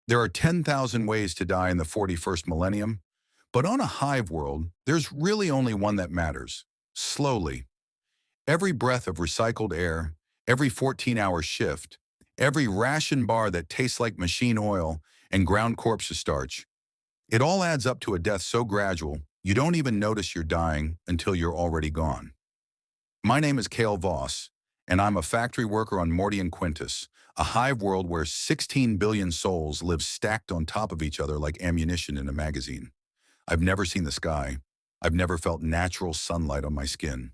There are 10,000 ways to die in the 41st millennium, but on a hive world, there's really only one that matters. Slowly. Every breath of recycled air, every 14-hour shift, every ration bar that tastes like machine oil and ground corpse starch, it all adds up to a death so gradual, you don't even notice you're dying until you're already gone. My name is Cale Voss, and I'm a factory worker on Morty and Quintus, a hive world where 16 billion souls live stacked on top of each other like ammunition in a magazine. I've never seen the sky. I've never felt natural sunlight on my skin.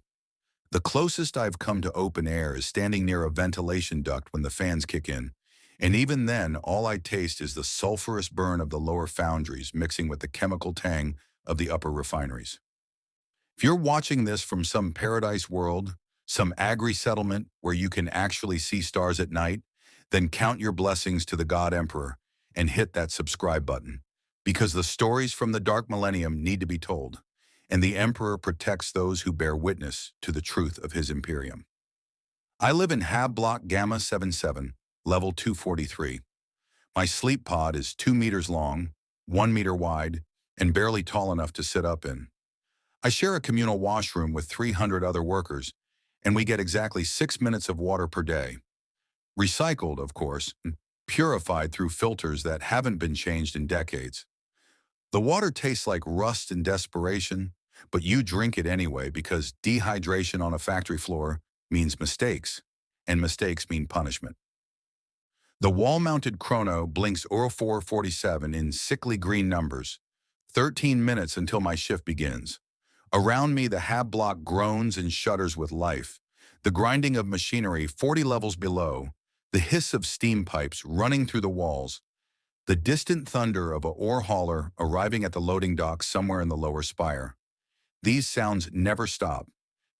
The closest I've come to open air is standing near a ventilation duct when the fans kick in, and even then, all I taste is the sulfurous burn of the lower foundries mixing with the chemical tang of the upper refineries. If you're watching this from some paradise world, some agri-settlement where you can actually see stars at night, then count your blessings to the God Emperor and hit that subscribe button. Because the stories from the Dark Millennium need to be told, and the Emperor protects those who bear witness to the truth of his Imperium. I live in Hab Block Gamma 77, level 243. My sleep pod is 2 meters long, 1 meter wide, and barely tall enough to sit up in. I share a communal washroom with 300 other workers, and we get exactly 6 minutes of water per day. Recycled, of course, purified through filters that haven't been changed in decades. The water tastes like rust and desperation, but you drink it anyway because dehydration on a factory floor means mistakes, and mistakes mean punishment. The wall-mounted chrono blinks 0447 in sickly green numbers, 13 minutes until my shift begins. Around me, the Hab block groans and shudders with life, the grinding of machinery 40 levels below, the hiss of steam pipes running through the walls, the distant thunder of a ore hauler arriving at the loading dock somewhere in the lower spire. These sounds never stop.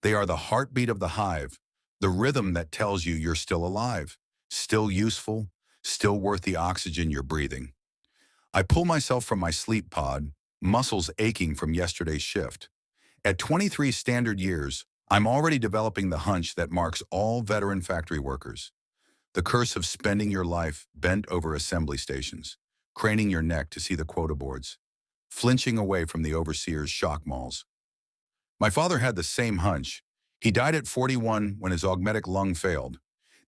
They are the heartbeat of the hive, the rhythm that tells you you're still alive, still useful, still worth the oxygen you're breathing. I pull myself from my sleep pod, muscles aching from yesterday's shift. At 23 standard years, I'm already developing the hunch that marks all veteran factory workers. The curse of spending your life bent over assembly stations, craning your neck to see the quota boards, flinching away from the overseer's shock malls. My father had the same hunch. He died at 41 when his augmetic lung failed.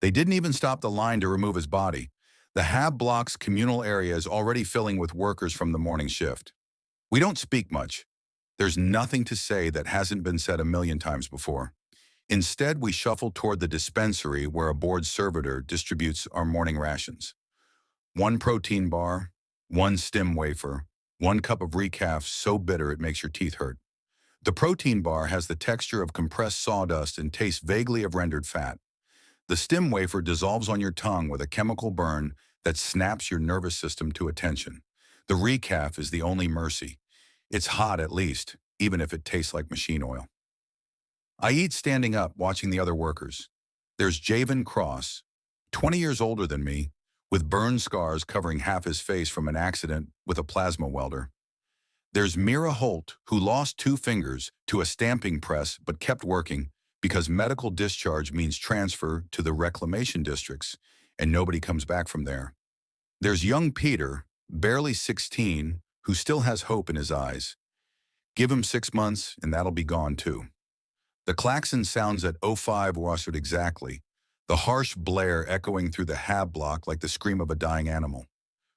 They didn't even stop the line to remove his body. The Hab block's communal area is already filling with workers from the morning shift. We don't speak much. There's nothing to say that hasn't been said a million times before. Instead, we shuffle toward the dispensary where a bored servitor distributes our morning rations. 1 protein bar, 1 stem wafer, 1 cup of recaf so bitter it makes your teeth hurt. The protein bar has the texture of compressed sawdust and tastes vaguely of rendered fat. The stem wafer dissolves on your tongue with a chemical burn that snaps your nervous system to attention. The recaf is the only mercy. It's hot at least, even if it tastes like machine oil. I eat standing up, watching the other workers. There's Javen Cross, 20 years older than me, with burn scars covering half his face from an accident with a plasma welder. There's Mira Holt, who lost 2 fingers to a stamping press but kept working because medical discharge means transfer to the reclamation districts, and nobody comes back from there. There's young Peter, barely 16, who still has hope in his eyes. Give him 6 months, and that'll be gone too. The klaxon sounds at 05 Wassered exactly, the harsh blare echoing through the Hab block like the scream of a dying animal.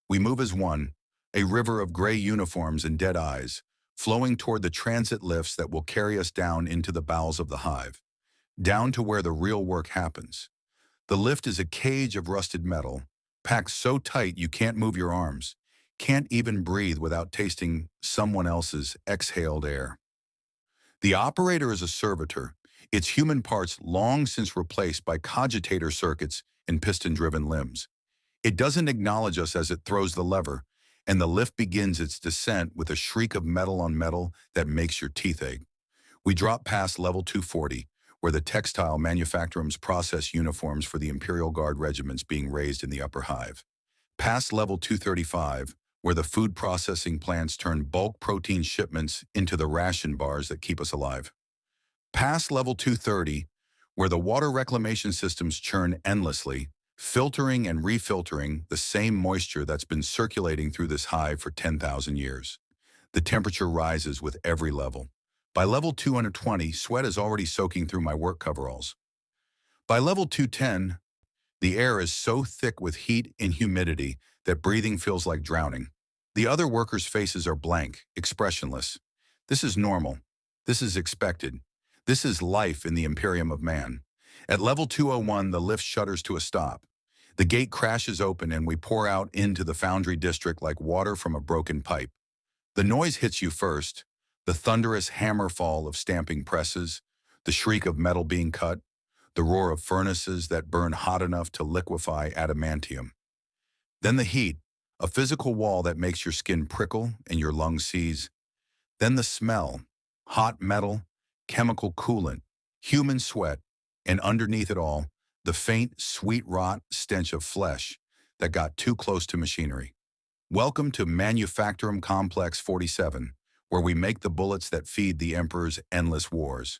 We move as one, a river of gray uniforms and dead eyes, flowing toward the transit lifts that will carry us down into the bowels of the hive, down to where the real work happens. The lift is a cage of rusted metal, packed so tight you can't move your arms, can't even breathe without tasting someone else's exhaled air. The operator is a servitor, its human parts long since replaced by cogitator circuits and piston-driven limbs. It doesn't acknowledge us as it throws the lever, and the lift begins its descent with a shriek of metal on metal that makes your teeth ache. We drop past level 240, where the textile manufacturers process uniforms for the Imperial Guard regiments being raised in the upper hive. Past level 235, where the food processing plants turn bulk protein shipments into the ration bars that keep us alive. Past level 230, where the water reclamation systems churn endlessly, filtering and refiltering the same moisture that's been circulating through this hive for 10,000 years. The temperature rises with every level. By level 220, sweat is already soaking through my work coveralls. By level 210, the air is so thick with heat and humidity that breathing feels like drowning. The other workers' faces are blank, expressionless. This is normal. This is expected. This is life in the Imperium of Man. At level 201, the lift shutters to a stop. The gate crashes open and we pour out into the foundry district like water from a broken pipe. The noise hits you first, the thunderous hammer fall of stamping presses, the shriek of metal being cut, the roar of furnaces that burn hot enough to liquefy adamantium. Then the heat, a physical wall that makes your skin prickle and your lungs seize. Then the smell, hot metal, chemical coolant, human sweat, and underneath it all, the faint, sweet rot stench of flesh that got too close to machinery. Welcome to Manufacturum Complex 47, where we make the bullets that feed the Emperor's endless wars.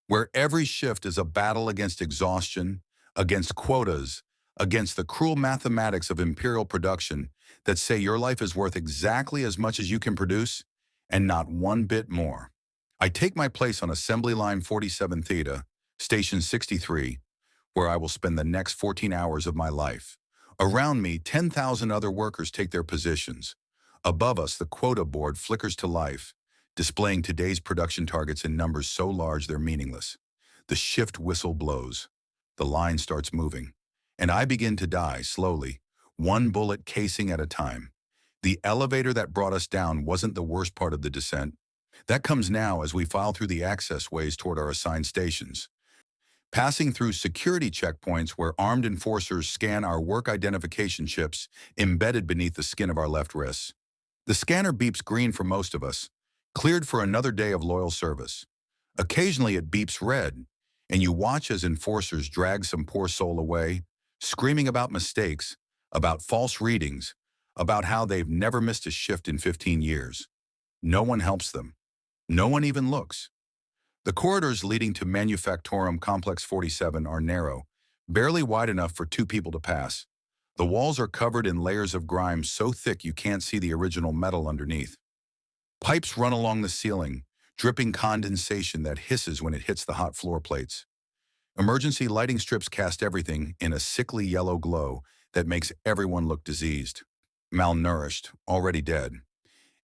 Where every shift is a battle against exhaustion, against quotas, against the cruel mathematics of imperial production that say your life is worth exactly as much as you can produce, and not one bit more. I take my place on Assembly Line 47 Theta, Station 63, where I will spend the next 14 hours of my life. Around me, 10,000 other workers take their positions. Above us, the quota board flickers to life, displaying today's production targets in numbers so large they're meaningless. The shift whistle blows. The line starts moving. And I begin to die slowly, one bullet casing at a time. The elevator that brought us down wasn't the worst part of the descent. That comes now as we file through the access ways toward our assigned stations. Passing through security checkpoints where armed enforcers scan our work identification chips embedded beneath the skin of our left wrists. The scanner beeps green for most of us, cleared for another day of loyal service. Occasionally it beeps red, and you watch as enforcers drag some poor soul away, screaming about mistakes, about false readings, about how they've never missed a shift in 15 years. No one helps them. No one even looks. The corridors leading to Manufactorum Complex 47 are narrow, barely wide enough for two people to pass. The walls are covered in layers of grime so thick you can't see the original metal underneath. Pipes run along the ceiling, dripping condensation that hisses when it hits the hot floor plates. Emergency lighting strips cast everything in a sickly yellow glow that makes everyone look diseased, malnourished, already dead.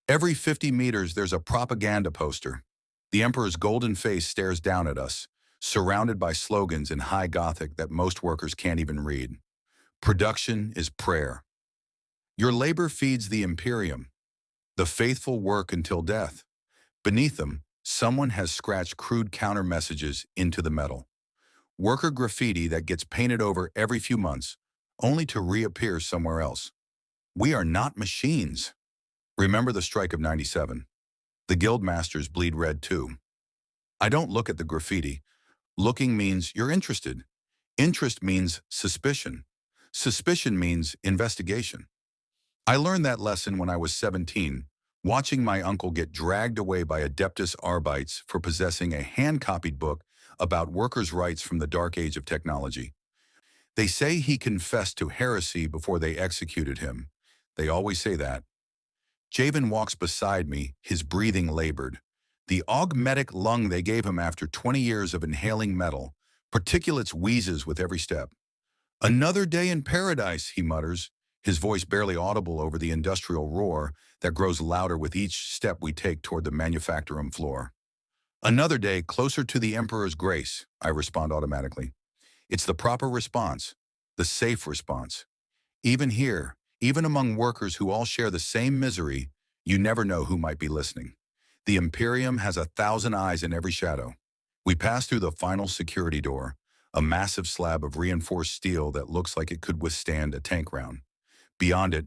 Every 50 meters there's a propaganda poster. The Emperor's golden face stares down at us, surrounded by slogans in high Gothic that most workers can't even read. Production is prayer. Your labor feeds the Imperium. The faithful work until death. Beneath them, someone has scratched crude counter messages into the metal. Worker graffiti that gets painted over every few months, only to reappear somewhere else. We are not machines. Remember the strike of '97. The guildmasters bleed red too. I don't look at the graffiti. Looking means you're interested. Interest means suspicion. Suspicion means investigation. I learned that lesson when I was 17, watching my uncle get dragged away by Adeptus Arbites for possessing a hand-copied book about workers' rights from the dark age of technology. They say he confessed to heresy before they executed him. They always say that. Javen walks beside me, his breathing labored. The augmetic lung they gave him after 20 years of inhaling metal, particulates wheezes with every step. Another day in paradise, he mutters, his voice barely audible over the industrial roar that grows louder with each step we take toward the manufactorum floor. Another day closer to the Emperor's grace, I respond automatically. It's the proper response, the safe response. Even here, even among workers who all share the same misery, you never know who might be listening. The Imperium has 1,000 eyes in every shadow. We pass through the final security door, a massive slab of reinforced steel that looks like it could withstand a tank round. Beyond it,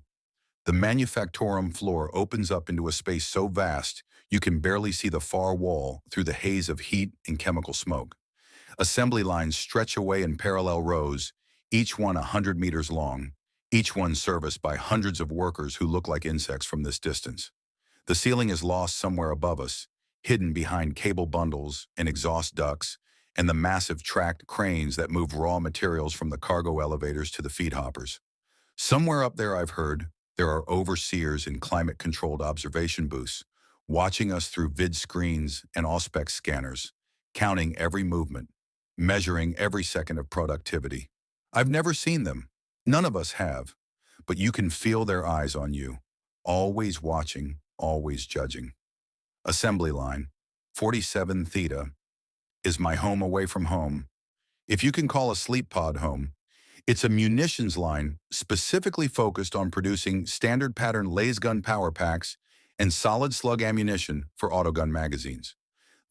the manufactorum floor opens up into a space so vast you can barely see the far wall through the haze of heat and chemical smoke. Assembly lines stretch away in parallel rows, each one 100 meters long, each one serviced by hundreds of workers who look like insects from this distance. The ceiling is lost somewhere above us, hidden behind cable bundles and exhaust ducts, and the massive tracked cranes that move raw materials from the cargo elevators to the feed hoppers. Somewhere up there, I've heard, there are overseers in climate-controlled observation booths, watching us through vid screens and auspex scanners, counting every movement, measuring every second of productivity. I've never seen them. None of us have. But you can feel their eyes on you, always watching, always judging. Assembly line, 47 theta, is my home away from home. If you can call a sleep pod home, it's a munitions line specifically focused on producing standard pattern lasgun power packs and solid slug ammunition for autogun magazines.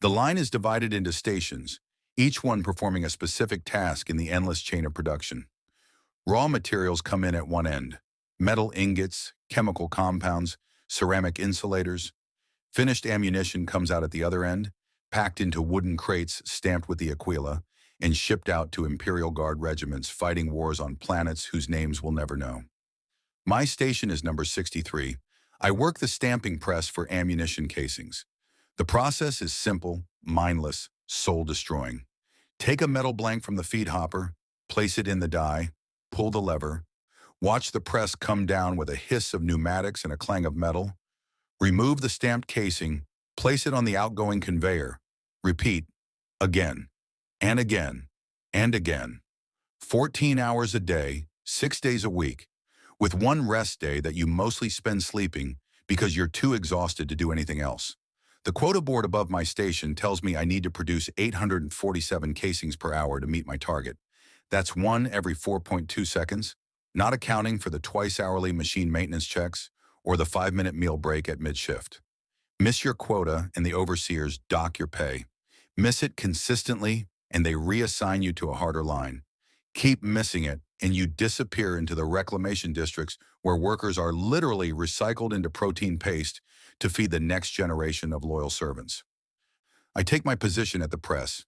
The line is divided into stations, each one performing a specific task in the endless chain of production. Raw materials come in at one end: metal ingots, chemical compounds, ceramic insulators. Finished ammunition comes out at the other end, packed into wooden crates stamped with the Aquila, and shipped out to Imperial Guard regiments fighting wars on planets whose names we'll never know. My station is number 63. I work the stamping press for ammunition casings. The process is simple, mindless, soul-destroying. Take a metal blank from the feed hopper, place it in the die, pull the lever, watch the press come down with a hiss of pneumatics and a clang of metal. Remove the stamped casing, place it on the outgoing conveyor. Repeat, again, and again, and again. 14 hours a day, 6 days a week, with one rest day that you mostly spend sleeping because you're too exhausted to do anything else. The quota board above my station tells me I need to produce 847 casings per hour to meet my target. That's one every 4.2 seconds, not accounting for the twice-hourly machine maintenance checks or the 5-minute meal break at mid-shift. Miss your quota and the overseers dock your pay. Miss it consistently and they reassign you to a harder line. Keep missing it and you disappear into the reclamation districts where workers are literally recycled into protein paste to feed the next generation of loyal servants. I take my position at the press.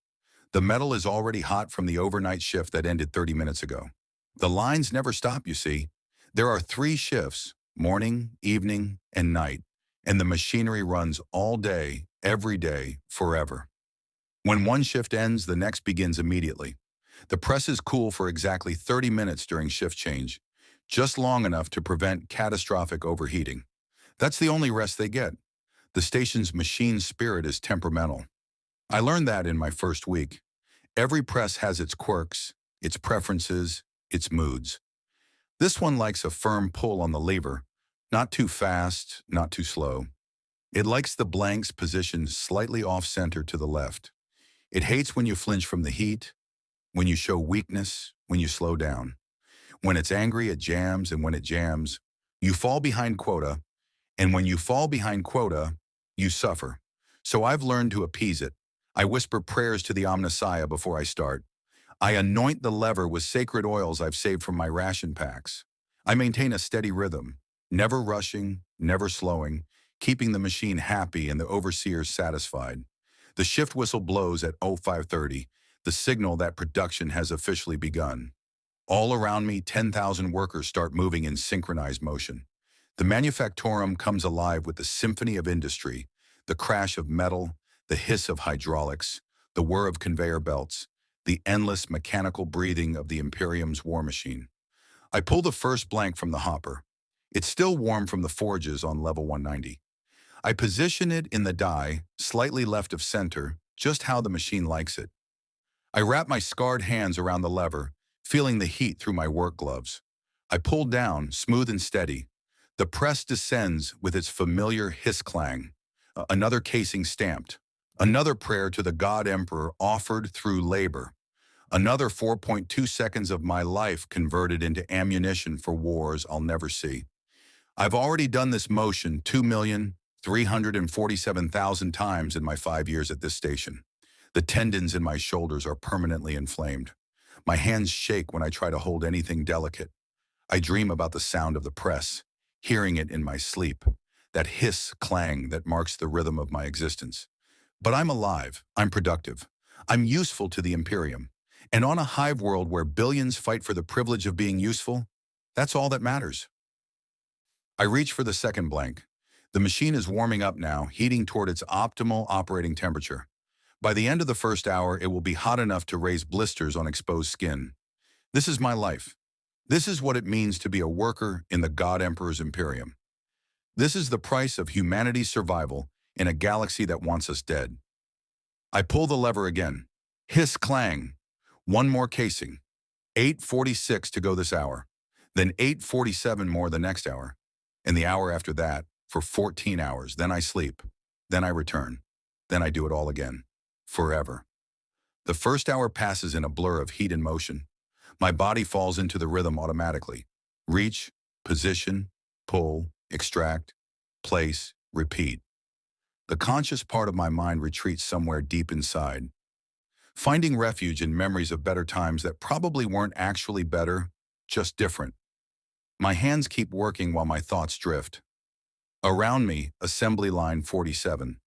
The metal is already hot from the overnight shift that ended 30 minutes ago. The lines never stop, you see. There are 3 shifts, morning, evening, and night, and the machinery runs all day, every day, forever. When one shift ends, the next begins immediately. The press is cool for exactly 30 minutes during shift change, just long enough to prevent catastrophic overheating. That's the only rest they get. The station's machine spirit is temperamental. I learned that in my first week. Every press has its quirks, its preferences, its moods. This one likes a firm pull on the lever, not too fast, not too slow. It likes the blanks positioned slightly off-center to the left. It hates when you flinch from the heat, when you show weakness, when you slow down. When it's angry, it jams, and when it jams, you fall behind quota, and when you fall behind quota, you suffer. So I've learned to appease it. I whisper prayers to the Omnissiah before I start. I anoint the lever with sacred oils I've saved from my ration packs. I maintain a steady rhythm, never rushing, never slowing, keeping the machine happy and the overseers satisfied. The shift whistle blows at 0530, the signal that production has officially begun. All around me, 10,000 workers start moving in synchronized motion. The manufactorum comes alive with the symphony of industry, the crash of metal, the hiss of hydraulics, the whir of conveyor belts, the endless mechanical breathing of the Imperium's war machine. I pull the first blank from the hopper. It's still warm from the forges on level 190. I position it in the die, slightly left of center, just how the machine likes it. I wrap my scarred hands around the lever, feeling the heat through my work gloves. I pull down, smooth and steady. The press descends with its familiar hiss clang. Another casing stamped. Another prayer to the God Emperor offered through labor. Another 4.2 seconds of my life converted into ammunition for wars I'll never see. I've already done this motion 2,347,000 times in my 5 years at this station. The tendons in my shoulders are permanently inflamed. My hands shake when I try to hold anything delicate. I dream about the sound of the press, hearing it in my sleep, that hiss clang that marks the rhythm of my existence. But I'm alive, I'm productive, I'm useful to the Imperium. And on a hive world where billions fight for the privilege of being useful, that's all that matters. I reach for the second blank. The machine is warming up now, heating toward its optimal operating temperature. By the end of the first hour, it will be hot enough to raise blisters on exposed skin. This is my life. This is what it means to be a worker in the God Emperor's Imperium. This is the price of humanity's survival in a galaxy that wants us dead. I pull the lever again. Hiss clang. One more casing. 8:46 to go this hour. Then 8:47 more the next hour. And the hour after that for 14 hours. Then I sleep. Then I return. Then I do it all again. Forever. The first hour passes in a blur of heat and motion. My body falls into the rhythm automatically. Reach, position, pull, extract, place, repeat. The conscious part of my mind retreats somewhere deep inside, finding refuge in memories of better times that probably weren't actually better, just different. My hands keep working while my thoughts drift. Around me, assembly line 47.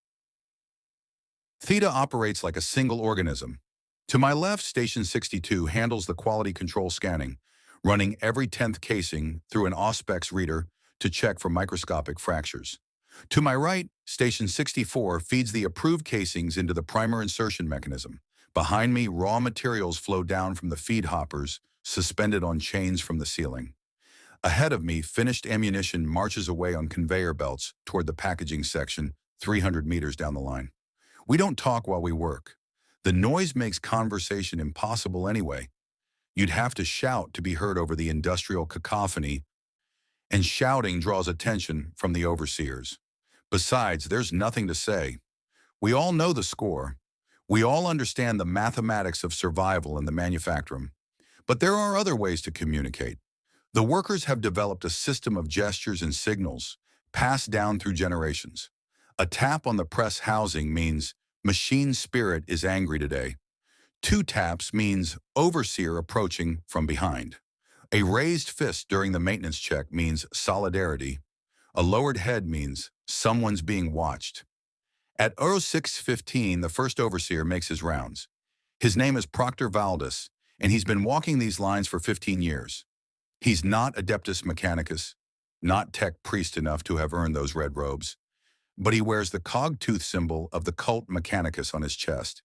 Theta operates like a single organism. To my left, Station 62 handles the quality control scanning, running every 10th casing through an Auspex reader to check for microscopic fractures. To my right, Station 64 feeds the approved casings into the primer insertion mechanism. Behind me, raw materials flow down from the feed hoppers, suspended on chains from the ceiling. Ahead of me, finished ammunition marches away on conveyor belts toward the packaging section, 300 meters down the line. We don't talk while we work. The noise makes conversation impossible anyway. You'd have to shout to be heard over the industrial cacophony, and shouting draws attention from the overseers. Besides, there's nothing to say. We all know the score. We all understand the mathematics of survival in the manufactorum. But there are other ways to communicate. The workers have developed a system of gestures and signals, passed down through generations. A tap on the press housing means machine spirit is angry today. 2 taps means overseer approaching from behind. A raised fist during the maintenance check means solidarity. A lowered head means someone's being watched. At 06:15, the first overseer makes his rounds. His name is Proctor Valdis, and he's been walking these lines for 15 years. He's not Adeptus Mechanicus, not tech priest enough to have earned those red robes, but he wears the cog-tooth symbol of the cult Mechanicus on his chest,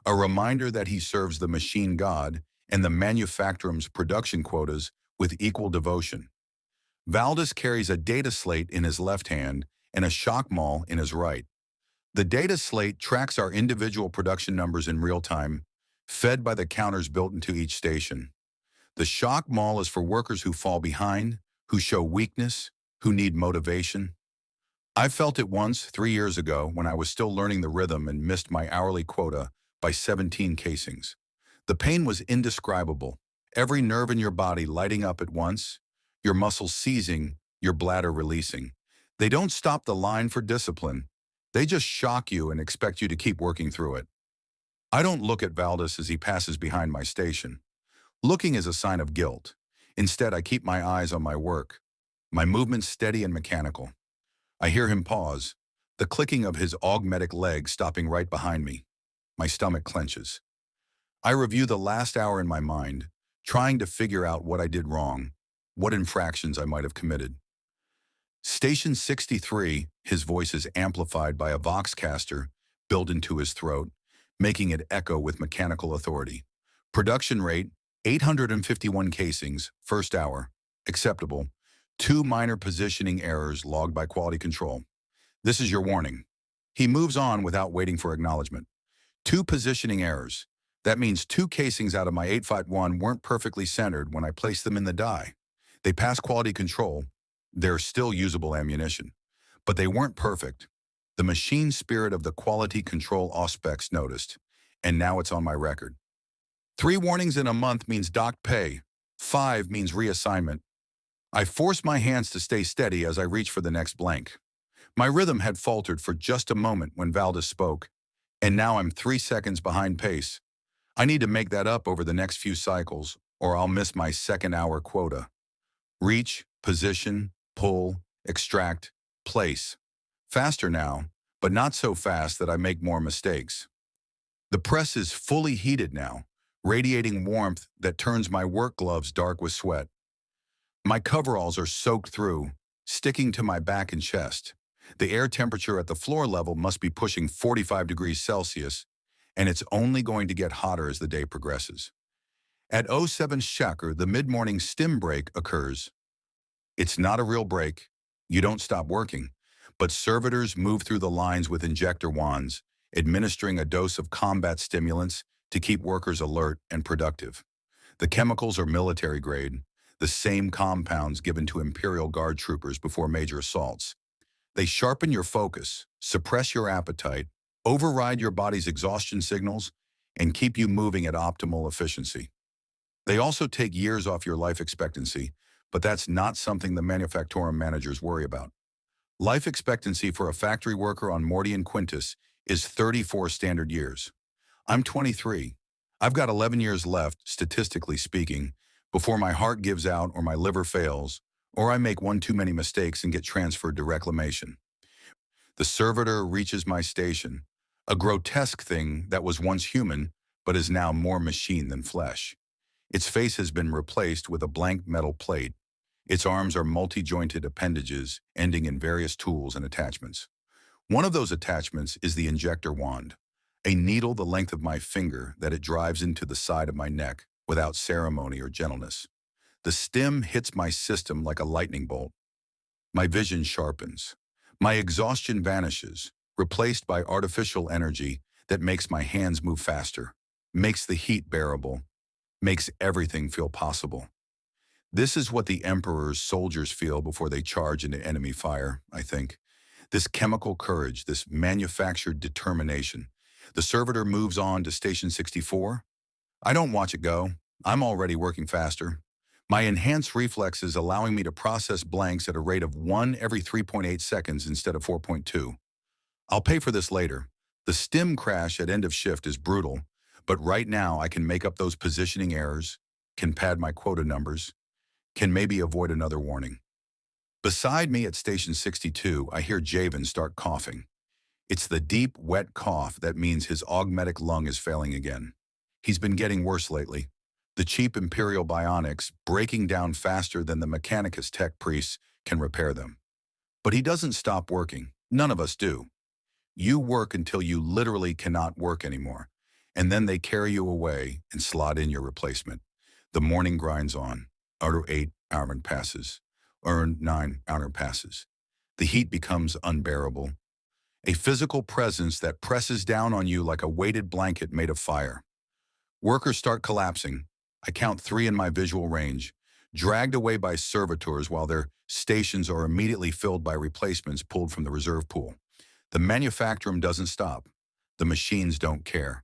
a reminder that he serves the machine god and the manufacturum's production quotas with equal devotion. Valdis carries a data slate in his left hand and a shock maul in his right. The data slate tracks our individual production numbers in real time, fed by the counters built into each station. The shock maul is for workers who fall behind, who show weakness, who need motivation. I felt it once 3 years ago when I was still learning the rhythm and missed my hourly quota by 17 casings. The pain was indescribable, every nerve in your body lighting up at once, your muscles seizing, your bladder releasing. They don't stop the line for discipline. They just shock you and expect you to keep working through it. I don't look at Valdis as he passes behind my station. Looking is a sign of guilt. Instead, I keep my eyes on my work, my movements steady and mechanical. I hear him pause, the clicking of his augmetic leg stopping right behind me. My stomach clenches. I review the last hour in my mind, trying to figure out what I did wrong, what infractions I might have committed. Station 63, his voice is amplified by a voxcaster built into his throat, making it echo with mechanical authority. Production rate, 851 casings, first hour, acceptable. 2 minor positioning errors logged by quality control. This is your warning. He moves on without waiting for acknowledgement. 2 positioning errors. That means 2 casings out of my 851 weren't perfectly centered when I placed them in the die. They passed quality control. They're still usable ammunition. But they weren't perfect. The machine spirit of the quality control Auspex noticed, and now it's on my record. 3 warnings in a month means docked pay. 5 means reassignment. I force my hands to stay steady as I reach for the next blank. My rhythm had faltered for just a moment when Valdis spoke, and now I'm 3 seconds behind pace. I need to make that up over the next few cycles, or I'll miss my second hour quota. Reach, position, pull, extract, place. Faster now, but not so fast that I make more mistakes. The press is fully heated now, radiating warmth that turns my work gloves dark with sweat. My coveralls are soaked through, sticking to my back and chest. The air temperature at the floor level must be pushing 45 degrees Celsius, and it's only going to get hotter as the day progresses. At 07 Shakur, the mid-morning stim break occurs. It's not a real break. You don't stop working. But servitors move through the lines with injector wands, administering a dose of combat stimulants to keep workers alert and productive. The chemicals are military grade, the same compounds given to Imperial Guard troopers before major assaults. They sharpen your focus, suppress your appetite, override your body's exhaustion signals, and keep you moving at optimal efficiency. They also take years off your life expectancy, but that's not something the manufactorum managers worry about. Life expectancy for a factory worker on Morty and Quintus is 34 standard years. I'm 23. I've got 11 years left, statistically speaking, before my heart gives out or my liver fails, or I make one too many mistakes and get transferred to reclamation. The servitor reaches my station, a grotesque thing that was once human, but is now more machine than flesh. Its face has been replaced with a blank metal plate. Its arms are multi-jointed appendages ending in various tools and attachments. One of those attachments is the injector wand, a needle the length of my finger that it drives into the side of my neck without ceremony or gentleness. The stem hits my system like a lightning bolt. My vision sharpens. My exhaustion vanishes, replaced by artificial energy that makes my hands move faster, makes the heat bearable, makes everything feel possible. This is what the Emperor's soldiers feel before they charge into enemy fire, I think. This chemical courage, this manufactured determination. The servitor moves on to Station 64. I don't watch it go. I'm already working faster. My enhanced reflexes allowing me to process blanks at a rate of 1 every 3.8 seconds instead of 4.2. I'll pay for this later. The stim crash at end of shift is brutal, but right now I can make up those positioning errors, can pad my quota numbers, can maybe avoid another warning. Beside me at Station 62, I hear Javen start coughing. It's the deep, wet cough that means his augmetic lung is failing again. He's been getting worse lately. The cheap Imperial bionics breaking down faster than the Mechanicus tech priests can repair them. But he doesn't stop working. None of us do. You work until you literally cannot work anymore, and then they carry you away and slot in your replacement. The morning grinds on. Order 8 hour passes. Earn 9 hour passes. The heat becomes unbearable. A physical presence that presses down on you like a weighted blanket made of fire. Workers start collapsing. I count 3 in my visual range, dragged away by servitors while their stations are immediately filled by replacements pulled from the reserve pool. The manufactorum doesn't stop. The machines don't care.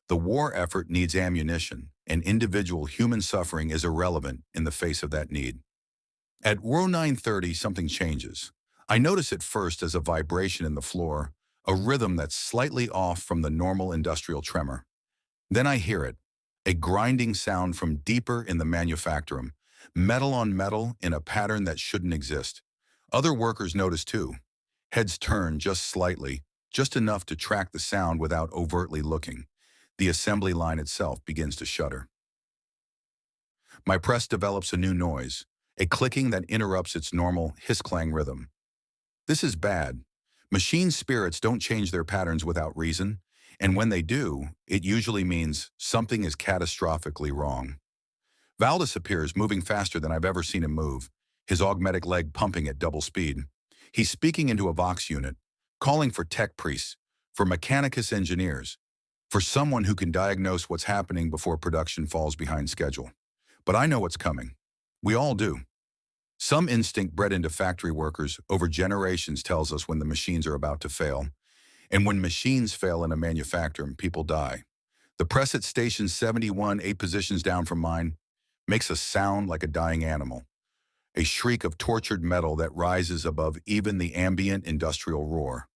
The war effort needs ammunition, and individual human suffering is irrelevant in the face of that need. At row 930, something changes. I notice it first as a vibration in the floor, a rhythm that's slightly off from the normal industrial tremor. Then I hear it, a grinding sound from deeper in the manufactorum, metal on metal in a pattern that shouldn't exist. Other workers notice too. Heads turn just slightly, just enough to track the sound without overtly looking. The assembly line itself begins to shudder. My press develops a new noise, a clicking that interrupts its normal hiss-clang rhythm. This is bad. Machine spirits don't change their patterns without reason, and when they do, it usually means something is catastrophically wrong. Valdis appears, moving faster than I've ever seen him move, his augmetic leg pumping at double speed. He's speaking into a Vox unit, calling for tech priests, for Mechanicus engineers, for someone who can diagnose what's happening before production falls behind schedule. But I know what's coming. We all do. Some instinct bred into factory workers over generations tells us when the machines are about to fail. And when machines fail in a manufacturing, people die. The press at Station 71, 8 positions down from mine, makes a sound like a dying animal. A shriek of tortured metal that rises above even the ambient industrial roar.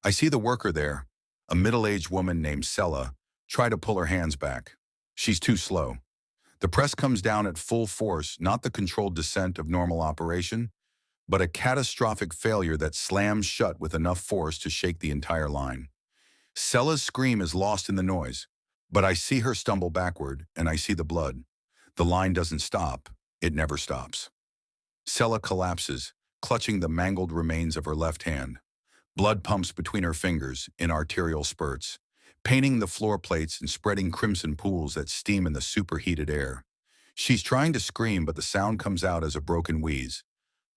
I see the worker there, a middle-aged woman named Sella, try to pull her hands back. She's too slow. The press comes down at full force, not the controlled descent of normal operation, but a catastrophic failure that slams shut with enough force to shake the entire line. Sella's scream is lost in the noise, but I see her stumble backward, and I see the blood. The line doesn't stop. It never stops. Sella collapses, clutching the mangled remains of her left hand. Blood pumps between her fingers in arterial spurts. painting the floor plates and spreading crimson pools that steam in the superheated air. She's trying to scream, but the sound comes out as a broken wheeze,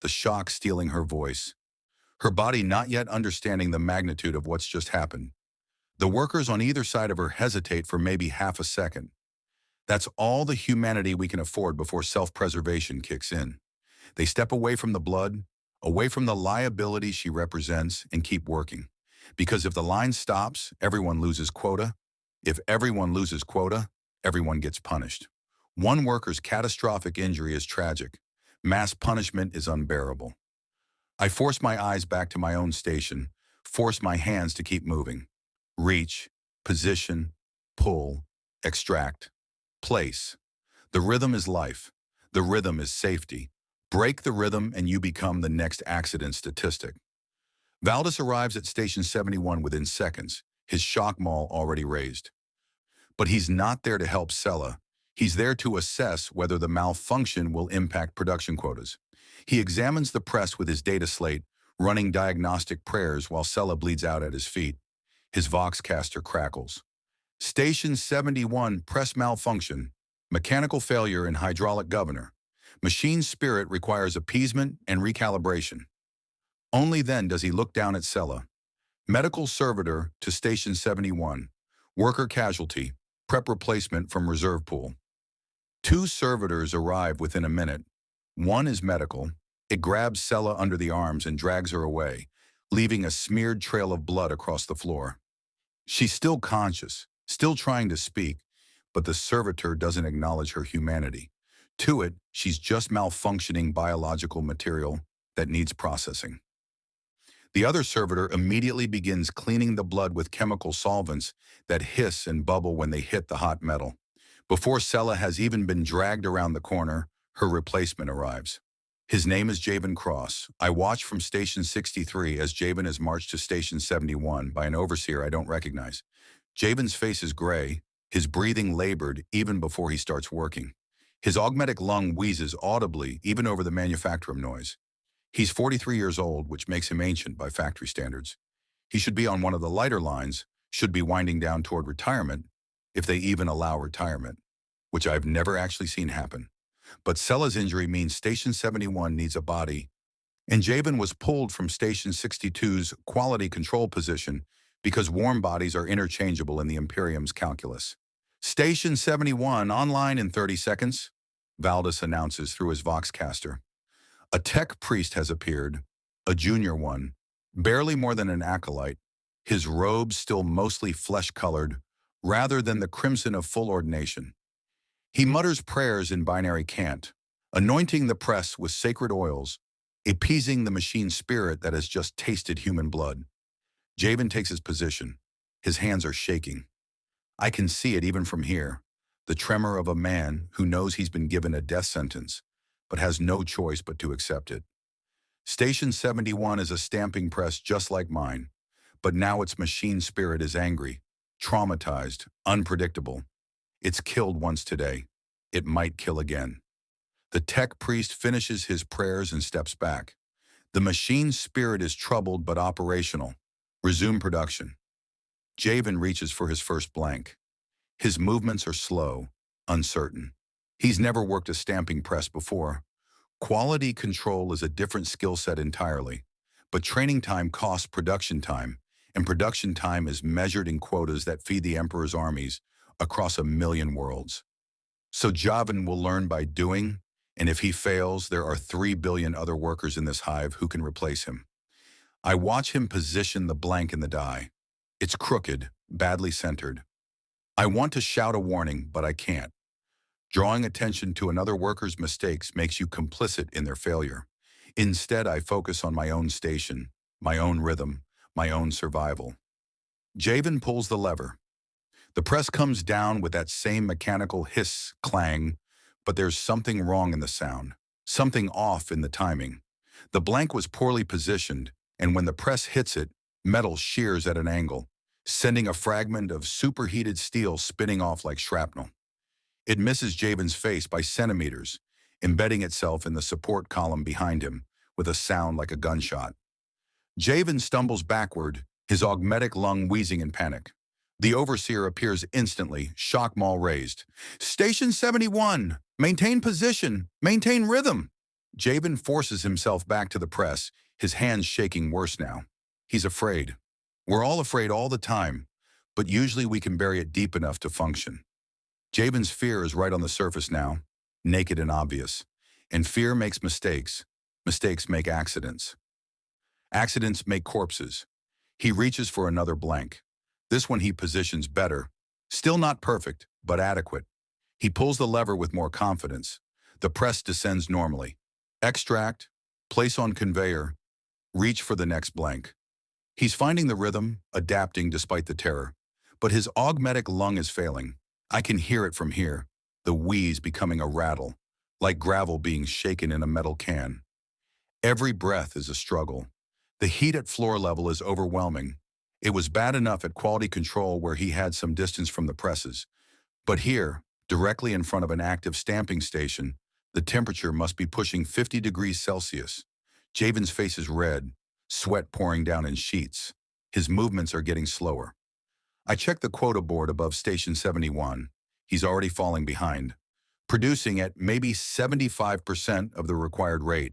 the shock stealing her voice, her body not yet understanding the magnitude of what's just happened. The workers on either side of her hesitate for maybe half a second. That's all the humanity we can afford before self-preservation kicks in. They step away from the blood, away from the liability she represents, and keep working. Because if the line stops, everyone loses quota. If everyone loses quota, everyone gets punished. One worker's catastrophic injury is tragic. Mass punishment is unbearable. I force my eyes back to my own station, force my hands to keep moving. Reach, position, pull, extract, place. The rhythm is life. The rhythm is safety. Break the rhythm and you become the next accident statistic. Valdis arrives at Station 71 within seconds, his shock maul already raised. But he's not there to help Sella. He's there to assess whether the malfunction will impact production quotas. He examines the press with his data slate, running diagnostic prayers while Sella bleeds out at his feet. His Voxcaster crackles. Station 71, press malfunction, mechanical failure in hydraulic governor. Machine spirit requires appeasement and recalibration. Only then does he look down at Sella. Medical servitor to Station 71. Worker casualty. Prep replacement from reserve pool. Two servitors arrive within a minute. One is medical. It grabs Sella under the arms and drags her away, leaving a smeared trail of blood across the floor. She's still conscious, still trying to speak, but the servitor doesn't acknowledge her humanity. To it, she's just malfunctioning biological material that needs processing. The other servitor immediately begins cleaning the blood with chemical solvents that hiss and bubble when they hit the hot metal. Before Sella has even been dragged around the corner, her replacement arrives. His name is Javen Cross. I watch from Station 63 as Javen is marched to Station 71 by an overseer I don't recognize. Javen's face is gray, his breathing labored even before he starts working. His augmetic lung wheezes audibly even over the manufacturing noise. He's 43 years old, which makes him ancient by factory standards. He should be on one of the lighter lines, should be winding down toward retirement, if they even allow retirement, which I've never actually seen happen. But Sella's injury means Station 71 needs a body, and Javen was pulled from Station 62's quality control position because warm bodies are interchangeable in the Imperium's calculus. Station 71 online in 30 seconds, Valdis announces through his Voxcaster. A tech priest has appeared, a junior one, barely more than an acolyte, his robes still mostly flesh-colored, rather than the crimson of full ordination. He mutters prayers in binary cant, anointing the press with sacred oils, appeasing the machine spirit that has just tasted human blood. Javen takes his position. His hands are shaking. I can see it even from here, the tremor of a man who knows he's been given a death sentence, but has no choice but to accept it. Station 71 is a stamping press just like mine, but now its machine spirit is angry, traumatized, unpredictable. It's killed once today. It might kill again. The tech priest finishes his prayers and steps back. The machine spirit is troubled but operational. Resume production. Javen reaches for his first blank. His movements are slow, uncertain. He's never worked a stamping press before. Quality control is a different skill set entirely, but training time costs production time, and production time is measured in quotas that feed the Emperor's armies across 1,000,000 worlds. So Javen will learn by doing, and if he fails, there are 3 billion other workers in this hive who can replace him. I watch him position the blank in the die. It's crooked, badly centered. I want to shout a warning, but I can't. Drawing attention to another worker's mistakes makes you complicit in their failure. Instead, I focus on my own station, my own rhythm, my own survival. Javen pulls the lever. The press comes down with that same mechanical hiss, clang, but there's something wrong in the sound, something off in the timing. The blank was poorly positioned, and when the press hits it, metal shears at an angle, sending a fragment of superheated steel spinning off like shrapnel. It misses Javen's face by centimeters, embedding itself in the support column behind him with a sound like a gunshot. Javen stumbles backward, his augmetic lung wheezing in panic. The overseer appears instantly, shock maul raised. Station 71, maintain position, maintain rhythm. Javen forces himself back to the press, his hands shaking worse now. He's afraid. We're all afraid all the time, but usually we can bury it deep enough to function. Javen's fear is right on the surface now, naked and obvious. And fear makes mistakes. Mistakes make accidents. Accidents make corpses. He reaches for another blank. This one he positions better. Still not perfect, but adequate. He pulls the lever with more confidence. The press descends normally. Extract, place on conveyor, reach for the next blank. He's finding the rhythm, adapting despite the terror. But his augmetic lung is failing. I can hear it from here, the wheeze becoming a rattle, like gravel being shaken in a metal can. Every breath is a struggle. The heat at floor level is overwhelming. It was bad enough at quality control where he had some distance from the presses. But here, directly in front of an active stamping station, the temperature must be pushing 50 degrees Celsius. Javen's face is red, sweat pouring down in sheets. His movements are getting slower. I check the quota board above Station 71. He's already falling behind, producing at maybe 75% of the required rate.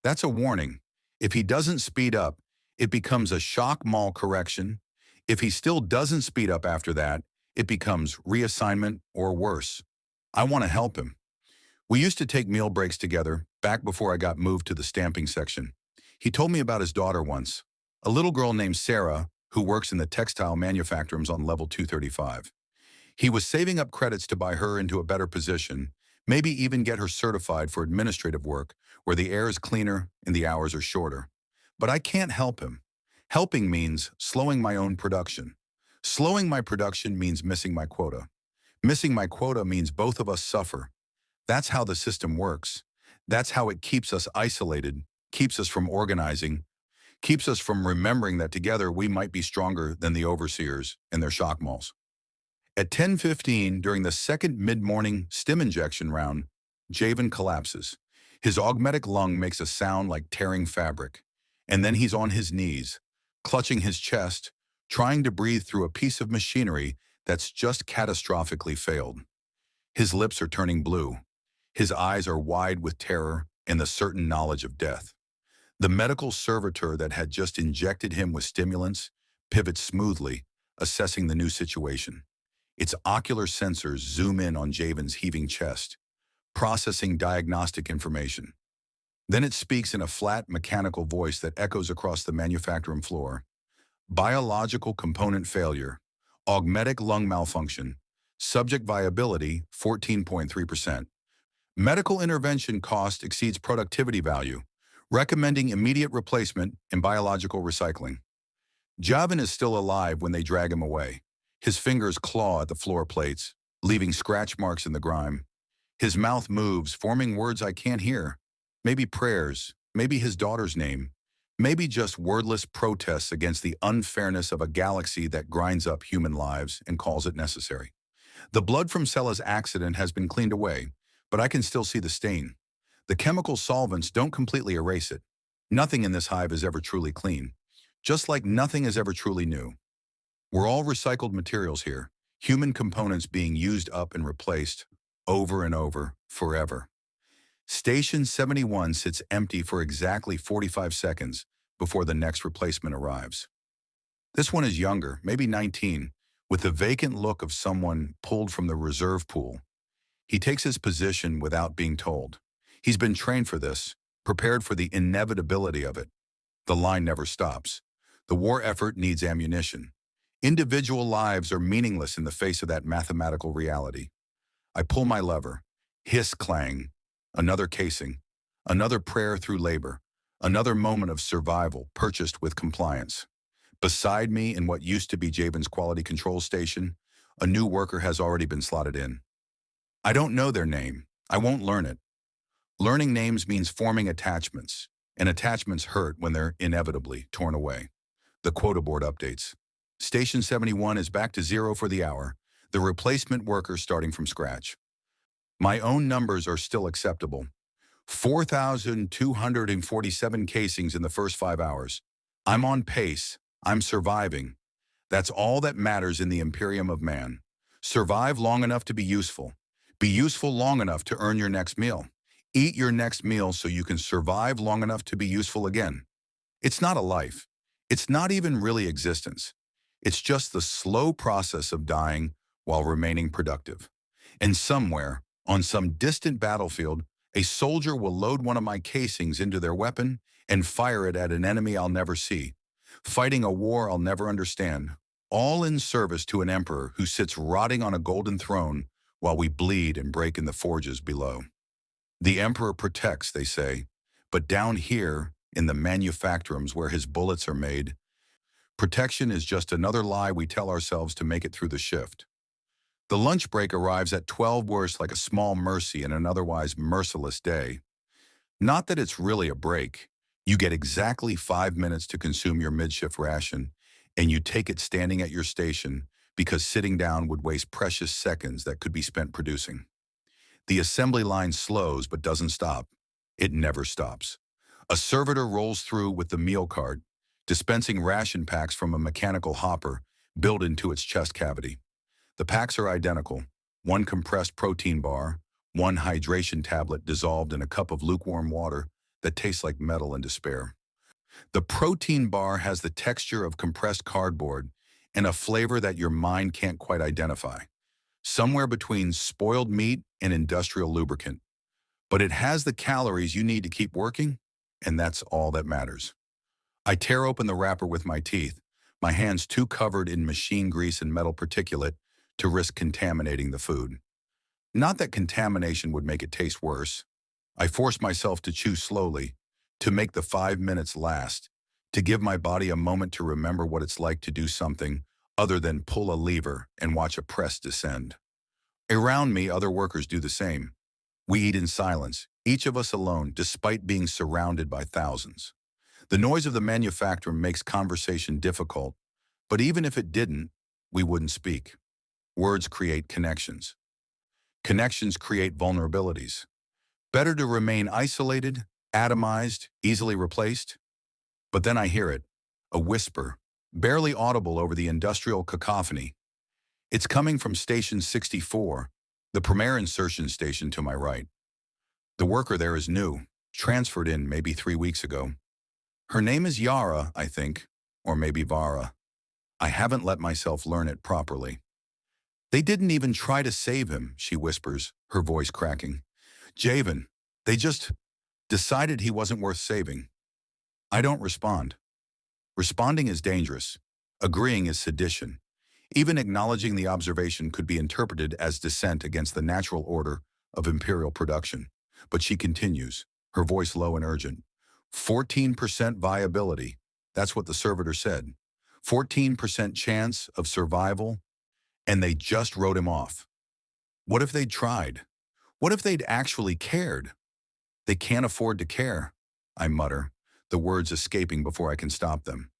That's a warning. If he doesn't speed up, it becomes a shock maul correction. If he still doesn't speed up after that, it becomes reassignment or worse. I want to help him. We used to take meal breaks together, back before I got moved to the stamping section. He told me about his daughter once, a little girl named Sarah who works in the textile manufacturers on level 235. He was saving up credits to buy her into a better position, maybe even get her certified for administrative work, where the air is cleaner and the hours are shorter. But I can't help him. Helping means slowing my own production. Slowing my production means missing my quota. Missing my quota means both of us suffer. That's how the system works. That's how it keeps us isolated, keeps us from organizing, keeps us from remembering that together we might be stronger than the overseers and their shock mauls. At 10:15, during the second mid-morning stim injection round, Javen collapses. His augmetic lung makes a sound like tearing fabric. And then he's on his knees, clutching his chest, trying to breathe through a piece of machinery that's just catastrophically failed. His lips are turning blue. His eyes are wide with terror and the certain knowledge of death. The medical servitor that had just injected him with stimulants pivots smoothly, assessing the new situation. Its ocular sensors zoom in on Javen's heaving chest, processing diagnostic information. Then it speaks in a flat, mechanical voice that echoes across the manufacturing floor. Biological component failure, augmetic lung malfunction, subject viability 14.3%. Medical intervention cost exceeds productivity value, recommending immediate replacement and biological recycling. Javen is still alive when they drag him away. His fingers claw at the floor plates, leaving scratch marks in the grime. His mouth moves, forming words I can't hear. Maybe prayers, maybe his daughter's name, maybe just wordless protests against the unfairness of a galaxy that grinds up human lives and calls it necessary. The blood from Sella's accident has been cleaned away, but I can still see the stain. The chemical solvents don't completely erase it. Nothing in this hive is ever truly clean, just like nothing is ever truly new. We're all recycled materials here, human components being used up and replaced over and over, forever. Station 71 sits empty for exactly 45 seconds before the next replacement arrives. This one is younger, maybe 19, with the vacant look of someone pulled from the reserve pool. He takes his position without being told. He's been trained for this, prepared for the inevitability of it. The line never stops. The war effort needs ammunition. Individual lives are meaningless in the face of that mathematical reality. I pull my lever. Hiss clang. Another casing. Another prayer through labor. Another moment of survival purchased with compliance. Beside me in what used to be Javen's quality control station, a new worker has already been slotted in. I don't know their name. I won't learn it. Learning names means forming attachments, and attachments hurt when they're inevitably torn away. The quota board updates. Station 71 is back to 0 for the hour, the replacement worker starting from scratch. My own numbers are still acceptable. 4,247 casings in the first 5 hours. I'm on pace. I'm surviving. That's all that matters in the Imperium of Man. Survive long enough to be useful. Be useful long enough to earn your next meal. Eat your next meal so you can survive long enough to be useful again. It's not a life. It's not even really existence. It's just the slow process of dying while remaining productive. And somewhere, on some distant battlefield, a soldier will load one of my casings into their weapon and fire it at an enemy I'll never see, fighting a war I'll never understand, all in service to an emperor who sits rotting on a golden throne while we bleed and break in the forges below. The emperor protects, they say, but down here, in the manufactorums where his bullets are made, protection is just another lie we tell ourselves to make it through the shift. The lunch break arrives at 12 worse like a small mercy in an otherwise merciless day. Not that it's really a break. You get exactly 5 minutes to consume your mid-shift ration, and you take it standing at your station because sitting down would waste precious seconds that could be spent producing. The assembly line slows but doesn't stop. It never stops. A servitor rolls through with the meal cart, dispensing ration packs from a mechanical hopper built into its chest cavity. The packs are identical: one compressed protein bar, one hydration tablet dissolved in a cup of lukewarm water that tastes like metal and despair. The protein bar has the texture of compressed cardboard and a flavor that your mind can't quite identify, somewhere between spoiled meat and industrial lubricant. But it has the calories you need to keep working, and that's all that matters. I tear open the wrapper with my teeth, my hands too covered in machine grease and metal particulate to risk contaminating the food. Not that contamination would make it taste worse. I force myself to chew slowly, to make the 5 minutes last, to give my body a moment to remember what it's like to do something other than pull a lever and watch a press descend. Around me, other workers do the same. We eat in silence, each of us alone, despite being surrounded by thousands. The noise of the manufacturer makes conversation difficult, but even if it didn't, we wouldn't speak. Words create connections. Connections create vulnerabilities. Better to remain isolated, atomized, easily replaced. But then I hear it, a whisper, barely audible over the industrial cacophony. It's coming from Station 64, the premier insertion station to my right. The worker there is new, transferred in maybe 3 weeks ago. Her name is Yara, I think, or maybe Vara. I haven't let myself learn it properly. They didn't even try to save him, she whispers, her voice cracking. Javen, they just decided he wasn't worth saving. I don't respond. Responding is dangerous. Agreeing is sedition. Even acknowledging the observation could be interpreted as dissent against the natural order of imperial production. But she continues, her voice low and urgent. 14% viability. That's what the servitor said. 14% chance of survival, and they just wrote him off. What if they'd tried? What if they'd actually cared? They can't afford to care, I mutter, the words escaping before I can stop them.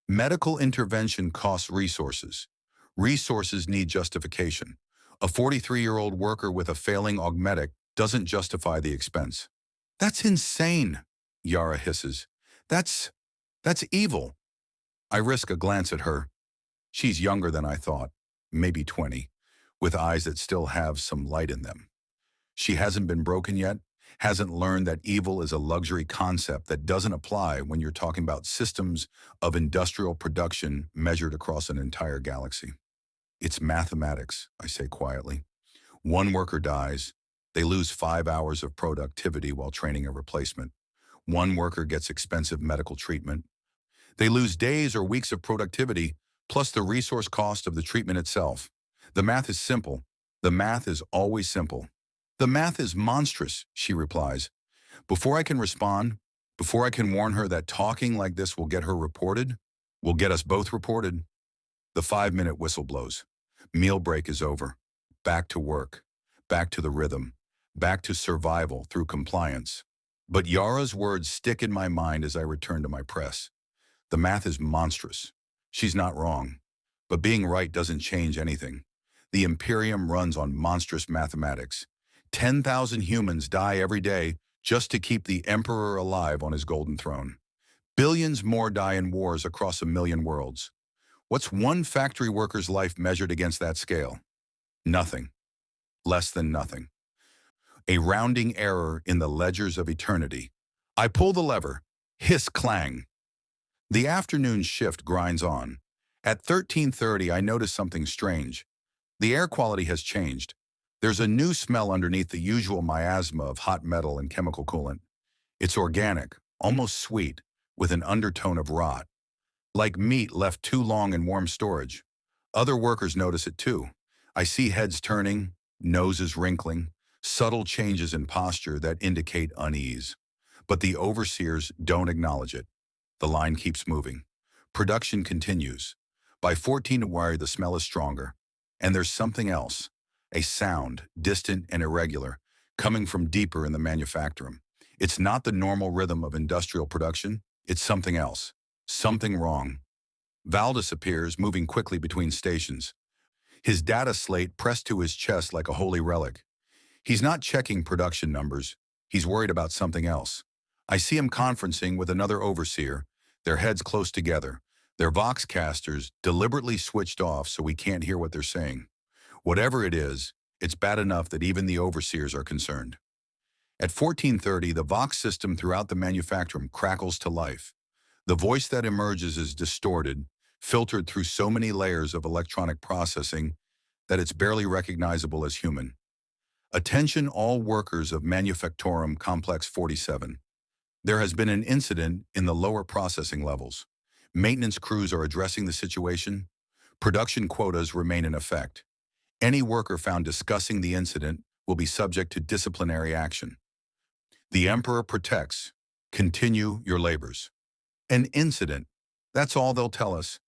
Medical intervention costs resources. Resources need justification. A 43-year-old worker with a failing augmetic doesn't justify the expense. That's insane, Yara hisses. That's evil. I risk a glance at her. She's younger than I thought, maybe 20, with eyes that still have some light in them. She hasn't been broken yet, hasn't learned that evil is a luxury concept that doesn't apply when you're talking about systems of industrial production measured across an entire galaxy. It's mathematics, I say quietly. One worker dies. They lose 5 hours of productivity while training a replacement. One worker gets expensive medical treatment. They lose days or weeks of productivity, plus the resource cost of the treatment itself. The math is simple. The math is always simple. The math is monstrous, she replies. Before I can respond, before I can warn her that talking like this will get her reported, will get us both reported, the 5-minute whistle blows. Meal break is over. Back to work. Back to the rhythm. Back to survival through compliance. But Yara's words stick in my mind as I return to my press. The math is monstrous. She's not wrong. But being right doesn't change anything. The Imperium runs on monstrous mathematics. 10,000 humans die every day just to keep the Emperor alive on his golden throne. Billions more die in wars across 1 million worlds. What's one factory worker's life measured against that scale? Nothing. Less than nothing. A rounding error in the ledgers of eternity. I pull the lever. Hiss clang. The afternoon shift grinds on. At 13:30, I notice something strange. The air quality has changed. There's a new smell underneath the usual miasma of hot metal and chemical coolant. It's organic, almost sweet, with an undertone of rot. Like meat left too long in warm storage. Other workers notice it too. I see heads turning, noses wrinkling, subtle changes in posture that indicate unease. But the overseers don't acknowledge it. The line keeps moving. Production continues. By 14 wire, the smell is stronger. And there's something else. A sound, distant and irregular, coming from deeper in the manufacturing. It's not the normal rhythm of industrial production. It's something else. Something wrong. Valdis appears, moving quickly between stations. His data slate pressed to his chest like a holy relic. He's not checking production numbers. He's worried about something else. I see him conferencing with another overseer, their heads close together, their voxcasters deliberately switched off so we can't hear what they're saying. Whatever it is, it's bad enough that even the overseers are concerned. At 14:30, the vox system throughout the manufacturing crackles to life. The voice that emerges is distorted, filtered through so many layers of electronic processing that it's barely recognizable as human. Attention all workers of Manufactorum Complex 47. There has been an incident in the lower processing levels. Maintenance crews are addressing the situation. Production quotas remain in effect. Any worker found discussing the incident will be subject to disciplinary action. The Emperor protects. Continue your labors. An incident. That's all they'll tell us.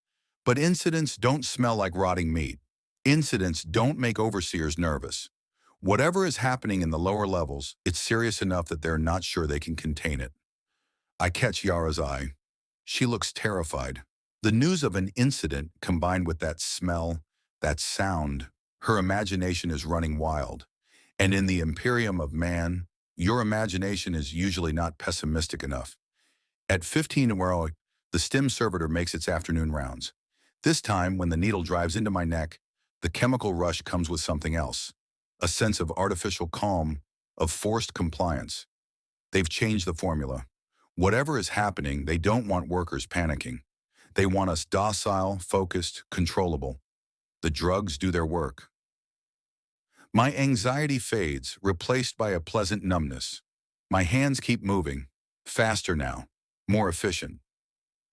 But incidents don't smell like rotting meat. Incidents don't make overseers nervous. Whatever is happening in the lower levels, it's serious enough that they're not sure they can contain it. I catch Yara's eye. She looks terrified. The news of an incident combined with that smell, that sound, her imagination is running wild. And in the Imperium of man, your imagination is usually not pessimistic enough. At 15 heroic, the stim servitor makes its afternoon rounds. This time, when the needle drives into my neck, the chemical rush comes with something else. A sense of artificial calm, of forced compliance. They've changed the formula. Whatever is happening, they don't want workers panicking. They want us docile, focused, controllable. The drugs do their work. My anxiety fades, replaced by a pleasant numbness. My hands keep moving, faster now, more efficient.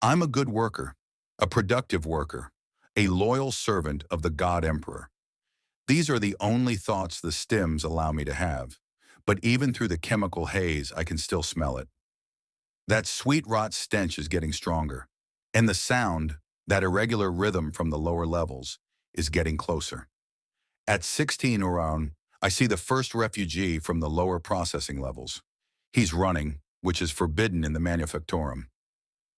I'm a good worker, a productive worker, a loyal servant of the God Emperor. These are the only thoughts the stims allow me to have, but even through the chemical haze, I can still smell it. That sweet rot stench is getting stronger, and the sound, that irregular rhythm from the lower levels, is getting closer. At 16 around, I see the first refugee from the lower processing levels. He's running, which is forbidden in the Manufactorum.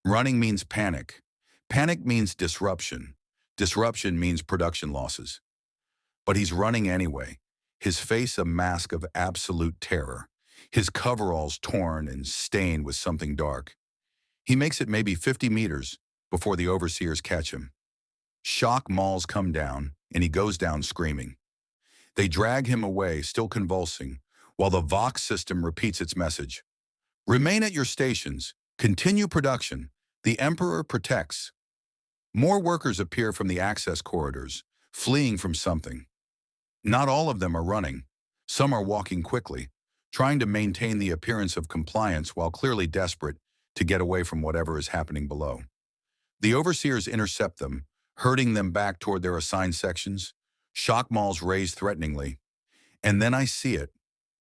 Running means panic. Panic means disruption. Disruption means production losses. But he's running anyway, his face a mask of absolute terror, his coveralls torn and stained with something dark. He makes it maybe 50 meters before the overseers catch him. Shock mauls come down, and he goes down screaming. They drag him away, still convulsing, while the Vox system repeats its message. Remain at your stations. Continue production. The Emperor protects. More workers appear from the access corridors, fleeing from something. Not all of them are running. Some are walking quickly, trying to maintain the appearance of compliance while clearly desperate to get away from whatever is happening below. The overseers intercept them, herding them back toward their assigned sections. Shock mauls raise threateningly. And then I see it.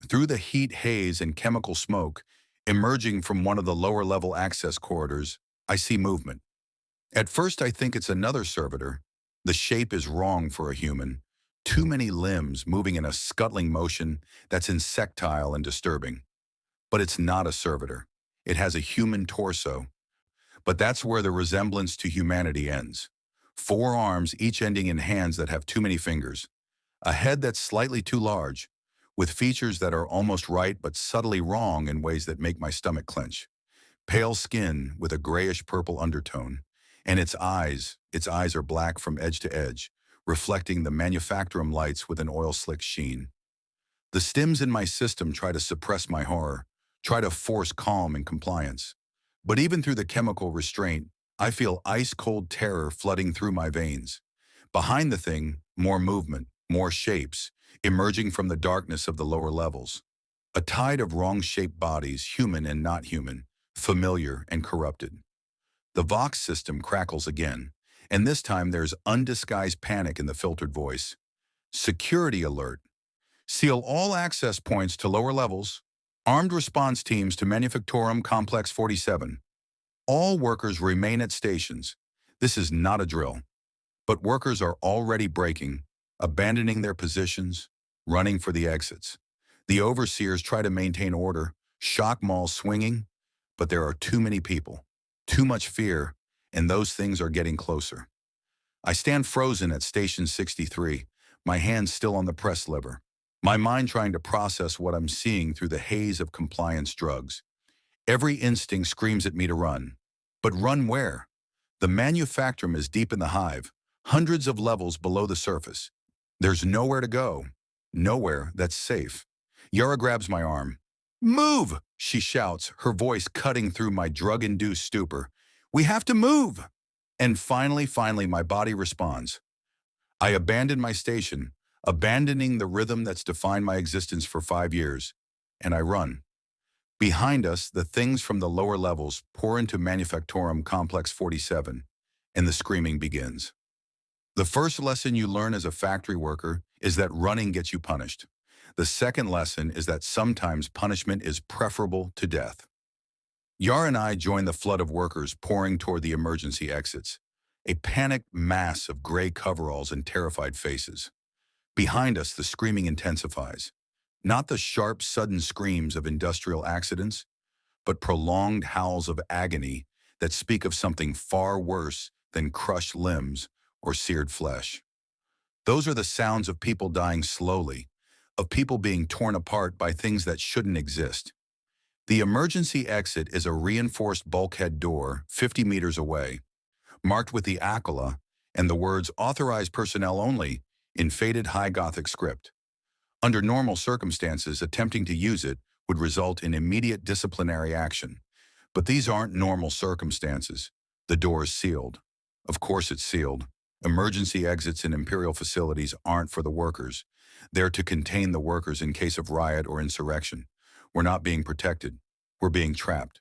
Through the heat haze and chemical smoke, emerging from one of the lower-level access corridors, I see movement. At first I think it's another servitor. The shape is wrong for a human. Too many limbs moving in a scuttling motion that's insectile and disturbing. But it's not a servitor. It has a human torso. But that's where the resemblance to humanity ends. 4 arms, each ending in hands that have too many fingers. A head that's slightly too large, with features that are almost right but subtly wrong in ways that make my stomach clench. Pale skin with a grayish-purple undertone. And its eyes are black from edge to edge, reflecting the manufacturum lights with an oil-slick sheen. The stims in my system try to suppress my horror, try to force calm and compliance. But even through the chemical restraint, I feel ice-cold terror flooding through my veins. Behind the thing, more movement, more shapes, emerging from the darkness of the lower levels. A tide of wrong-shaped bodies, human and not human, familiar and corrupted. The Vox system crackles again, and this time there's undisguised panic in the filtered voice. Security alert. Seal all access points to lower levels. Armed response teams to Manufactorum Complex 47. All workers remain at stations. This is not a drill. But workers are already breaking, abandoning their positions, running for the exits. The overseers try to maintain order, shock malls swinging, but there are too many people, too much fear, and those things are getting closer. I stand frozen at Station 63, my hands still on the press lever, my mind trying to process what I'm seeing through the haze of compliance drugs. Every instinct screams at me to run. But run where? The manufacturum is deep in the hive, hundreds of levels below the surface. There's nowhere to go, nowhere that's safe. Yara grabs my arm. "Move!" she shouts, her voice cutting through my drug-induced stupor. "We have to move!" And finally, my body responds. I abandon my station, abandoning the rhythm that's defined my existence for 5 years, and I run. Behind us, the things from the lower levels pour into Manufactorum Complex 47, and the screaming begins. The first lesson you learn as a factory worker is that running gets you punished. The second lesson is that sometimes punishment is preferable to death. Yar and I join the flood of workers pouring toward the emergency exits, a panicked mass of gray coveralls and terrified faces. Behind us, the screaming intensifies. Not the sharp, sudden screams of industrial accidents, but prolonged howls of agony that speak of something far worse than crushed limbs or seared flesh. Those are the sounds of people dying slowly, of people being torn apart by things that shouldn't exist. The emergency exit is a reinforced bulkhead door 50 meters away, marked with the Aquila and the words "Authorized personnel only" in faded high Gothic script. Under normal circumstances, attempting to use it would result in immediate disciplinary action. But these aren't normal circumstances. The door is sealed. Of course it's sealed. Emergency exits in Imperial facilities aren't for the workers. They're to contain the workers in case of riot or insurrection. We're not being protected. We're being trapped.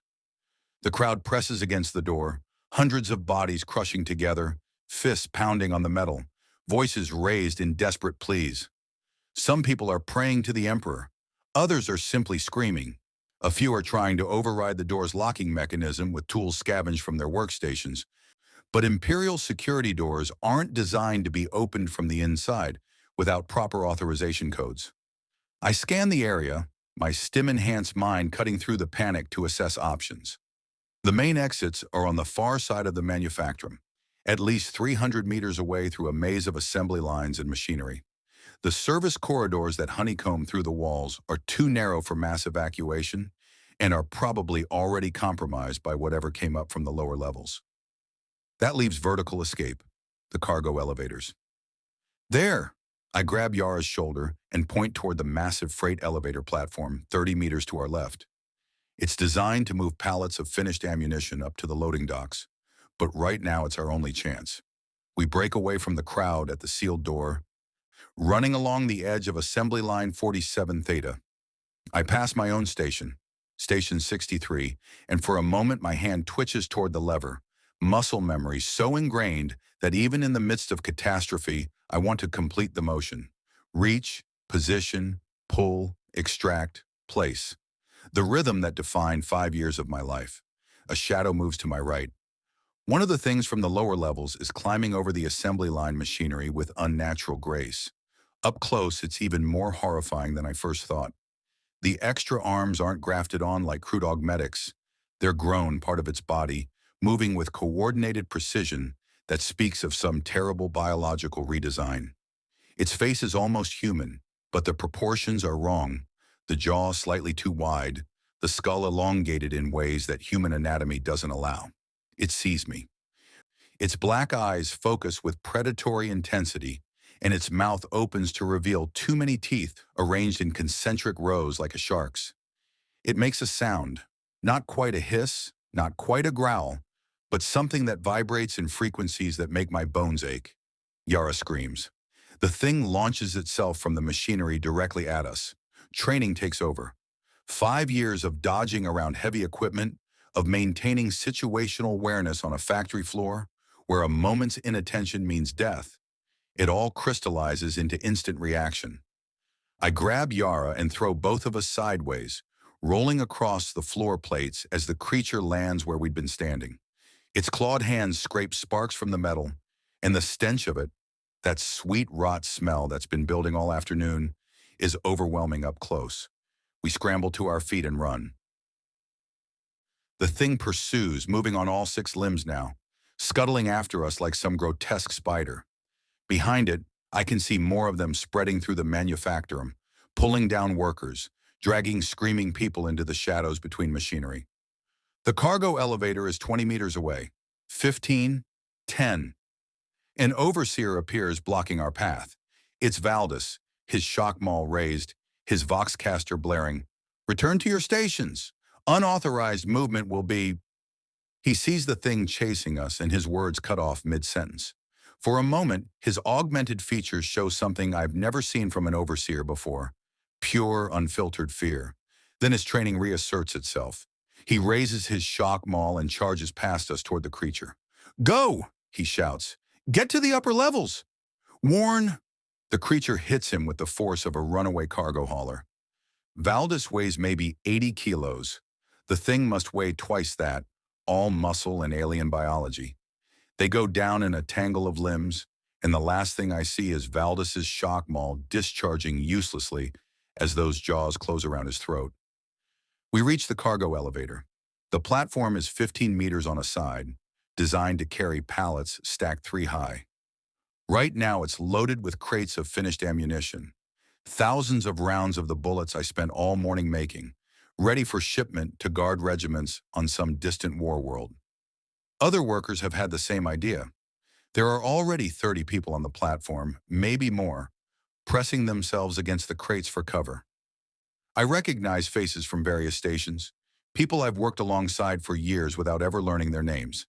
The crowd presses against the door, hundreds of bodies crushing together, fists pounding on the metal, voices raised in desperate pleas. Some people are praying to the Emperor. Others are simply screaming. A few are trying to override the door's locking mechanism with tools scavenged from their workstations. But Imperial security doors aren't designed to be opened from the inside without proper authorization codes. I scan the area, my stim-enhanced mind cutting through the panic to assess options. The main exits are on the far side of the manufacturum, at least 300 meters away through a maze of assembly lines and machinery. The service corridors that honeycomb through the walls are too narrow for mass evacuation and are probably already compromised by whatever came up from the lower levels. That leaves vertical escape, the cargo elevators. There! I grab Yara's shoulder and point toward the massive freight elevator platform 30 meters to our left. It's designed to move pallets of finished ammunition up to the loading docks, but right now it's our only chance. We break away from the crowd at the sealed door, running along the edge of Assembly Line 47 Theta. I pass my own station, Station 63, and for a moment my hand twitches toward the lever, muscle memory so ingrained that even in the midst of catastrophe, I want to complete the motion. Reach, position, pull, extract, place. The rhythm that defined 5 years of my life. A shadow moves to my right. One of the things from the lower levels is climbing over the assembly line machinery with unnatural grace. Up close, it's even more horrifying than I first thought. The extra arms aren't grafted on like crude augmetics. They're grown, part of its body, moving with coordinated precision that speaks of some terrible biological redesign. Its face is almost human, but the proportions are wrong. The jaw slightly too wide, the skull elongated in ways that human anatomy doesn't allow. It sees me. Its black eyes focus with predatory intensity, and its mouth opens to reveal too many teeth arranged in concentric rows like a shark's. It makes a sound, not quite a hiss, not quite a growl, but something that vibrates in frequencies that make my bones ache. Yara screams. The thing launches itself from the machinery directly at us. Training takes over. 5 years of dodging around heavy equipment, of maintaining situational awareness on a factory floor, where a moment's inattention means death. It all crystallizes into instant reaction. I grab Yara and throw both of us sideways, rolling across the floor plates as the creature lands where we'd been standing. Its clawed hands scrape sparks from the metal, and the stench of it, that sweet rot smell that's been building all afternoon, is overwhelming up close. We scramble to our feet and run. The thing pursues, moving on all 6 limbs now, scuttling after us like some grotesque spider. Behind it, I can see more of them spreading through the manufactorum, pulling down workers, dragging screaming people into the shadows between machinery. The cargo elevator is 20 meters away. 15, 10. An overseer appears blocking our path. It's Valdis, his shock maul raised, his voxcaster blaring. "Return to your stations. Unauthorized movement will be—" He sees the thing chasing us and his words cut off mid-sentence. For a moment, his augmented features show something I've never seen from an overseer before. Pure, unfiltered fear. Then his training reasserts itself. He raises his shock maul and charges past us toward the creature. "Go!" he shouts. "Get to the upper levels! Warn—" The creature hits him with the force of a runaway cargo hauler. Valdis weighs maybe 80 kilos. The thing must weigh twice that, all muscle and alien biology. They go down in a tangle of limbs, and the last thing I see is Valdis's shock maul discharging uselessly as those jaws close around his throat. We reach the cargo elevator. The platform is 15 meters on a side, designed to carry pallets stacked 3 high. Right now it's loaded with crates of finished ammunition. Thousands of rounds of the bullets I spent all morning making, ready for shipment to guard regiments on some distant war world. Other workers have had the same idea. There are already 30 people on the platform, maybe more, pressing themselves against the crates for cover. I recognize faces from various stations, people I've worked alongside for years without ever learning their names.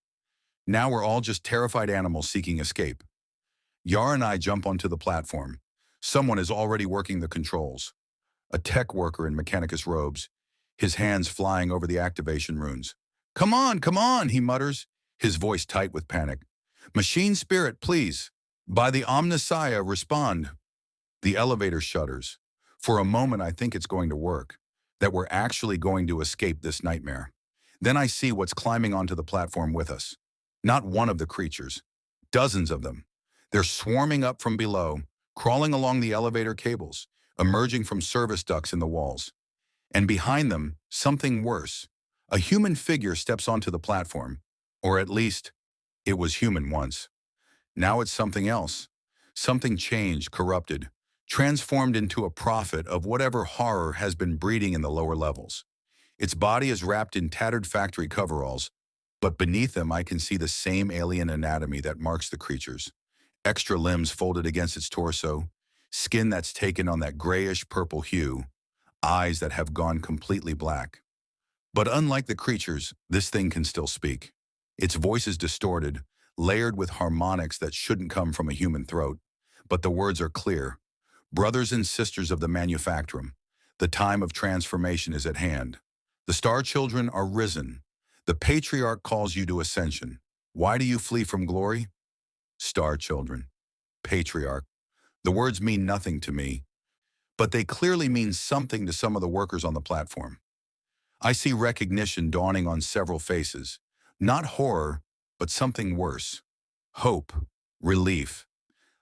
Now we're all just terrified animals seeking escape. Yar and I jump onto the platform. Someone is already working the controls. A tech worker in Mechanicus robes, his hands flying over the activation runes. Come on," he mutters, his voice tight with panic. "Machine spirit, please. By the Omnissiah, respond." The elevator shudders. For a moment, I think it's going to work, that we're actually going to escape this nightmare. Then I see what's climbing onto the platform with us. Not one of the creatures. Dozens of them. They're swarming up from below, crawling along the elevator cables, emerging from service ducts in the walls. And behind them, something worse. A human figure steps onto the platform. Or at least, it was human once. Now it's something else. Something changed, corrupted, transformed into a prophet of whatever horror has been breeding in the lower levels. Its body is wrapped in tattered factory coveralls, but beneath them I can see the same alien anatomy that marks the creatures. Extra limbs folded against its torso, skin that's taken on that grayish-purple hue, eyes that have gone completely black. But unlike the creatures, this thing can still speak. Its voice is distorted, layered with harmonics that shouldn't come from a human throat, but the words are clear. Brothers and sisters of the manufactorum, the time of transformation is at hand. The star children are risen. The patriarch calls you to ascension. Why do you flee from glory? Star children. Patriarch. The words mean nothing to me, but they clearly mean something to some of the workers on the platform. I see recognition dawning on several faces. Not horror, but something worse. Hope. Relief.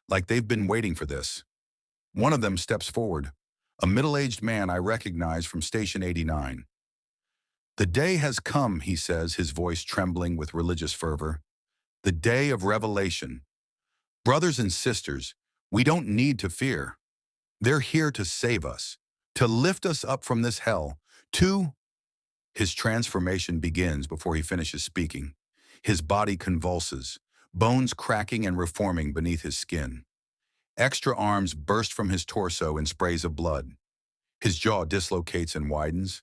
Like they've been waiting for this. One of them steps forward. A middle-aged man I recognize from Station 89. The day has come, he says, his voice trembling with religious fervor. The day of revelation. Brothers and sisters, we don't need to fear. They're here to save us, to lift us up from this hell, to— His transformation begins before he finishes speaking. His body convulses. bones cracking and reforming beneath his skin. Extra arms burst from his torso in sprays of blood. His jaw dislocates and widens,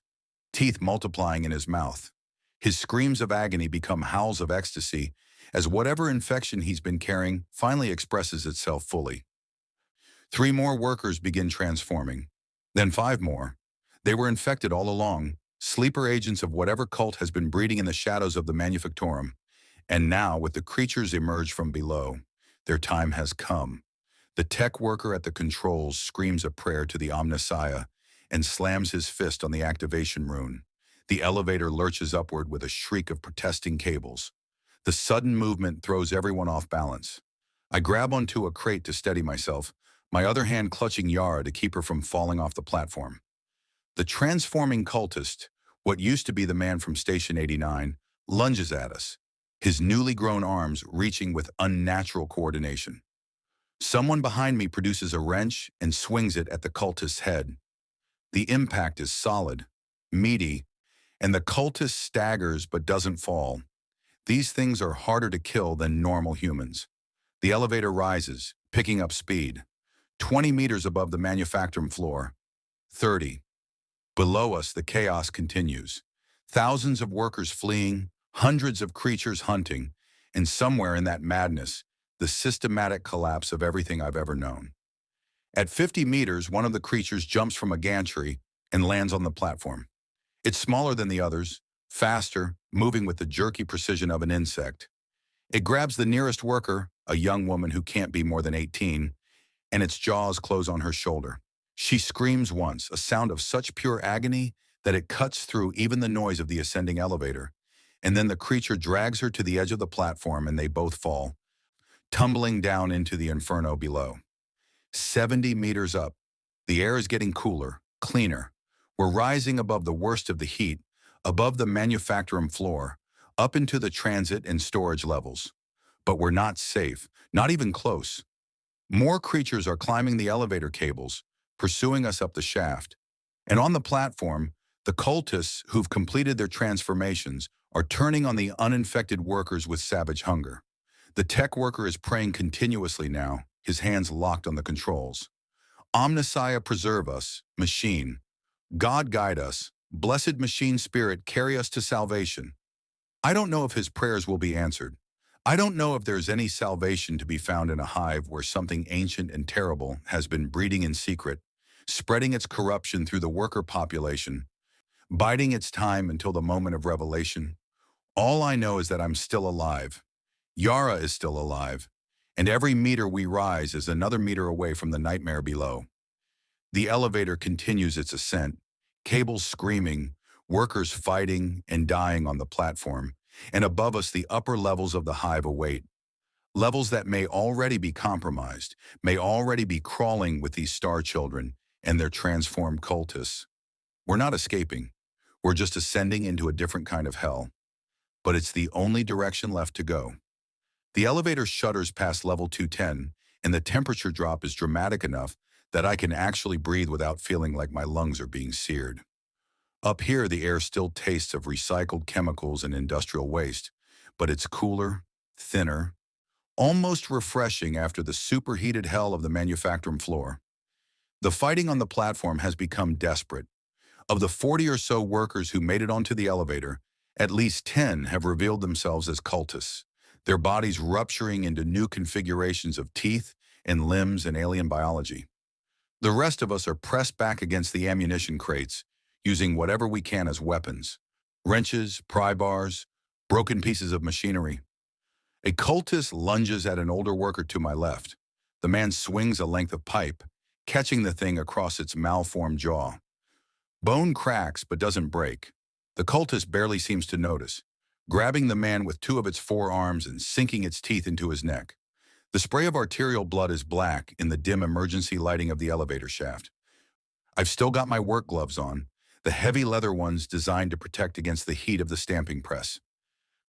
teeth multiplying in his mouth. His screams of agony become howls of ecstasy as whatever infection he's been carrying finally expresses itself fully. 3 more workers begin transforming, then 5 more. They were infected all along, sleeper agents of whatever cult has been breeding in the shadows of the Manufactorum. And now, with the creatures emerge from below, their time has come. The tech worker at the controls screams a prayer to the Omnissiah and slams his fist on the activation rune. The elevator lurches upward with a shriek of protesting cables. The sudden movement throws everyone off balance. I grab onto a crate to steady myself, my other hand clutching Yara to keep her from falling off the platform. The transforming cultist, what used to be the man from Station 89, lunges at us, his newly grown arms reaching with unnatural coordination. Someone behind me produces a wrench and swings it at the cultist's head. The impact is solid, meaty, and the cultist staggers but doesn't fall. These things are harder to kill than normal humans. The elevator rises, picking up speed. 20 meters above the manufacturing floor. 30. Below us, the chaos continues. Thousands of workers fleeing, hundreds of creatures hunting, and somewhere in that madness, the systematic collapse of everything I've ever known. At 50 meters, one of the creatures jumps from a gantry and lands on the platform. It's smaller than the others, faster, moving with the jerky precision of an insect. It grabs the nearest worker, a young woman who can't be more than 18, and its jaws close on her shoulder. She screams once, a sound of such pure agony that it cuts through even the noise of the ascending elevator. And then the creature drags her to the edge of the platform and they both fall, tumbling down into the inferno below. 70 meters up, the air is getting cooler, cleaner. We're rising above the worst of the heat, above the manufacturing floor, up into the transit and storage levels. But we're not safe, not even close. More creatures are climbing the elevator cables, pursuing us up the shaft. And on the platform, the cultists who've completed their transformations are turning on the uninfected workers with savage hunger. The tech worker is praying continuously now, his hands locked on the controls. Omnissiah preserve us, machine. God guide us, blessed machine spirit carry us to salvation. I don't know if his prayers will be answered. I don't know if there's any salvation to be found in a hive where something ancient and terrible has been breeding in secret, spreading its corruption through the worker population, biding its time until the moment of revelation. All I know is that I'm still alive. Yara is still alive, and every meter we rise is another meter away from the nightmare below. The elevator continues its ascent, cables screaming, workers fighting and dying on the platform, and above us the upper levels of the hive await. Levels that may already be compromised, may already be crawling with these star children and their transformed cultists. We're not escaping. We're just ascending into a different kind of hell. But it's the only direction left to go. The elevator shudders past level 210, and the temperature drop is dramatic enough that I can actually breathe without feeling like my lungs are being seared. Up here, the air still tastes of recycled chemicals and industrial waste, but it's cooler, thinner, almost refreshing after the superheated hell of the manufacturing floor. The fighting on the platform has become desperate. Of the 40 or so workers who made it onto the elevator, at least 10 have revealed themselves as cultists, their bodies rupturing into new configurations of teeth and limbs and alien biology. The rest of us are pressed back against the ammunition crates, using whatever we can as weapons: wrenches, pry bars, broken pieces of machinery. A cultist lunges at an older worker to my left. The man swings a length of pipe, catching the thing across its malformed jaw. Bone cracks but doesn't break. The cultist barely seems to notice, grabbing the man with 2 of its forearms and sinking its teeth into his neck. The spray of arterial blood is black in the dim emergency lighting of the elevator shaft. I've still got my work gloves on, the heavy leather ones designed to protect against the heat of the stamping press.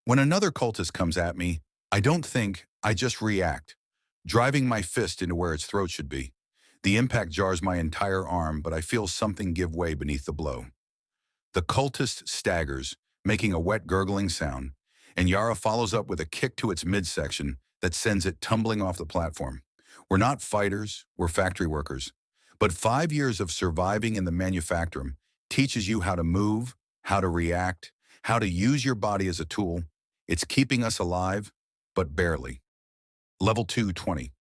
When another cultist comes at me, I don't think, I just react, driving my fist into where its throat should be. The impact jars my entire arm, but I feel something give way beneath the blow. The cultist staggers, making a wet gurgling sound, and Yara follows up with a kick to its midsection that sends it tumbling off the platform. We're not fighters, we're factory workers. But 5 years of surviving in the manufacturing teaches you how to move, how to react, how to use your body as a tool. It's keeping us alive, but barely. Level 220.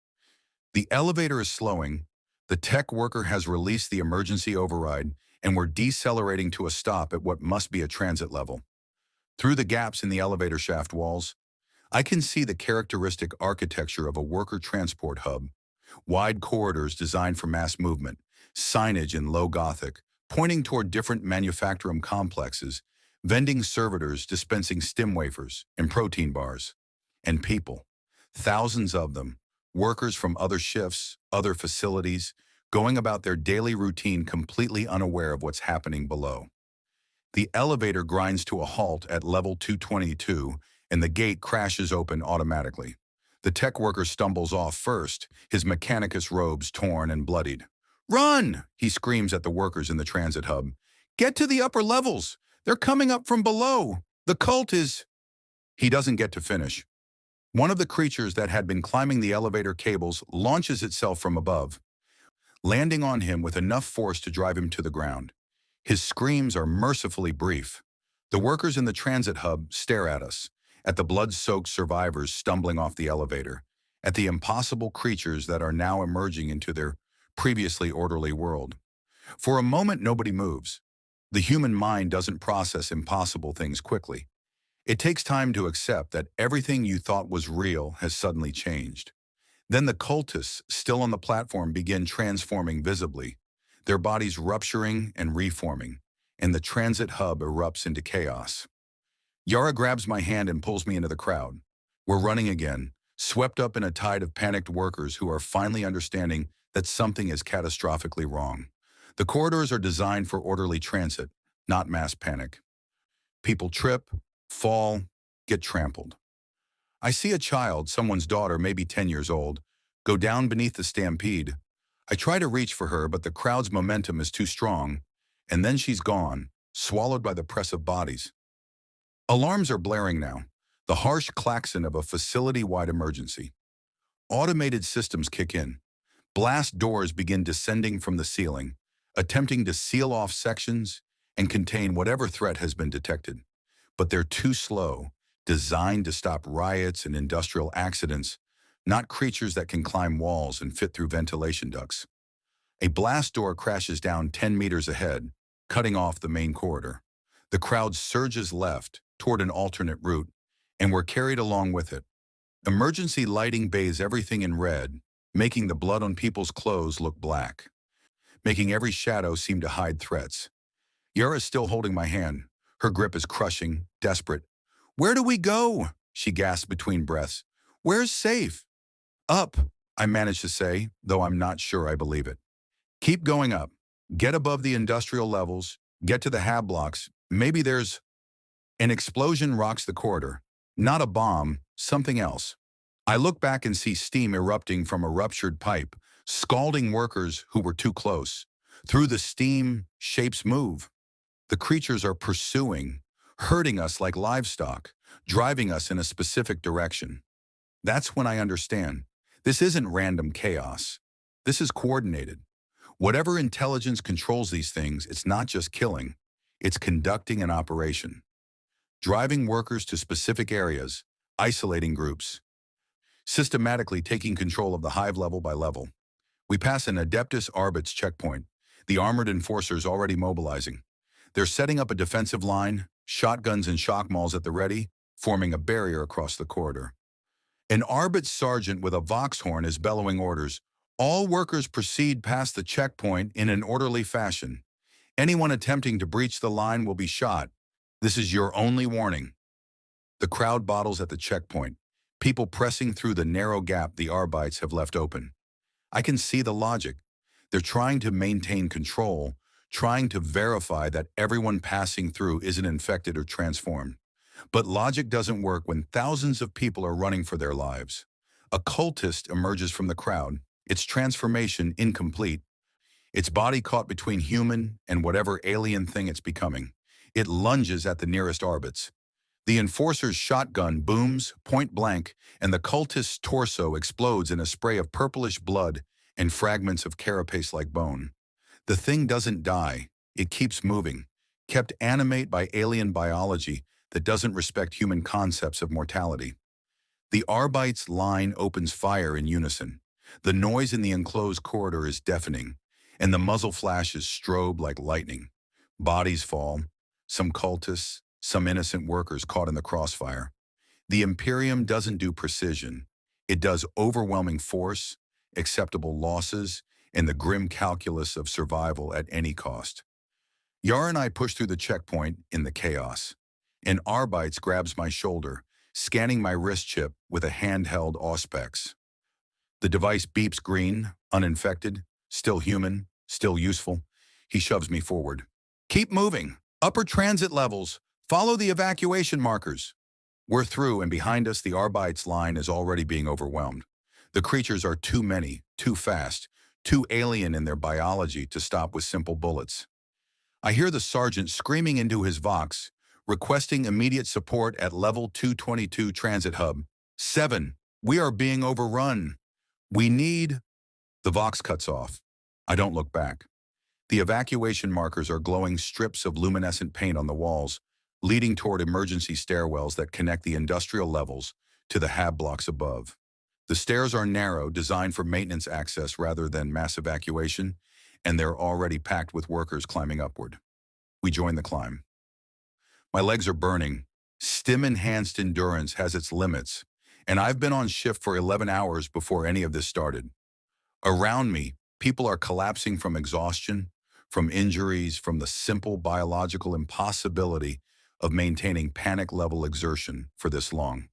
The elevator is slowing, the tech worker has released the emergency override, and we're decelerating to a stop at what must be a transit level. Through the gaps in the elevator shaft walls, I can see the characteristic architecture of a worker transport hub. Wide corridors designed for mass movement, signage in low Gothic, pointing toward different manufacturing complexes, vending servitors dispensing stim wafers and protein bars, and people, thousands of them, workers from other shifts, other facilities, going about their daily routine completely unaware of what's happening below. The elevator grinds to a halt at level 222, and the gate crashes open automatically. The tech worker stumbles off first, his Mechanicus robes torn and bloodied. "Run!" he screams at the workers in the transit hub. "Get to the upper levels! They're coming up from below! The cult is—" He doesn't get to finish. One of the creatures that had been climbing the elevator cables launches itself from above, landing on him with enough force to drive him to the ground. His screams are mercifully brief. The workers in the transit hub stare at us, at the blood-soaked survivors stumbling off the elevator, at the impossible creatures that are now emerging into their previously orderly world. For a moment, nobody moves. The human mind doesn't process impossible things quickly. It takes time to accept that everything you thought was real has suddenly changed. Then the cultists, still on the platform, begin transforming visibly, their bodies rupturing and reforming, and the transit hub erupts into chaos. Yara grabs my hand and pulls me into the crowd. We're running again, swept up in a tide of panicked workers who are finally understanding that something is catastrophically wrong. The corridors are designed for orderly transit, not mass panic. People trip, fall, get trampled. I see a child, someone's daughter, maybe 10 years old, go down beneath the stampede. I try to reach for her, but the crowd's momentum is too strong, and then she's gone, swallowed by the press of bodies. Alarms are blaring now, the harsh klaxon of a facility-wide emergency. Automated systems kick in. Blast doors begin descending from the ceiling, attempting to seal off sections and contain whatever threat has been detected. But they're too slow, designed to stop riots and industrial accidents, not creatures that can climb walls and fit through ventilation ducts. A blast door crashes down 10 meters ahead, cutting off the main corridor. The crowd surges left toward an alternate route, and we're carried along with it. Emergency lighting bathes everything in red, making the blood on people's clothes look black, making every shadow seem to hide threats. Yara's still holding my hand. Her grip is crushing, desperate. "Where do we go?" she gasps between breaths. "Where's safe?" "Up," I manage to say, though I'm not sure I believe it. "Keep going up. Get above the industrial levels. Get to the hab blocks. Maybe there's—" An explosion rocks the corridor. Not a bomb, something else. I look back and see steam erupting from a ruptured pipe, scalding workers who were too close. Through the steam, shapes move. The creatures are pursuing, herding us like livestock, driving us in a specific direction. That's when I understand. This isn't random chaos. This is coordinated. Whatever intelligence controls these things, it's not just killing. It's conducting an operation. Driving workers to specific areas, isolating groups, systematically taking control of the hive level by level. We pass an Adeptus Arbit's checkpoint, the armored enforcers already mobilizing. They're setting up a defensive line, shotguns and shock mauls at the ready, forming a barrier across the corridor. An Arbit sergeant with a vox horn is bellowing orders. All workers proceed past the checkpoint in an orderly fashion. Anyone attempting to breach the line will be shot. This is your only warning. The crowd bottles at the checkpoint, people pressing through the narrow gap the Arbites have left open. I can see the logic. They're trying to maintain control, trying to verify that everyone passing through isn't infected or transformed. But logic doesn't work when thousands of people are running for their lives. A cultist emerges from the crowd, its transformation incomplete, its body caught between human and whatever alien thing it's becoming. It lunges at the nearest Arbits. The enforcer's shotgun booms point blank, and the cultist's torso explodes in a spray of purplish blood and fragments of carapace like bone. The thing doesn't die, it keeps moving, kept animate by alien biology that doesn't respect human concepts of mortality. The Arbite's line opens fire in unison. The noise in the enclosed corridor is deafening, and the muzzle flashes strobe like lightning. Bodies fall, some cultists, some innocent workers caught in the crossfire. The Imperium doesn't do precision. It does overwhelming force, acceptable losses, and the grim calculus of survival at any cost. Yar and I push through the checkpoint in the chaos. And Arbites grabs my shoulder, scanning my wrist chip with a handheld Auspex. The device beeps green, uninfected, still human, still useful. He shoves me forward. Keep moving. Upper transit levels. Follow the evacuation markers. We're through, and behind us the Arbites line is already being overwhelmed. The creatures are too many, too fast, too alien in their biology to stop with simple bullets. I hear the sergeant screaming into his Vox, requesting immediate support at Level 222 Transit Hub. 7. We are being overrun. We need... The Vox cuts off. I don't look back. The evacuation markers are glowing strips of luminescent paint on the walls, leading toward emergency stairwells that connect the industrial levels to the hab blocks above. The stairs are narrow, designed for maintenance access rather than mass evacuation, and they're already packed with workers climbing upward. We join the climb. My legs are burning. Stim-enhanced endurance has its limits, and I've been on shift for 11 hours before any of this started. Around me, people are collapsing from exhaustion, from injuries, from the simple biological impossibility of maintaining panic-level exertion for this long.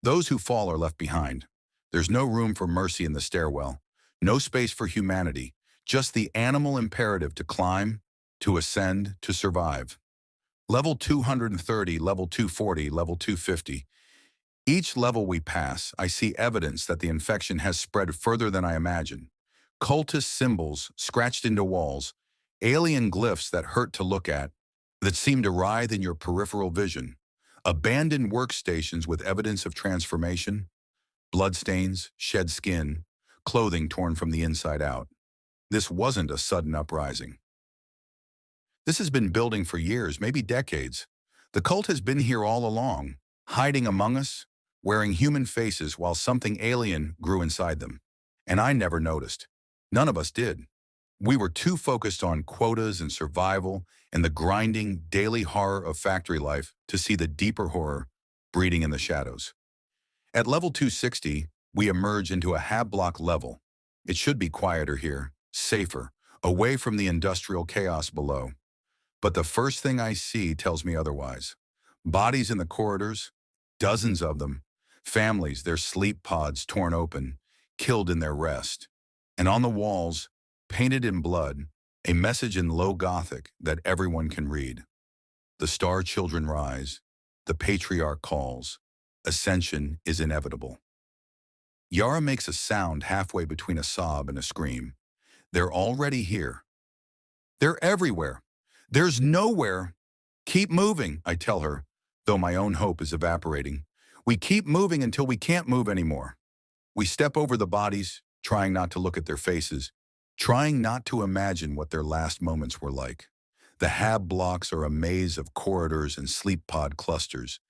Those who fall are left behind. There's no room for mercy in the stairwell, no space for humanity, just the animal imperative to climb, to ascend, to survive. Level 230, level 240, level 250. Each level we pass, I see evidence that the infection has spread further than I imagined. Cultist symbols scratched into walls, alien glyphs that hurt to look at, that seem to writhe in your peripheral vision. Abandoned workstations with evidence of transformation, bloodstains, shed skin, clothing torn from the inside out. This wasn't a sudden uprising. This has been building for years, maybe decades. The cult has been here all along, hiding among us, wearing human faces while something alien grew inside them. And I never noticed. None of us did. We were too focused on quotas and survival and the grinding daily horror of factory life to see the deeper horror breeding in the shadows. At level 260, we emerge into a hab block level. It should be quieter here, safer, away from the industrial chaos below. But the first thing I see tells me otherwise. Bodies in the corridors, dozens of them, families, their sleep pods torn open, killed in their rest. And on the walls, painted in blood, a message in low Gothic that everyone can read. The star children rise, the patriarch calls, ascension is inevitable. Yara makes a sound halfway between a sob and a scream. They're already here. They're everywhere. There's nowhere. Keep moving, I tell her, though my own hope is evaporating. We keep moving until we can't move anymore. We step over the bodies, trying not to look at their faces, trying not to imagine what their last moments were like. The hab blocks are a maze of corridors and sleep pod clusters,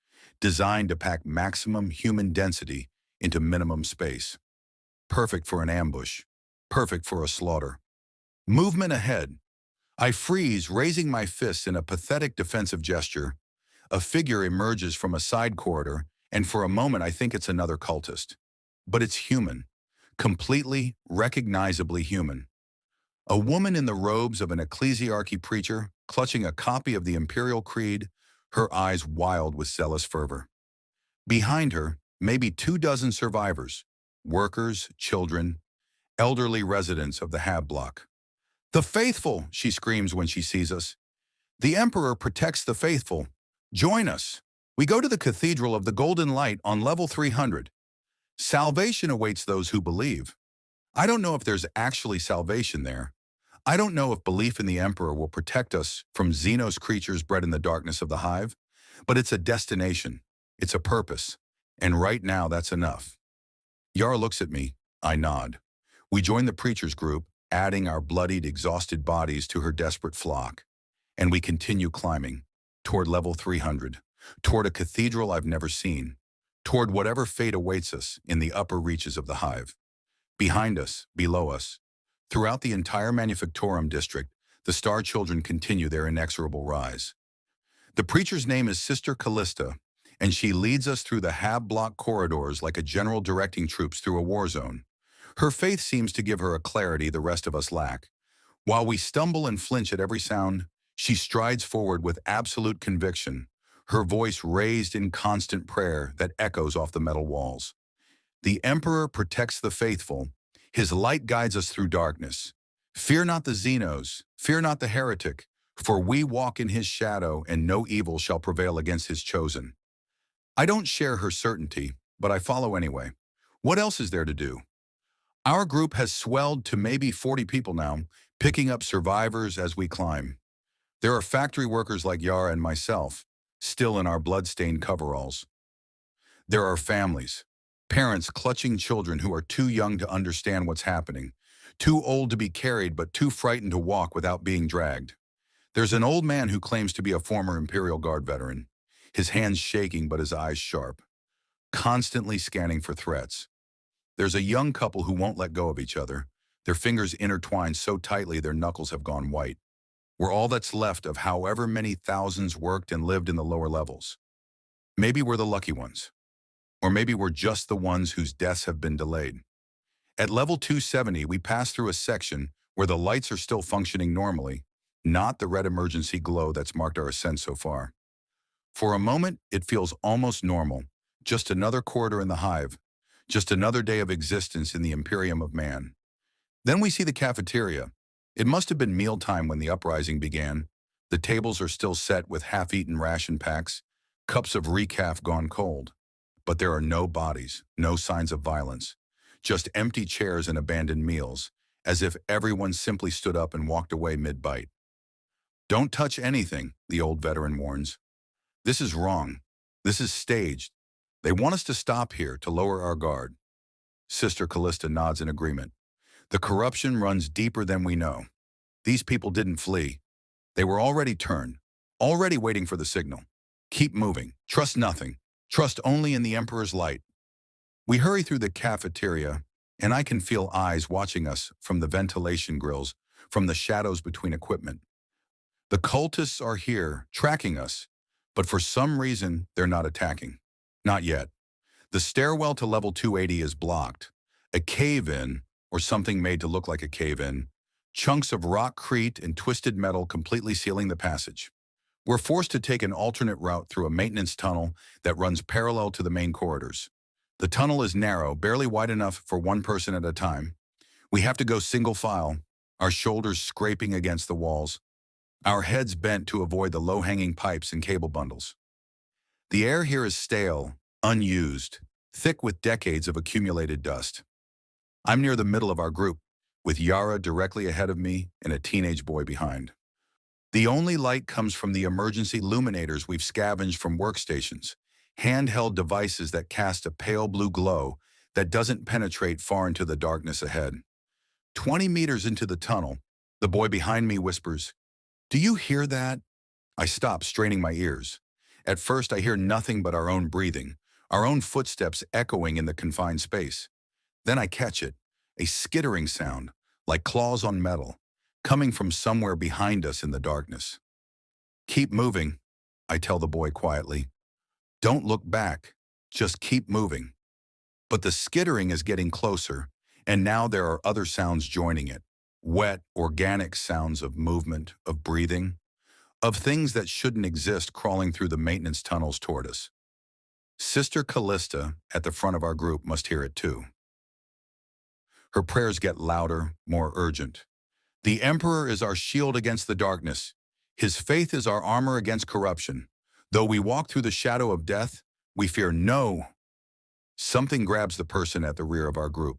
designed to pack maximum human density into minimum space. Perfect for an ambush, perfect for a slaughter. Movement ahead. I freeze, raising my fists in a pathetic defensive gesture. A figure emerges from a side corridor, and for a moment I think it's another cultist. But it's human, completely, recognizably human. A woman in the robes of an ecclesiarchy preacher, clutching a copy of the Imperial Creed, her eyes wild with zealous fervor. Behind her, maybe 24 survivors, workers, children, elderly residents of the hab block. The faithful, she screams when she sees us. The Emperor protects the faithful. Join us. We go to the Cathedral of the Golden Light on level 300. Salvation awaits those who believe. I don't know if there's actually salvation there. I don't know if belief in the Emperor will protect us from Xenos creatures bred in the darkness of the Hive. But it's a destination. It's a purpose. And right now, that's enough. Yara looks at me. I nod. We join the preacher's group, adding our bloodied, exhausted bodies to her desperate flock. And we continue climbing, toward level 300, toward a cathedral I've never seen, toward whatever fate awaits us in the upper reaches of the Hive. Behind us, below us, throughout the entire Manufactorum district, the Star Children continue their inexorable rise. The preacher's name is Sister Callista, and she leads us through the hab-block corridors like a general directing troops through a war zone. Her faith seems to give her a clarity the rest of us lack. While we stumble and flinch at every sound, she strides forward with absolute conviction, her voice raised in constant prayer that echoes off the metal walls. The Emperor protects the faithful. His light guides us through darkness. Fear not the Xenos, fear not the heretic, for we walk in his shadow and no evil shall prevail against his chosen. I don't share her certainty, but I follow anyway. What else is there to do? Our group has swelled to maybe 40 people now, picking up survivors as we climb. There are factory workers like Yara and myself, still in our blood-stained coveralls. There are families, parents clutching children who are too young to understand what's happening, too old to be carried but too frightened to walk without being dragged. There's an old man who claims to be a former Imperial Guard veteran, his hands shaking but his eyes sharp, constantly scanning for threats. There's a young couple who won't let go of each other, their fingers intertwined so tightly their knuckles have gone white. We're all that's left of however many thousands worked and lived in the lower levels. Maybe we're the lucky ones. Or maybe we're just the ones whose deaths have been delayed. At level 270, we pass through a section where the lights are still functioning normally, not the red emergency glow that's marked our ascent so far. For a moment, it feels almost normal, just another corridor in the Hive, just another day of existence in the Imperium of Man. Then we see the cafeteria. It must have been mealtime when the uprising began. The tables are still set with half-eaten ration packs, cups of recaf gone cold. But there are no bodies, no signs of violence, just empty chairs and abandoned meals, as if everyone simply stood up and walked away mid-bite. Don't touch anything, the old veteran warns. This is wrong. This is staged. They want us to stop here to lower our guard. Sister Callista nods in agreement. The corruption runs deeper than we know. These people didn't flee. They were already turned, already waiting for the signal. Keep moving. Trust nothing. Trust only in the Emperor's light. We hurry through the cafeteria, and I can feel eyes watching us from the ventilation grills, from the shadows between equipment. The cultists are here, tracking us, but for some reason, they're not attacking. Not yet. The stairwell to level 280 is blocked. A cave-in, or something made to look like a cave-in, chunks of rockcrete and twisted metal completely sealing the passage. We're forced to take an alternate route through a maintenance tunnel that runs parallel to the main corridors. The tunnel is narrow, barely wide enough for one person at a time. We have to go single file, our shoulders scraping against the walls, our heads bent to avoid the low-hanging pipes and cable bundles. The air here is stale, unused, thick with decades of accumulated dust. I'm near the middle of our group, with Yara directly ahead of me and a teenage boy behind. The only light comes from the emergency luminators we've scavenged from workstations, handheld devices that cast a pale blue glow that doesn't penetrate far into the darkness ahead. 20 meters into the tunnel, the boy behind me whispers, "Do you hear that?" I stop, straining my ears. At first, I hear nothing but our own breathing, our own footsteps echoing in the confined space. Then I catch it, a skittering sound, like claws on metal, coming from somewhere behind us in the darkness. "Keep moving," I tell the boy quietly. "Don't look back, just keep moving." But the skittering is getting closer, and now there are other sounds joining it. Wet, organic sounds of movement, of breathing, of things that shouldn't exist crawling through the maintenance tunnels toward us. Sister Callista, at the front of our group, must hear it too. Her prayers get louder, more urgent. The Emperor is our shield against the darkness. His faith is our armor against corruption. Though we walk through the shadow of death, we fear no. Something grabs the person at the rear of our group.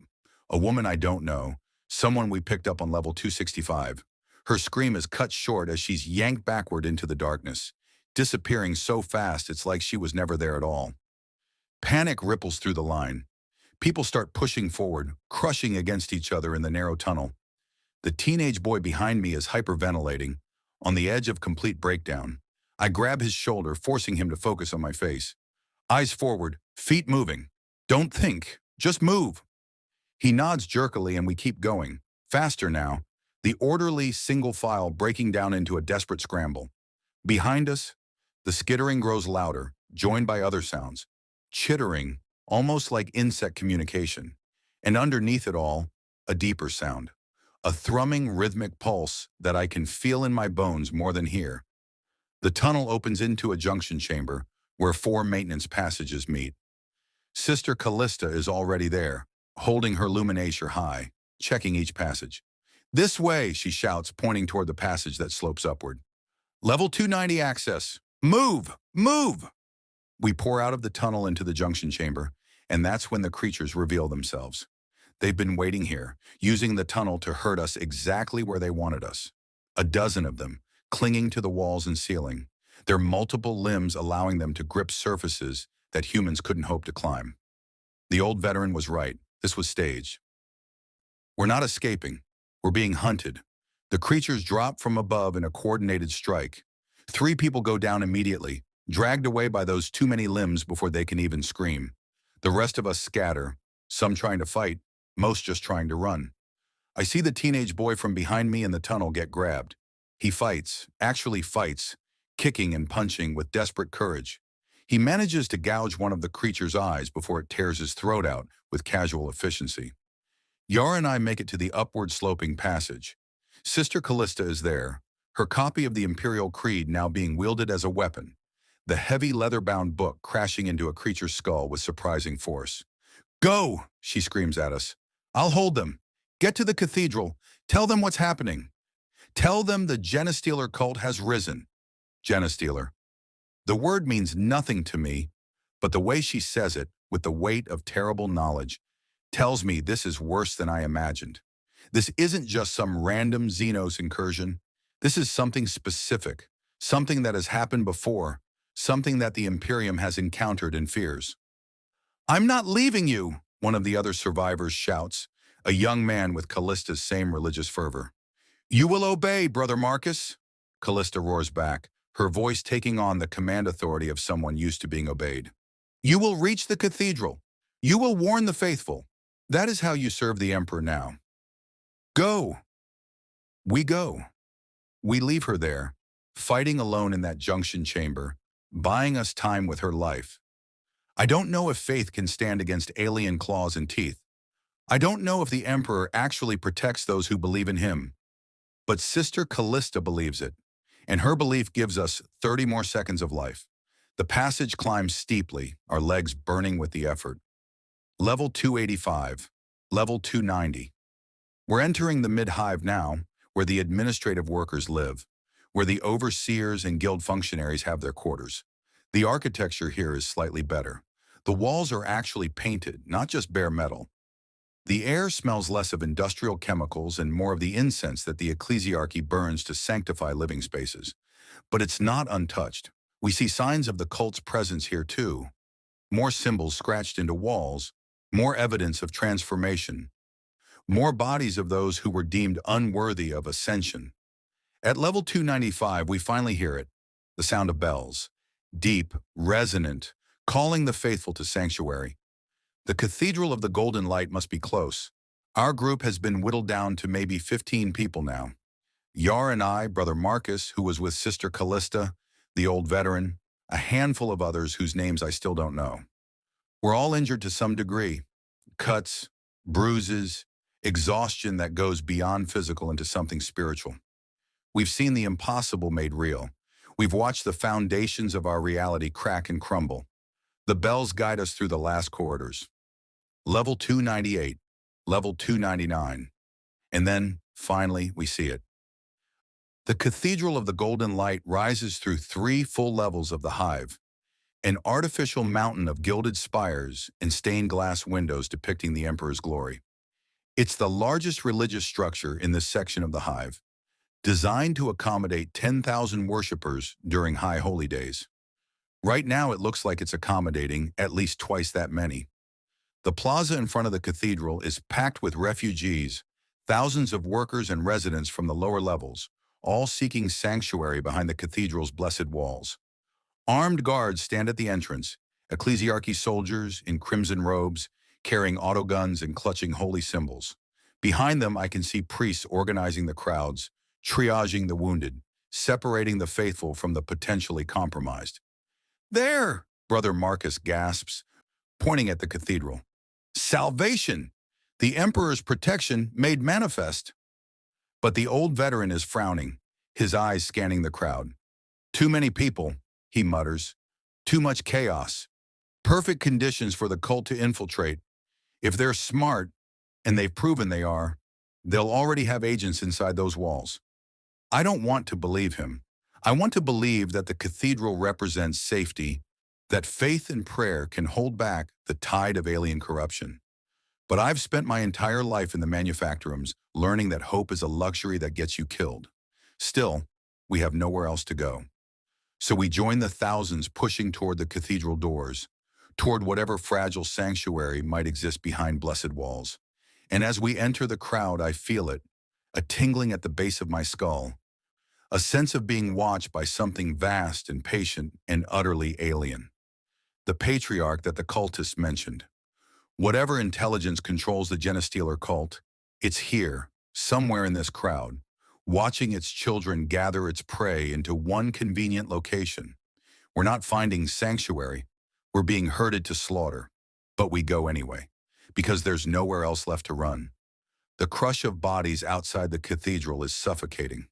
A woman I don't know, someone we picked up on level 265. Her scream is cut short as she's yanked backward into the darkness, disappearing so fast it's like she was never there at all. Panic ripples through the line. People start pushing forward, crushing against each other in the narrow tunnel. The teenage boy behind me is hyperventilating, on the edge of complete breakdown. I grab his shoulder, forcing him to focus on my face. Eyes forward, feet moving. Don't think, just move. He nods jerkily and we keep going. Faster now, the orderly single file breaking down into a desperate scramble. Behind us, the skittering grows louder, joined by other sounds. Chittering, almost like insect communication. And underneath it all, a deeper sound. A thrumming rhythmic pulse that I can feel in my bones more than hear. The tunnel opens into a junction chamber where 4 maintenance passages meet. Sister Callista is already there, holding her luminature high, checking each passage. This way, she shouts, pointing toward the passage that slopes upward. Level 290 access. Move! Move! We pour out of the tunnel into the junction chamber, and that's when the creatures reveal themselves. They've been waiting here, using the tunnel to hurt us exactly where they wanted us. A dozen of them, clinging to the walls and ceiling, their multiple limbs allowing them to grip surfaces that humans couldn't hope to climb. The old veteran was right. This was staged. We're not escaping. We're being hunted. The creatures drop from above in a coordinated strike. 3 people go down immediately, dragged away by those too many limbs before they can even scream. The rest of us scatter, some trying to fight, most just trying to run. I see the teenage boy from behind me in the tunnel get grabbed. He fights, actually fights, kicking and punching with desperate courage. He manages to gouge one of the creature's eyes before it tears his throat out with casual efficiency. Yara and I make it to the upward-sloping passage. Sister Callista is there, her copy of the Imperial Creed now being wielded as a weapon, the heavy leather-bound book crashing into a creature's skull with surprising force. "Go!" she screams at us. "I'll hold them. Get to the cathedral. Tell them what's happening. Tell them the Genestealer cult has risen." Genestealer. The word means nothing to me, but the way she says it, with the weight of terrible knowledge, tells me this is worse than I imagined. This isn't just some random Xenos incursion. This is something specific, something that has happened before, something that the Imperium has encountered and fears. "I'm not leaving you," one of the other survivors shouts, a young man with Callista's same religious fervor. "You will obey, Brother Marcus," Callista roars back, her voice taking on the command authority of someone used to being obeyed. "You will reach the cathedral. You will warn the faithful. That is how you serve the Emperor now. Go." We go. We leave her there, fighting alone in that junction chamber, buying us time with her life. I don't know if faith can stand against alien claws and teeth. I don't know if the Emperor actually protects those who believe in him. But Sister Callista believes it, and her belief gives us 30 more seconds of life. The passage climbs steeply, our legs burning with the effort. Level 285, level 290. We're entering the mid-hive now, where the administrative workers live, where the overseers and guild functionaries have their quarters. The architecture here is slightly better. The walls are actually painted, not just bare metal. The air smells less of industrial chemicals and more of the incense that the ecclesiarchy burns to sanctify living spaces. But it's not untouched. We see signs of the cult's presence here too. More symbols scratched into walls, more evidence of transformation, more bodies of those who were deemed unworthy of ascension. At level 295, we finally hear it, the sound of bells, deep, resonant, calling the faithful to sanctuary. The Cathedral of the Golden Light must be close. Our group has been whittled down to maybe 15 people now. Yar and I, Brother Marcus, who was with Sister Callista, the old veteran, a handful of others whose names I still don't know. We're all injured to some degree. Cuts, bruises, exhaustion that goes beyond physical into something spiritual. We've seen the impossible made real. We've watched the foundations of our reality crack and crumble. The bells guide us through the last corridors. Level 298, level 299. And then, finally, we see it. The Cathedral of the Golden Light rises through 3 full levels of the Hive, an artificial mountain of gilded spires and stained glass windows depicting the Emperor's glory. It's the largest religious structure in this section of the Hive. designed to accommodate 10,000 worshippers during high holy days. Right now, it looks like it's accommodating at least twice that many. The plaza in front of the cathedral is packed with refugees, thousands of workers and residents from the lower levels, all seeking sanctuary behind the cathedral's blessed walls. Armed guards stand at the entrance, ecclesiarchy soldiers in crimson robes, carrying autoguns and clutching holy symbols. Behind them, I can see priests organizing the crowds, triaging the wounded, separating the faithful from the potentially compromised. There, Brother Marcus gasps, pointing at the cathedral. Salvation! The Emperor's protection made manifest. But the old veteran is frowning, his eyes scanning the crowd. Too many people, he mutters. Too much chaos. Perfect conditions for the cult to infiltrate. If they're smart, and they've proven they are, they'll already have agents inside those walls. I don't want to believe him. I want to believe that the cathedral represents safety, that faith and prayer can hold back the tide of alien corruption. But I've spent my entire life in the manufactorums learning that hope is a luxury that gets you killed. Still, we have nowhere else to go. So we join the thousands pushing toward the cathedral doors, toward whatever fragile sanctuary might exist behind blessed walls. And as we enter the crowd, I feel it, a tingling at the base of my skull, a sense of being watched by something vast and patient and utterly alien. The patriarch that the cultists mentioned. Whatever intelligence controls the Genestealer cult, it's here, somewhere in this crowd, watching its children gather its prey into one convenient location. We're not finding sanctuary, we're being herded to slaughter. But we go anyway, because there's nowhere else left to run. The crush of bodies outside the cathedral is suffocating.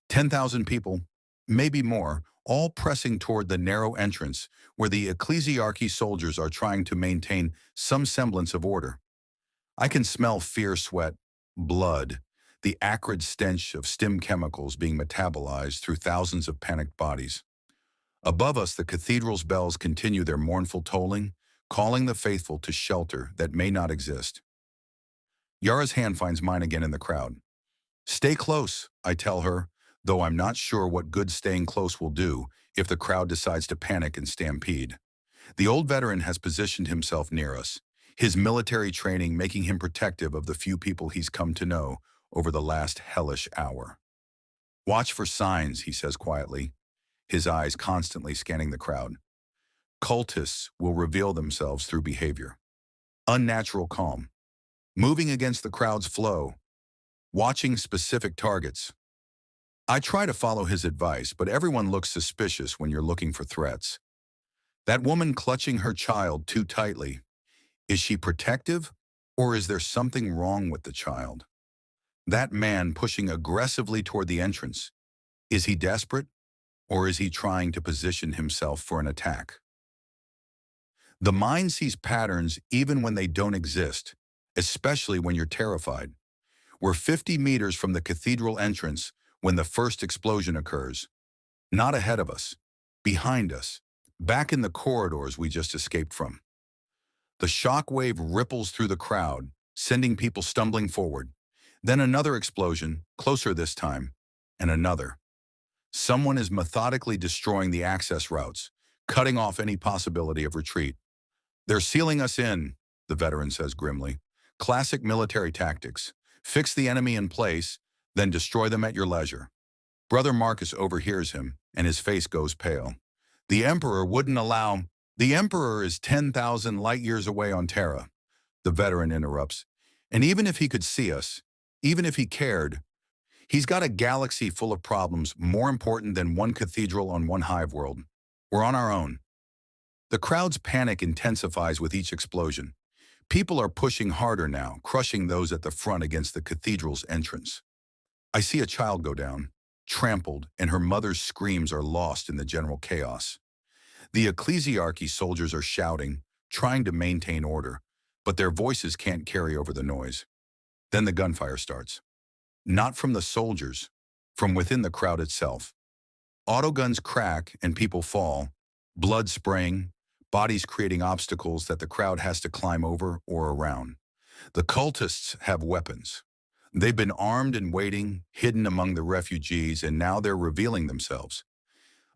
10,000 people, maybe more, all pressing toward the narrow entrance where the ecclesiarchy soldiers are trying to maintain some semblance of order. I can smell fear sweat, blood, the acrid stench of stim chemicals being metabolized through thousands of panicked bodies. Above us, the cathedral's bells continue their mournful tolling, calling the faithful to shelter that may not exist. Yara's hand finds mine again in the crowd. Stay close, I tell her, though I'm not sure what good staying close will do if the crowd decides to panic and stampede. The old veteran has positioned himself near us, his military training making him protective of the few people he's come to know over the last hellish hour. Watch for signs, he says quietly, his eyes constantly scanning the crowd. Cultists will reveal themselves through behavior. Unnatural calm, moving against the crowd's flow, watching specific targets. I try to follow his advice, but everyone looks suspicious when you're looking for threats. That woman clutching her child too tightly. Is she protective, or is there something wrong with the child? That man pushing aggressively toward the entrance. Is he desperate, or is he trying to position himself for an attack? The mind sees patterns even when they don't exist, especially when you're terrified. We're 50 meters from the cathedral entrance when the first explosion occurs. Not ahead of us, behind us, back in the corridors we just escaped from. The shock wave ripples through the crowd, sending people stumbling forward. Then another explosion, closer this time, and another. Someone is methodically destroying the access routes, cutting off any possibility of retreat. They're sealing us in, the veteran says grimly. Classic military tactics. Fix the enemy in place, then destroy them at your leisure. Brother Marcus overhears him, and his face goes pale. The Emperor wouldn't allow... The Emperor is 10,000 light years away on Terra, the veteran interrupts. And even if he could see us, even if he cared, he's got a galaxy full of problems more important than one cathedral on one hive world. We're on our own. The crowd's panic intensifies with each explosion. People are pushing harder now, crushing those at the front against the cathedral's entrance. I see a child go down, trampled, and her mother's screams are lost in the general chaos. The ecclesiarchy soldiers are shouting, trying to maintain order, but their voices can't carry over the noise. Then the gunfire starts. Not from the soldiers, from within the crowd itself. Autoguns crack and people fall, blood spraying, bodies creating obstacles that the crowd has to climb over or around. The cultists have weapons. They've been armed and waiting, hidden among the refugees, and now they're revealing themselves.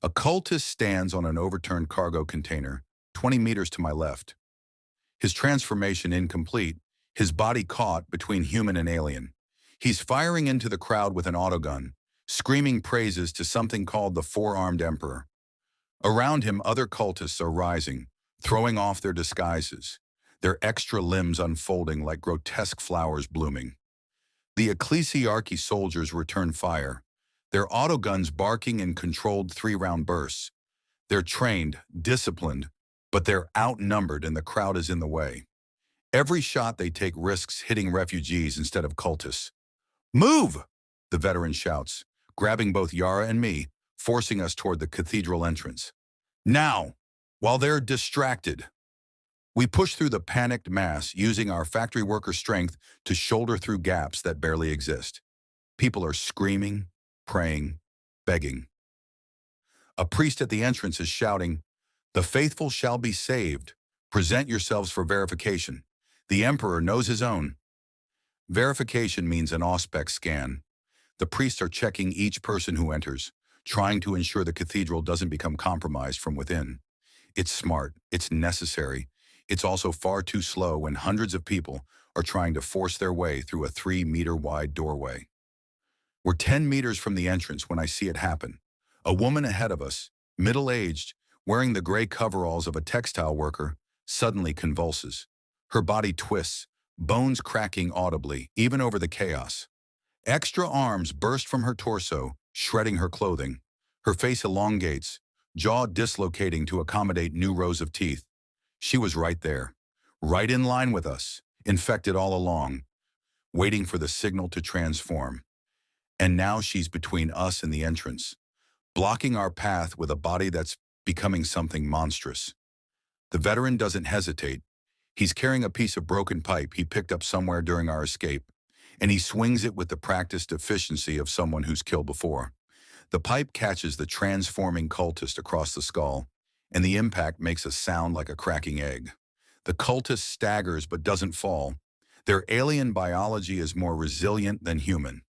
A cultist stands on an overturned cargo container, 20 meters to my left. His transformation incomplete, his body caught between human and alien. He's firing into the crowd with an autogun, screaming praises to something called the Four-Armed Emperor. Around him, other cultists are rising, throwing off their disguises, their extra limbs unfolding like grotesque flowers blooming. The ecclesiarchy soldiers return fire, their autoguns barking in controlled 3-round bursts. They're trained, disciplined, but they're outnumbered and the crowd is in the way. Every shot they take risks hitting refugees instead of cultists. "Move!" the veteran shouts, grabbing both Yara and me, forcing us toward the cathedral entrance. "Now!" While they're distracted, we push through the panicked mass, using our factory worker strength to shoulder through gaps that barely exist. People are screaming, praying, begging. A priest at the entrance is shouting, "The faithful shall be saved. Present yourselves for verification. The emperor knows his own." Verification means an auspex scan. The priests are checking each person who enters, trying to ensure the cathedral doesn't become compromised from within. It's smart, it's necessary. It's also far too slow when hundreds of people are trying to force their way through a 3-meter-wide doorway. We're 10 meters from the entrance when I see it happen. A woman ahead of us, middle-aged, wearing the gray coveralls of a textile worker, suddenly convulses. Her body twists, bones cracking audibly, even over the chaos. Extra arms burst from her torso, shredding her clothing. Her face elongates, jaw dislocating to accommodate new rows of teeth. She was right there, right in line with us, infected all along, waiting for the signal to transform. And now she's between us and the entrance, blocking our path with a body that's becoming something monstrous. The veteran doesn't hesitate. He's carrying a piece of broken pipe he picked up somewhere during our escape, and he swings it with the practiced efficiency of someone who's killed before. The pipe catches the transforming cultist across the skull, and the impact makes a sound like a cracking egg. The cultist staggers but doesn't fall. Their alien biology is more resilient than human.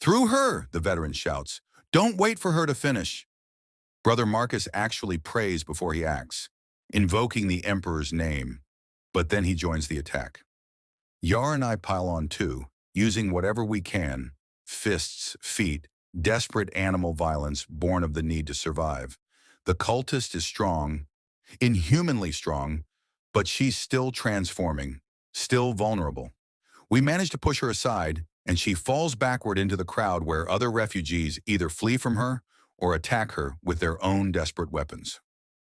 "Through her!" the veteran shouts. "Don't wait for her to finish." Brother Marcus actually prays before he acts, invoking the Emperor's name, but then he joins the attack. Yar and I pile on too, using whatever we can, fists, feet, desperate animal violence born of the need to survive. The cultist is strong, inhumanly strong, but she's still transforming, still vulnerable. We manage to push her aside, and she falls backward into the crowd where other refugees either flee from her or attack her with their own desperate weapons.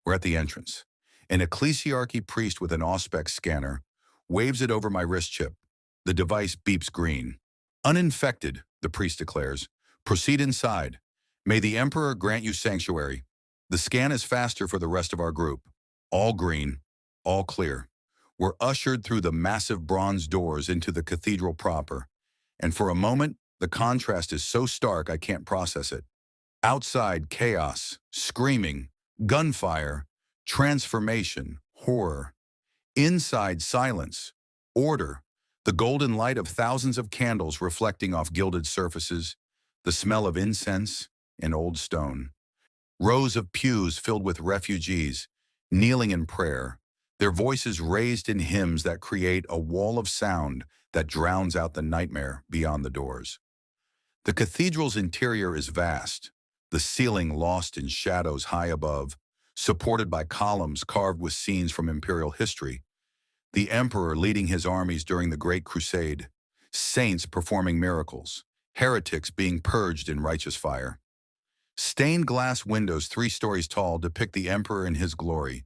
We're at the entrance. An ecclesiarchy priest with an auspex scanner waves it over my wrist chip. The device beeps green. "Uninfected," the priest declares. "Proceed inside. May the Emperor grant you sanctuary." The scan is faster for the rest of our group. All green, all clear. We're ushered through the massive bronze doors into the cathedral proper, and for a moment, the contrast is so stark I can't process it. Outside, chaos, screaming, gunfire, transformation, horror. Inside, silence, order, the golden light of thousands of candles reflecting off gilded surfaces, the smell of incense and old stone. Rows of pews filled with refugees, kneeling in prayer, their voices raised in hymns that create a wall of sound that drowns out the nightmare beyond the doors. The cathedral's interior is vast, the ceiling lost in shadows high above, supported by columns carved with scenes from imperial history. The emperor leading his armies during the Great Crusade, saints performing miracles, heretics being purged in righteous fire. Stained glass windows 3 stories tall depict the emperor in his glory,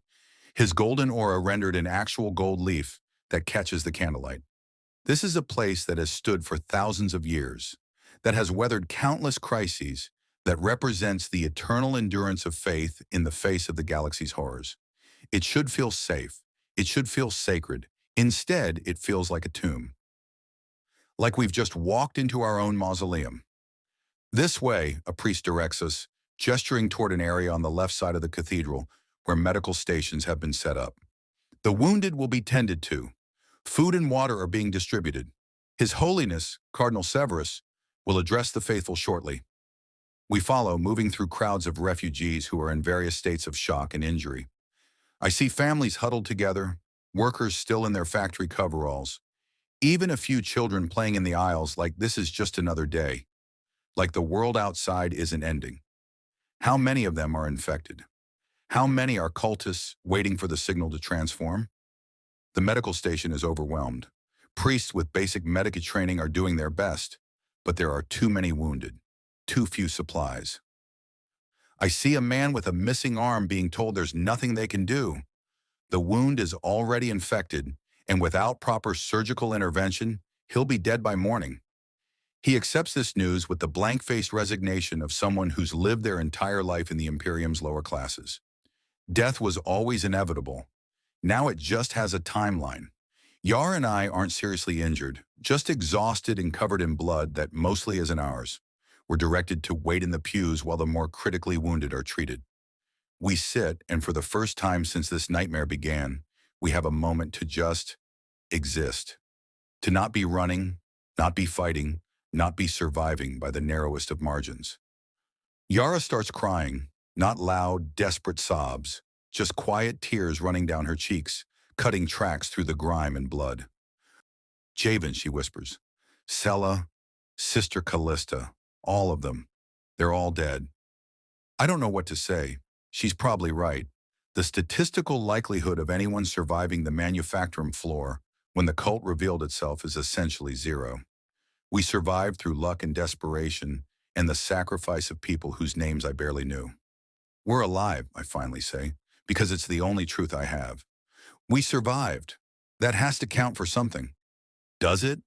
his golden aura rendered in actual gold leaf that catches the candlelight. This is a place that has stood for thousands of years, that has weathered countless crises, that represents the eternal endurance of faith in the face of the galaxy's horrors. It should feel safe. It should feel sacred. Instead, it feels like a tomb. Like we've just walked into our own mausoleum. "This way," a priest directs us, gesturing toward an area on the left side of the cathedral where medical stations have been set up. "The wounded will be tended to. Food and water are being distributed." His Holiness, Cardinal Severus, will address the faithful shortly. We follow, moving through crowds of refugees who are in various states of shock and injury. I see families huddled together, workers still in their factory coveralls, even a few children playing in the aisles like this is just another day, like the world outside isn't ending. How many of them are infected? How many are cultists waiting for the signal to transform? The medical station is overwhelmed. Priests with basic medical training are doing their best, but there are too many wounded, too few supplies. I see a man with a missing arm being told there's nothing they can do. The wound is already infected, and without proper surgical intervention, he'll be dead by morning. He accepts this news with the blank-faced resignation of someone who's lived their entire life in the Imperium's lower classes. Death was always inevitable. Now it just has a timeline. Yar and I aren't seriously injured, just exhausted and covered in blood that mostly isn't ours. We're directed to wait in the pews while the more critically wounded are treated. We sit, and for the first time since this nightmare began, we have a moment to just exist. To not be running, not be fighting, not be surviving by the narrowest of margins. Yara starts crying, not loud, desperate sobs, just quiet tears running down her cheeks, cutting tracks through the grime and blood. Javen, she whispers. Sella, Sister Callista, all of them. They're all dead. I don't know what to say. She's probably right. The statistical likelihood of anyone surviving the manufacturing floor when the cult revealed itself is essentially zero. We survived through luck and desperation and the sacrifice of people whose names I barely knew. We're alive, I finally say, because it's the only truth I have. We survived. That has to count for something. Does it?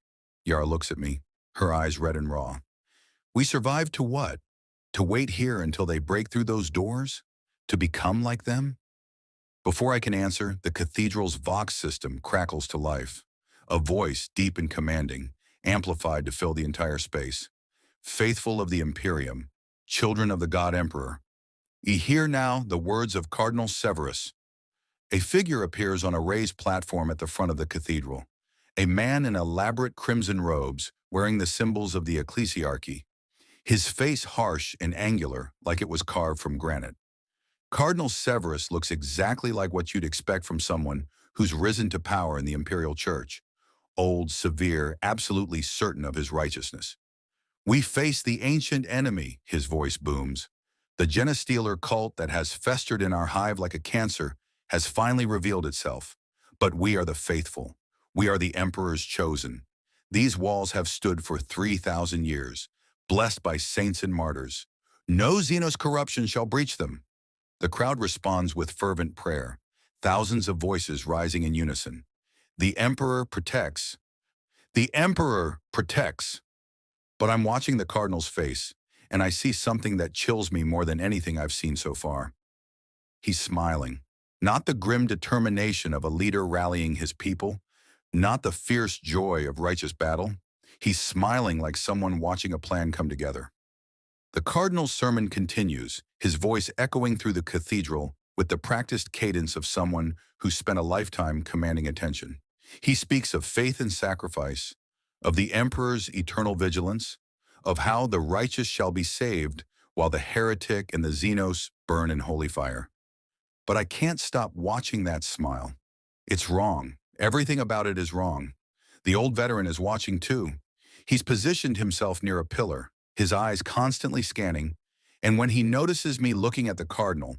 Yara looks at me, her eyes red and raw. We survived to what? To wait here until they break through those doors? To become like them? Before I can answer, the cathedral's Vox system crackles to life. A voice, deep and commanding, amplified to fill the entire space. Faithful of the Imperium, children of the God Emperor, ye hear now the words of Cardinal Severus. A figure appears on a raised platform at the front of the cathedral. A man in elaborate crimson robes, wearing the symbols of the ecclesiarchy. His face harsh and angular, like it was carved from granite. Cardinal Severus looks exactly like what you'd expect from someone who's risen to power in the Imperial Church. Old, severe, absolutely certain of his righteousness. We face the ancient enemy, his voice booms. The Genestealer cult that has festered in our hive like a cancer has finally revealed itself. But we are the faithful. We are the Emperor's chosen. These walls have stood for 3,000 years, blessed by saints and martyrs. No Xenos corruption shall breach them. The crowd responds with fervent prayer, thousands of voices rising in unison. The Emperor protects. The Emperor protects. But I'm watching the Cardinal's face, and I see something that chills me more than anything I've seen so far. He's smiling. Not the grim determination of a leader rallying his people, not the fierce joy of righteous battle. He's smiling like someone watching a plan come together. The Cardinal's sermon continues, his voice echoing through the cathedral with the practiced cadence of someone who spent a lifetime commanding attention. He speaks of faith and sacrifice, of the Emperor's eternal vigilance, of how the righteous shall be saved while the heretic and the Xenos burn in holy fire. But I can't stop watching that smile. It's wrong. Everything about it is wrong. The old veteran is watching too. He's positioned himself near a pillar, his eyes constantly scanning, and when he notices me looking at the Cardinal,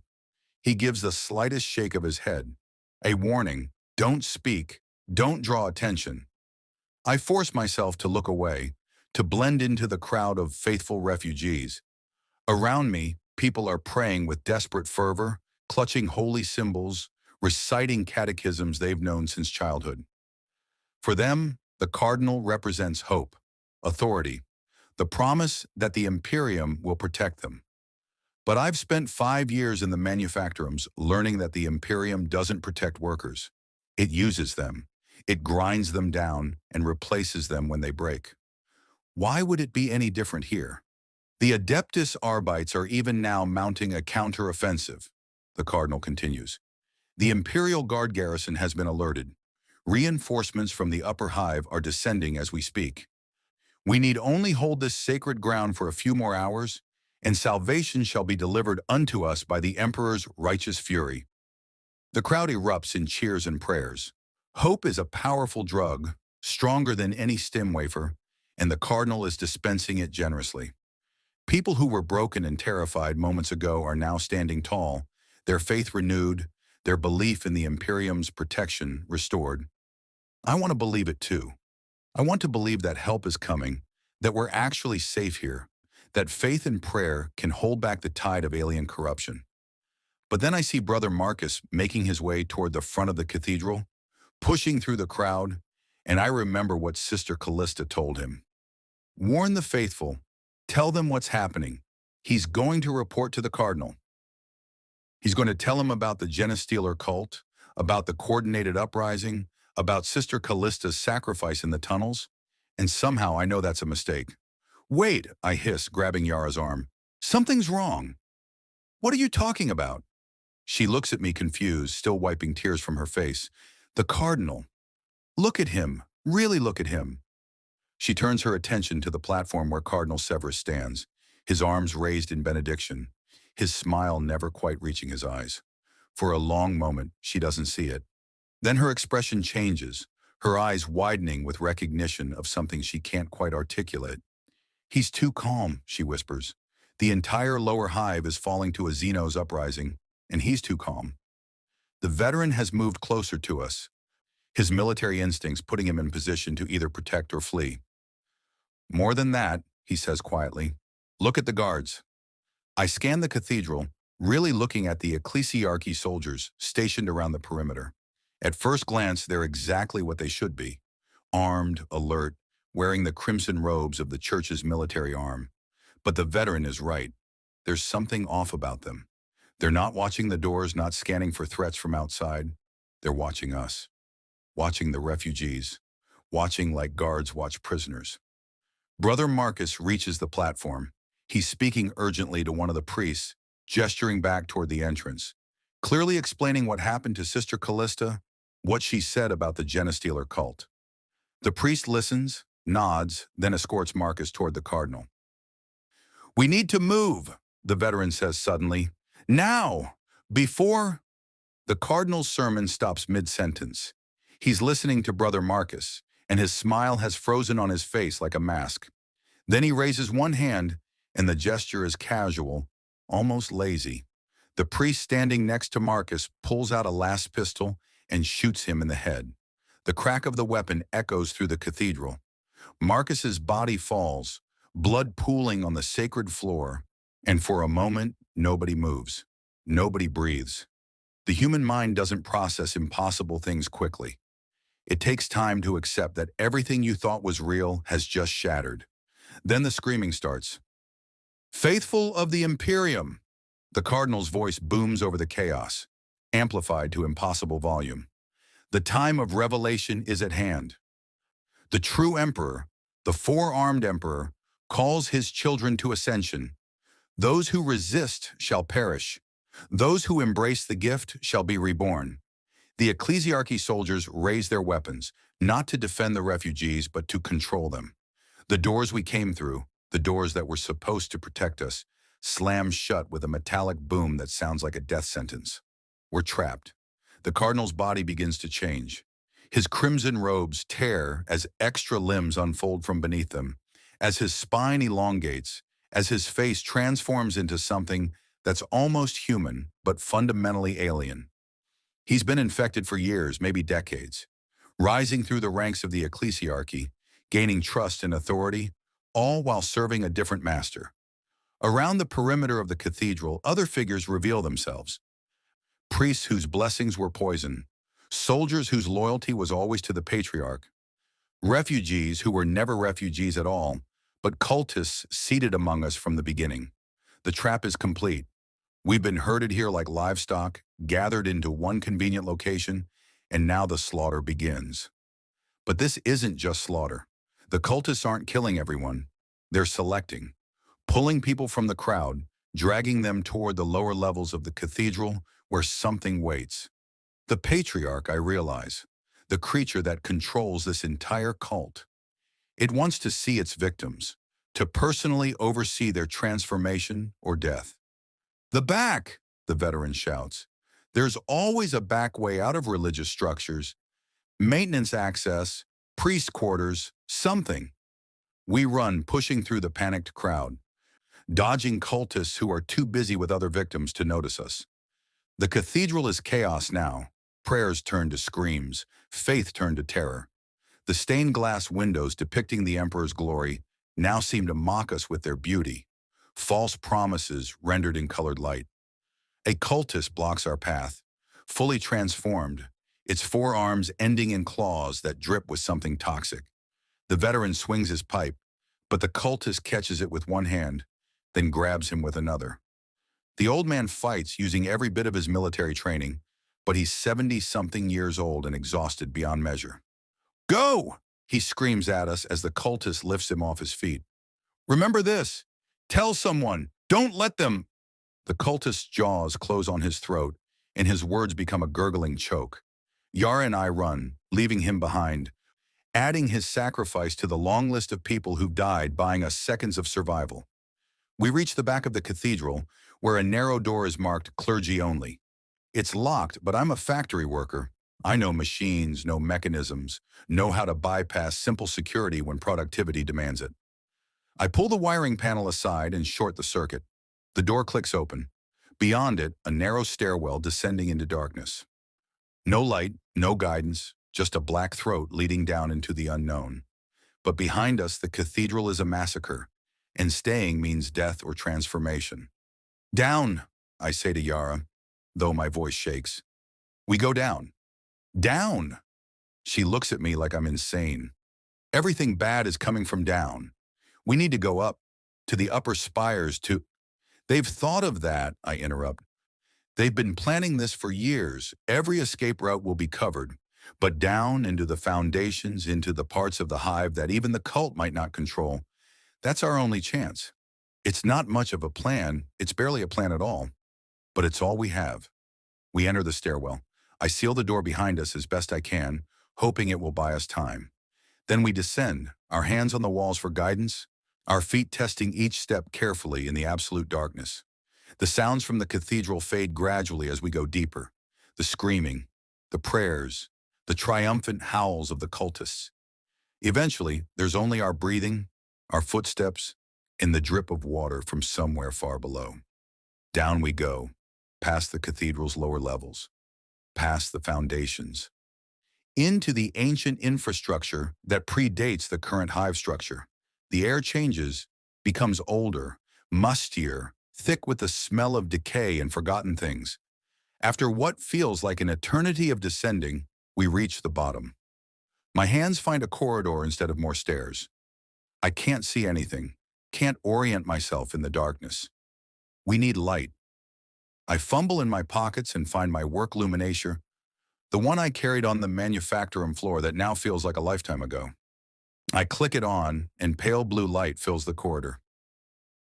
he gives the slightest shake of his head. A warning, don't speak, don't draw attention. I force myself to look away, to blend into the crowd of faithful refugees. Around me, people are praying with desperate fervor, clutching holy symbols, reciting catechisms they've known since childhood. For them, the Cardinal represents hope, authority, the promise that the Imperium will protect them. But I've spent 5 years in the manufactorums learning that the Imperium doesn't protect workers. It uses them. It grinds them down and replaces them when they break. Why would it be any different here? The Adeptus Arbites are even now mounting a counter-offensive, the Cardinal continues. The Imperial Guard garrison has been alerted. Reinforcements from the upper hive are descending as we speak. We need only hold this sacred ground for a few more hours, and salvation shall be delivered unto us by the emperor's righteous fury. The crowd erupts in cheers and prayers. Hope is a powerful drug, stronger than any stim wafer, and the cardinal is dispensing it generously. People who were broken and terrified moments ago are now standing tall, their faith renewed, their belief in the Imperium's protection restored. I want to believe it too. I want to believe that help is coming, that we're actually safe here, that faith and prayer can hold back the tide of alien corruption. But then I see Brother Marcus making his way toward the front of the cathedral, pushing through the crowd, and I remember what Sister Callista told him. Warn the faithful, tell them what's happening. He's going to report to the cardinal. He's going to tell him about the Genestealer cult, about the coordinated uprising, about Sister Callista's sacrifice in the tunnels, and somehow I know that's a mistake. Wait, I hiss, grabbing Yara's arm. Something's wrong. What are you talking about? She looks at me confused, still wiping tears from her face. The cardinal. Look at him. Really look at him. She turns her attention to the platform where Cardinal Severus stands, his arms raised in benediction, his smile never quite reaching his eyes. For a long moment, she doesn't see it. Then her expression changes, her eyes widening with recognition of something she can't quite articulate. He's too calm, she whispers. The entire lower hive is falling to a Xenos uprising, and he's too calm. The veteran has moved closer to us, his military instincts putting him in position to either protect or flee. More than that, he says quietly, look at the guards. I scan the cathedral, really looking at the ecclesiarchy soldiers stationed around the perimeter. At first glance, they're exactly what they should be. Armed, alert, wearing the crimson robes of the church's military arm. But the veteran is right. There's something off about them. They're not watching the doors, not scanning for threats from outside. They're watching us. Watching the refugees. Watching like guards watch prisoners. Brother Marcus reaches the platform. He's speaking urgently to one of the priests, gesturing back toward the entrance, clearly explaining what happened to Sister Callista, what she said about the Genestealer cult. The priest listens, nods, then escorts Marcus toward the cardinal. We need to move, the veteran says suddenly. Now! Before... The cardinal's sermon stops mid-sentence. He's listening to Brother Marcus, and his smile has frozen on his face like a mask. Then he raises one hand, and the gesture is casual, almost lazy. The priest standing next to Marcus pulls out a last pistol and shoots him in the head. The crack of the weapon echoes through the cathedral. Marcus's body falls, blood pooling on the sacred floor, and for a moment, nobody moves. Nobody breathes. The human mind doesn't process impossible things quickly. It takes time to accept that everything you thought was real has just shattered. Then the screaming starts. Faithful of the Imperium! The cardinal's voice booms over the chaos, amplified to impossible volume. The time of revelation is at hand. The true emperor, the four-armed emperor, calls his children to ascension. Those who resist shall perish. Those who embrace the gift shall be reborn. The ecclesiarchy soldiers raise their weapons, not to defend the refugees, but to control them. The doors we came through, the doors that were supposed to protect us, slam shut with a metallic boom that sounds like a death sentence. We're trapped. The cardinal's body begins to change. His crimson robes tear as extra limbs unfold from beneath them, as his spine elongates, as his face transforms into something that's almost human, but fundamentally alien. He's been infected for years, maybe decades, rising through the ranks of the ecclesiarchy, gaining trust and authority, all while serving a different master. Around the perimeter of the cathedral, other figures reveal themselves. Priests whose blessings were poison, soldiers whose loyalty was always to the patriarch, refugees who were never refugees at all, but cultists seated among us from the beginning. The trap is complete. We've been herded here like livestock, gathered into one convenient location, and now the slaughter begins. But this isn't just slaughter. The cultists aren't killing everyone. They're selecting, pulling people from the crowd, dragging them toward the lower levels of the cathedral where something waits. The patriarch, I realize. the creature that controls this entire cult. It wants to see its victims, to personally oversee their transformation or death. The back, the veteran shouts. There's always a back way out of religious structures, maintenance access, priest quarters, something. We run, pushing through the panicked crowd, dodging cultists who are too busy with other victims to notice us. The cathedral is chaos now. Prayers turn to screams, faith turned to terror. The stained glass windows depicting the emperor's glory now seem to mock us with their beauty. False promises rendered in colored light. A cultist blocks our path, fully transformed, its forearms ending in claws that drip with something toxic. The veteran swings his pipe, but the cultist catches it with one hand, then grabs him with another. The old man fights using every bit of his military training, but he's 70-something years old and exhausted beyond measure. Go! He screams at us as the cultist lifts him off his feet. Remember this. Tell someone. Don't let them. The cultist's jaws close on his throat, and his words become a gurgling choke. Yara and I run, leaving him behind, adding his sacrifice to the long list of people who've died buying us seconds of survival. We reach the back of the cathedral, where a narrow door is marked clergy only. It's locked, but I'm a factory worker. I know machines, know mechanisms, know how to bypass simple security when productivity demands it. I pull the wiring panel aside and short the circuit. The door clicks open. Beyond it, a narrow stairwell descending into darkness. No light, no guidance, just a black throat leading down into the unknown. But behind us, the cathedral is a massacre, and staying means death or transformation. Down, I say to Yara, though my voice shakes. We go down. Down! She looks at me like I'm insane. Everything bad is coming from down. We need to go up, to the upper spires, to... They've thought of that, I interrupt. They've been planning this for years. Every escape route will be covered, but down into the foundations, into the parts of the hive that even the cult might not control. That's our only chance. It's not much of a plan. It's barely a plan at all, but it's all we have. We enter the stairwell. I seal the door behind us as best I can, hoping it will buy us time. Then we descend, our hands on the walls for guidance, our feet testing each step carefully in the absolute darkness. The sounds from the cathedral fade gradually as we go deeper. The screaming, the prayers, the triumphant howls of the cultists. Eventually, there's only our breathing, our footsteps, and the drip of water from somewhere far below. Down we go, past the cathedral's lower levels, past the foundations, into the ancient infrastructure that predates the current hive structure. The air changes, becomes older, mustier, thick with the smell of decay and forgotten things. After what feels like an eternity of descending, we reach the bottom. My hands find a corridor instead of more stairs. I can't see anything, can't orient myself in the darkness. We need light. I fumble in my pockets and find my work luminature, the one I carried on the manufactorum floor that now feels like a lifetime ago. I click it on, and pale blue light fills the corridor.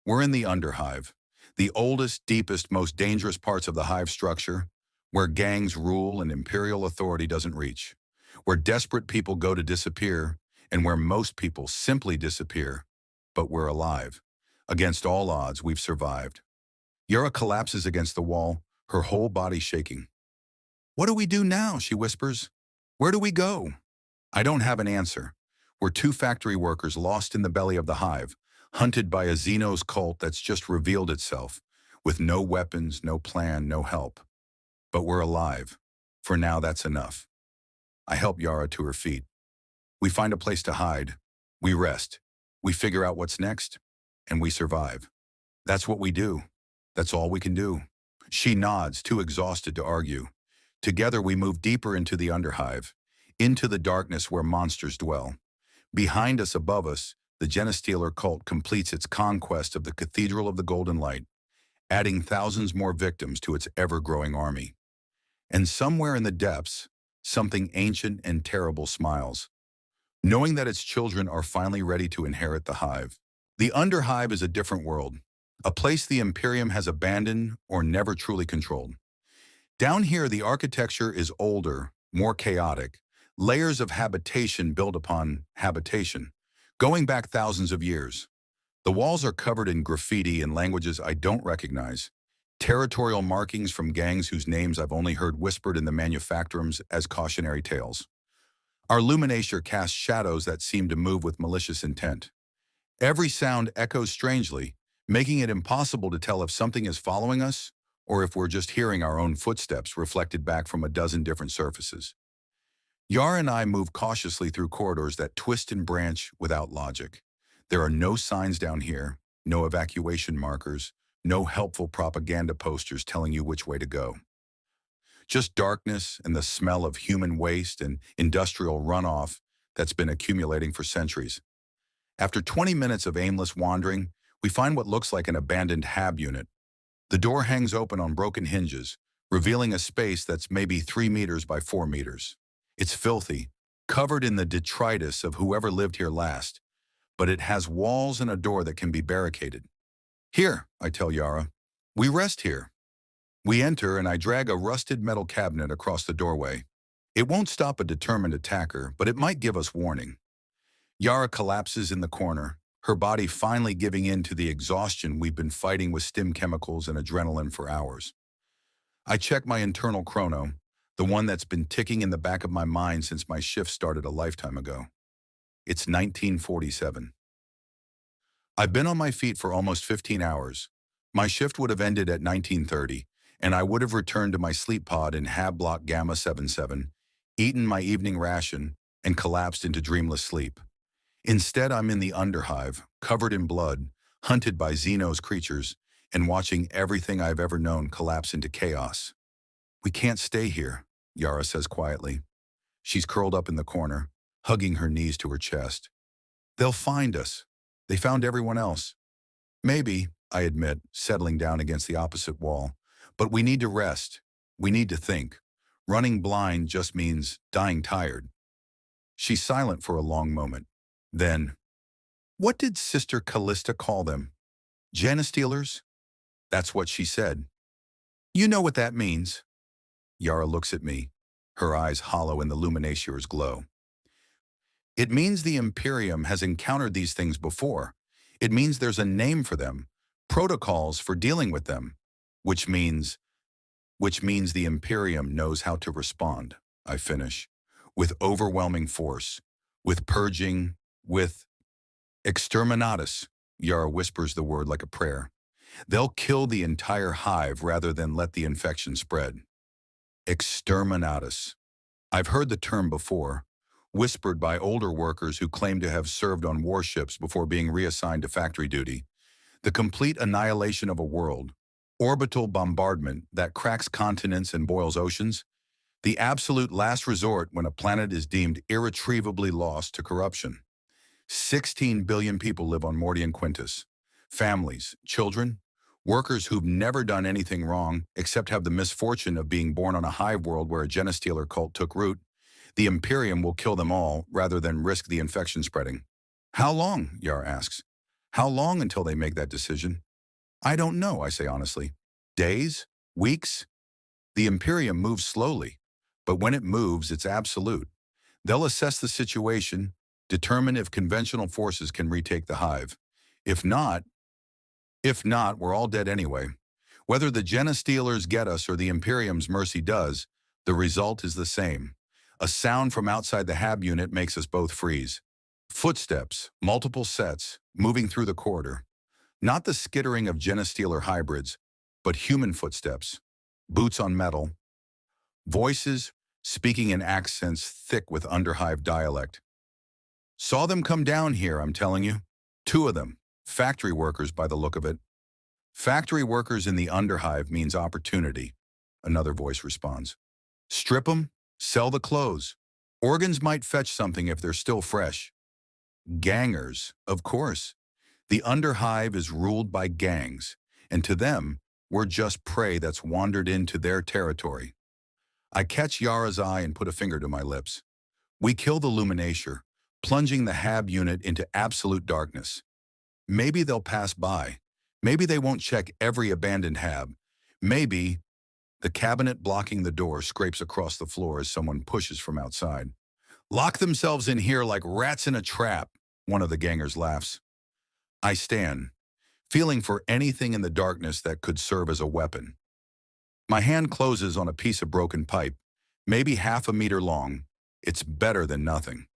We're in the underhive, the oldest, deepest, most dangerous parts of the hive structure, where gangs rule and imperial authority doesn't reach, where desperate people go to disappear, and where most people simply disappear. But we're alive. Against all odds, we've survived. Yara collapses against the wall, her whole body shaking. What do we do now? She whispers. Where do we go? I don't have an answer. We're two factory workers lost in the belly of the hive, hunted by a Xenos cult that's just revealed itself, with no weapons, no plan, no help. But we're alive. For now, that's enough. I help Yara to her feet. We find a place to hide. We rest. We figure out what's next, and we survive. That's what we do. That's all we can do. She nods, too exhausted to argue. Together we move deeper into the underhive, into the darkness where monsters dwell. Behind us, above us, the Genestealer cult completes its conquest of the Cathedral of the Golden Light, adding thousands more victims to its ever-growing army. And somewhere in the depths, something ancient and terrible smiles, knowing that its children are finally ready to inherit the hive. The underhive is a different world, a place the Imperium has abandoned or never truly controlled. Down here, the architecture is older, more chaotic, Layers of habitation built upon habitation, going back thousands of years. The walls are covered in graffiti in languages I don't recognize, territorial markings from gangs whose names I've only heard whispered in the manufacturums as cautionary tales. Our luminature casts shadows that seem to move with malicious intent. Every sound echoes strangely, making it impossible to tell if something is following us or if we're just hearing our own footsteps reflected back from a dozen different surfaces. Yara and I move cautiously through corridors that twist and branch without logic. There are no signs down here, no evacuation markers, no helpful propaganda posters telling you which way to go. Just darkness and the smell of human waste and industrial runoff that's been accumulating for centuries. After 20 minutes of aimless wandering, we find what looks like an abandoned HAB unit. The door hangs open on broken hinges, revealing a space that's maybe 3 meters by 4 meters. It's filthy, covered in the detritus of whoever lived here last, but it has walls and a door that can be barricaded. Here, I tell Yara, we rest here. We enter and I drag a rusted metal cabinet across the doorway. It won't stop a determined attacker, but it might give us warning. Yara collapses in the corner, her body finally giving in to the exhaustion we've been fighting with stim chemicals and adrenaline for hours. I check my internal chrono, the one that's been ticking in the back of my mind since my shift started a lifetime ago. It's 1947. I've been on my feet for almost 15 hours. My shift would have ended at 1930, and I would have returned to my sleep pod in Hab Block Gamma 77, eaten my evening ration, and collapsed into dreamless sleep. Instead, I'm in the Underhive, covered in blood, hunted by Xenos creatures, and watching everything I've ever known collapse into chaos. We can't stay here, Yara says quietly. She's curled up in the corner, hugging her knees to her chest. They'll find us. They found everyone else. Maybe, I admit, settling down against the opposite wall. But we need to rest. We need to think. Running blind just means dying tired. She's silent for a long moment. Then, what did Sister Callista call them? Genestealers? That's what she said. You know what that means. Yara looks at me, her eyes hollow in the luminature's glow. It means the Imperium has encountered these things before. It means there's a name for them, protocols for dealing with them, which means the Imperium knows how to respond, I finish, with overwhelming force, with purging, with exterminatus. Yara whispers the word like a prayer. They'll kill the entire hive rather than let the infection spread. Exterminatus. I've heard the term before, whispered by older workers who claim to have served on warships before being reassigned to factory duty. The complete annihilation of a world, orbital bombardment that cracks continents and boils oceans, the absolute last resort when a planet is deemed irretrievably lost to corruption. 16 billion people live on Mordian Quintus. Families, children, workers who've never done anything wrong except have the misfortune of being born on a hive world where a genestealer cult took root. The Imperium will kill them all rather than risk the infection spreading. How long, Yara asks. How long until they make that decision? I don't know, I say honestly. Days? Weeks? The Imperium moves slowly, but when it moves, it's absolute. They'll assess the situation, determine if conventional forces can retake the hive. If not, we're all dead anyway. Whether the Genestealers get us or the Imperium's mercy does, the result is the same. A sound from outside the HAB unit makes us both freeze. Footsteps, multiple sets, moving through the corridor. Not the skittering of Genestealer hybrids, but human footsteps. Boots on metal. Voices, speaking in accents thick with Underhive dialect. Saw them come down here, I'm telling you. 2 of them. Factory workers by the look of it. Factory workers in the Underhive means opportunity, another voice responds. Strip 'em, sell the clothes. Organs might fetch something if they're still fresh. Gangers, of course. The Underhive is ruled by gangs, and to them, we're just prey that's wandered into their territory. I catch Yara's eye and put a finger to my lips. We kill the Luminature, plunging the HAB unit into absolute darkness. Maybe they'll pass by. Maybe they won't check every abandoned HAB. Maybe the cabinet blocking the door scrapes across the floor as someone pushes from outside. Lock themselves in here like rats in a trap, one of the gangers laughs. I stand, feeling for anything in the darkness that could serve as a weapon. My hand closes on a piece of broken pipe, maybe half a meter long. It's better than nothing.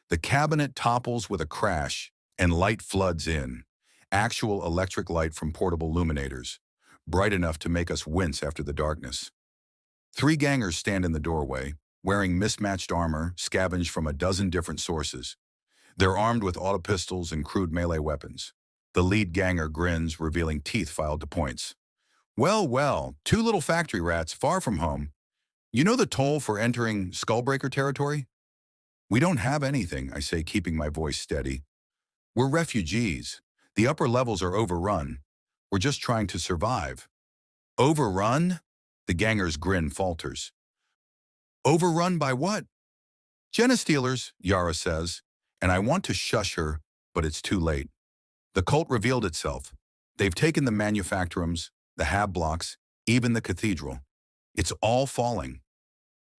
The cabinet topples with a crash, and light floods in. Actual electric light from portable illuminators, bright enough to make us wince after the darkness. Three gangers stand in the doorway, wearing mismatched armor scavenged from a dozen different sources. They're armed with auto pistols and crude melee weapons. The lead ganger grins, revealing teeth filed to points. Well, well, two little factory rats far from home. You know the toll for entering Skullbreaker territory? We don't have anything, I say, keeping my voice steady. We're refugees. The upper levels are overrun. We're just trying to survive. Overrun? The ganger's grin falters. Overrun by what? Stealers, Yara says, and I want to shush her, but it's too late. The cult revealed itself. They've taken the manufactorums, the hab blocks, even the cathedral. It's all falling.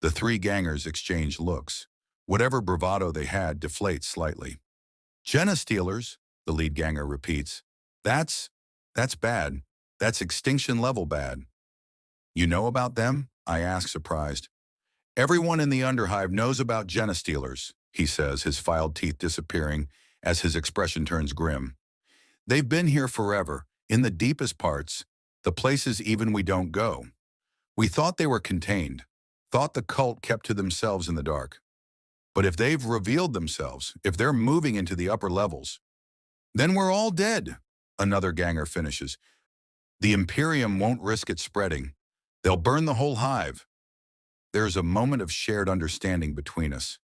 The three gangers exchange looks. Whatever bravado they had deflates slightly. Stealers, the lead ganger repeats. That's bad. That's extinction level bad. You know about them? I ask, surprised. Everyone in the Underhive knows about Stealers, he says, his filed teeth disappearing as his expression turns grim. They've been here forever, in the deepest parts, the places even we don't go. We thought they were contained, thought the cult kept to themselves in the dark. But if they've revealed themselves, if they're moving into the upper levels, then we're all dead, another ganger finishes. The Imperium won't risk it spreading. They'll burn the whole hive. There's a moment of shared understanding between us.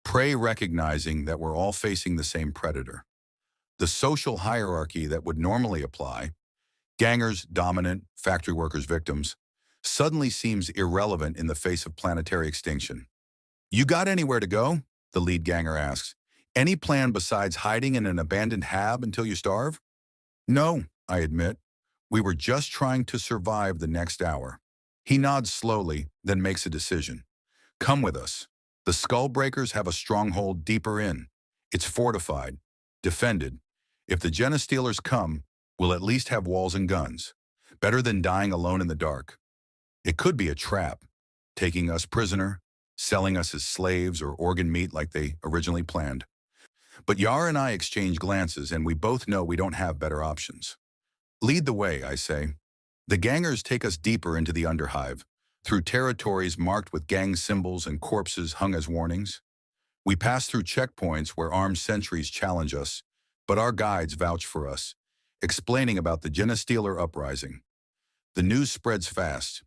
Prey recognizing that we're all facing the same predator. The social hierarchy that would normally apply, gangers dominant, factory workers victims, suddenly seems irrelevant in the face of planetary extinction. You got anywhere to go? The lead ganger asks. Any plan besides hiding in an abandoned hab until you starve? No, I admit. We were just trying to survive the next hour. He nods slowly, then makes a decision. Come with us. The Skullbreakers have a stronghold deeper in. It's fortified, defended. If the Stealers come, we'll at least have walls and guns. Better than dying alone in the dark. It could be a trap, taking us prisoner, selling us as slaves or organ meat like they originally planned. But Yara and I exchange glances, and we both know we don't have better options. Lead the way, I say. The gangers take us deeper into the Underhive, through territories marked with gang symbols and corpses hung as warnings. We pass through checkpoints where armed sentries challenge us, but our guides vouch for us, explaining about the Stealer uprising. The news spreads fast.